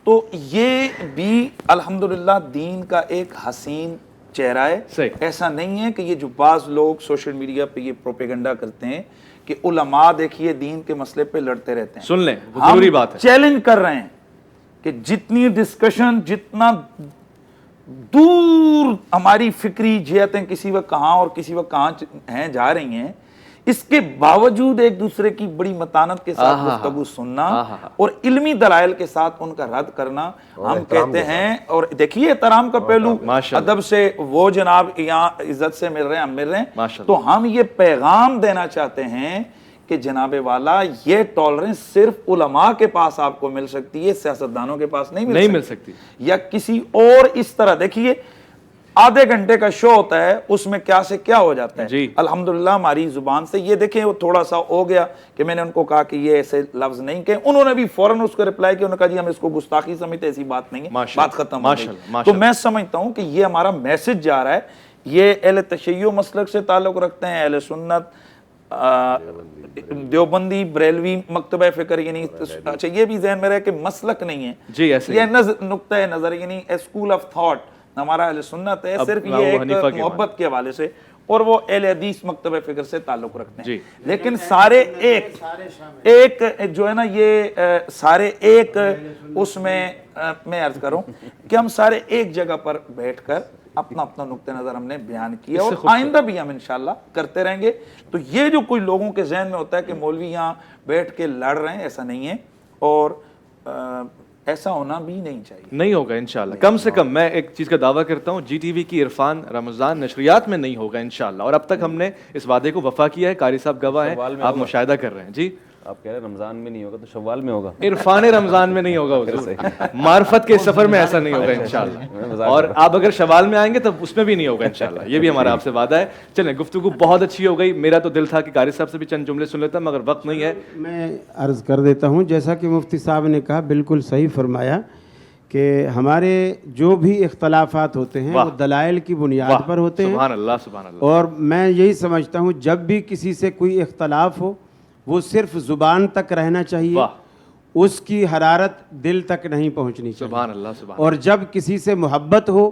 تو یہ بھی الحمدللہ دین کا ایک حسین چہرہ ہے۔ ایسا نہیں ہے کہ یہ جو بعض لوگ سوشل میڈیا پہ یہ پروپیگنڈا کرتے ہیں کہ علماء دیکھیے دین کے مسئلے پہ لڑتے رہتے ہیں، سن لیں، ضروری بات ہے، چیلنج کر رہے ہیں کہ جتنی ڈسکشن، جتنا دور ہماری فکری جہتیں کسی وقت کہاں اور کسی وقت کہاں ہیں جا رہی ہیں، اس کے باوجود ایک دوسرے کی بڑی متانت کے ساتھ گفتگو سننا اور علمی دلائل کے ساتھ ان کا رد کرنا، ہم کہتے ہیں۔ اور دیکھیے احترام کا پہلو، ادب سے وہ جناب یہاں عزت سے مل رہے ہیں، ہم مل رہے ہیں، تو ہم یہ پیغام دینا چاہتے ہیں کہ جناب والا یہ ٹالرنس صرف علماء کے پاس آپ کو مل سکتی ہے، سیاستدانوں کے پاس نہیں مل سکتی، یا کسی اور اس طرح۔ دیکھیے آدھے گھنٹے کا شو ہوتا ہے، اس میں کیا سے کیا ہو جاتا ہے۔ الحمدللہ ہماری زبان سے یہ دیکھیں وہ تھوڑا سا ہو گیا کہ میں نے ان کو کہا کہ یہ ایسے لفظ نہیں کہے، انہوں نے بھی فوراً اس کو رپلائی کیا، انہوں نے کہا جی ہم اس کو گستاخی سمجھتے، ایسی بات نہیں ہے، بات ختم ہو گئی۔ تو میں سمجھتا ہوں کہ یہ ہمارا میسج جا رہا ہے، یہ اہل تشیع مسلک سے تعلق رکھتے ہیں، اہل سنت، دیوبندی، بریلوی، مکتبہ فکر، یعنی اچھا یہ بھی ذہن میں رہے کہ مسلک نہیں ہے، یہ نقطہ نظر، یعنی اسکول آف تھاٹ ہمارا اہل سنت ہے، صرف یہ ایک محبت کے حوالے سے، اور وہ اہل حدیث مکتبہ فکر سے تعلق رکھتے ہیں، لیکن سارے ایک جو ہے نا، یہ سارے ایک اس میں عرض کروں کہ ہم سارے ایک جگہ پر بیٹھ کر اپنا نقطہ نظر ہم نے بیان کیا، اور آئندہ بھی ہم انشاءاللہ کرتے رہیں گے۔ تو یہ جو کوئی لوگوں کے ذہن میں ہوتا ہے کہ مولوی یہاں بیٹھ کے لڑ رہے ہیں، ایسا نہیں ہے، اور ایسا ہونا بھی نہیں چاہیے، نہیں ہوگا انشاءاللہ۔ کم سے کم میں ایک چیز کا دعویٰ کرتا ہوں، جی ٹی وی کی عرفان رمضان نشریات میں نہیں ہوگا انشاءاللہ، اور اب تک ہم نے اس وعدے کو وفا کیا ہے، قاری صاحب گواہ ہیں، آپ مشاہدہ کر رہے ہیں۔ جی آپ کہہ رہے ہیں رمضان میں نہیں ہوگا تو شوال میں ہوگا، عرفان رمضان میں نہیں ہوگا حضور، معرفت کے سفر میں ایسا نہیں ہوگا انشاءاللہ، اور آپ اگر شوال میں آئیں گے تو اس میں بھی نہیں ہوگا انشاءاللہ، یہ بھی ہمارا آپ سے وعدہ ہے۔ چلیں گفتگو بہت اچھی ہو گئی، میرا تو دل تھا کہ قاری صاحب سے بھی چند جملے سن لیتا مگر وقت نہیں ہے۔ میں عرض کر دیتا ہوں، جیسا کہ مفتی صاحب نے کہا بالکل صحیح فرمایا کہ ہمارے جو بھی اختلافات ہوتے ہیں وہ دلائل کی بنیاد پر ہوتے ہیں، سبحان اللہ سبحان اللہ، اور میں یہی سمجھتا ہوں جب بھی کسی سے کوئی اختلاف ہو وہ صرف زبان تک رہنا چاہیے، اس کی حرارت دل تک نہیں پہنچنی چاہیے، سبحان اللہ سبحان اللہ، اور جب کسی سے محبت ہو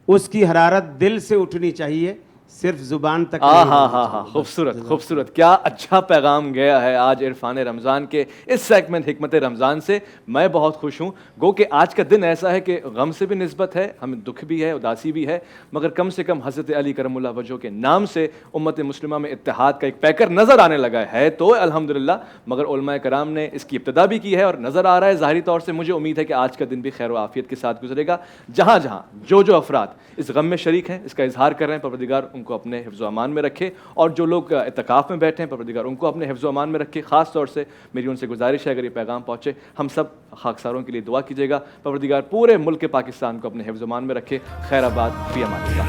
اس کی حرارت دل سے اٹھنی چاہیے، صرف زبان تک ہاں ہاں ہاں ہاں خوبصورت خوبصورت، کیا اچھا پیغام گیا ہے آج عرفان رمضان کے اس سیگمنٹ حکمت رمضان سے. میں بہت خوش ہوں. گو کہ آج کا دن ایسا ہے کہ غم سے بھی نسبت ہے، ہمیں دکھ بھی ہے، اداسی بھی ہے، مگر کم سے کم حضرت علی کرم اللہ وجہہ کے نام سے امت مسلمہ میں اتحاد کا ایک پیکر نظر آنے لگا ہے تو الحمدللہ. مگر علماء کرام نے اس کی ابتدا بھی کی ہے اور نظر آ رہا ہے ظاہری طور سے. مجھے امید ہے کہ آج کا دن بھی خیر و عافیت کے ساتھ گزرے گا. جہاں جہاں جو افراد اس غم میں شریک ہیں، اس کا اظہار کر رہے ہیں، پروردگار ان کو اپنے حفظ و امان میں رکھے، اور جو لوگ اعتکاف میں بیٹھے ہیں پروردگار ان کو اپنے حفظ و امان میں رکھے. خاص طور سے میری ان سے گزارش ہے اگر یہ پیغام پہنچے ہم سب خاکساروں کے لیے دعا کیجیے گا. پروردگار پورے ملک پاکستان کو اپنے حفظ و امان میں رکھے. خیر آباد، فی امان اللہ.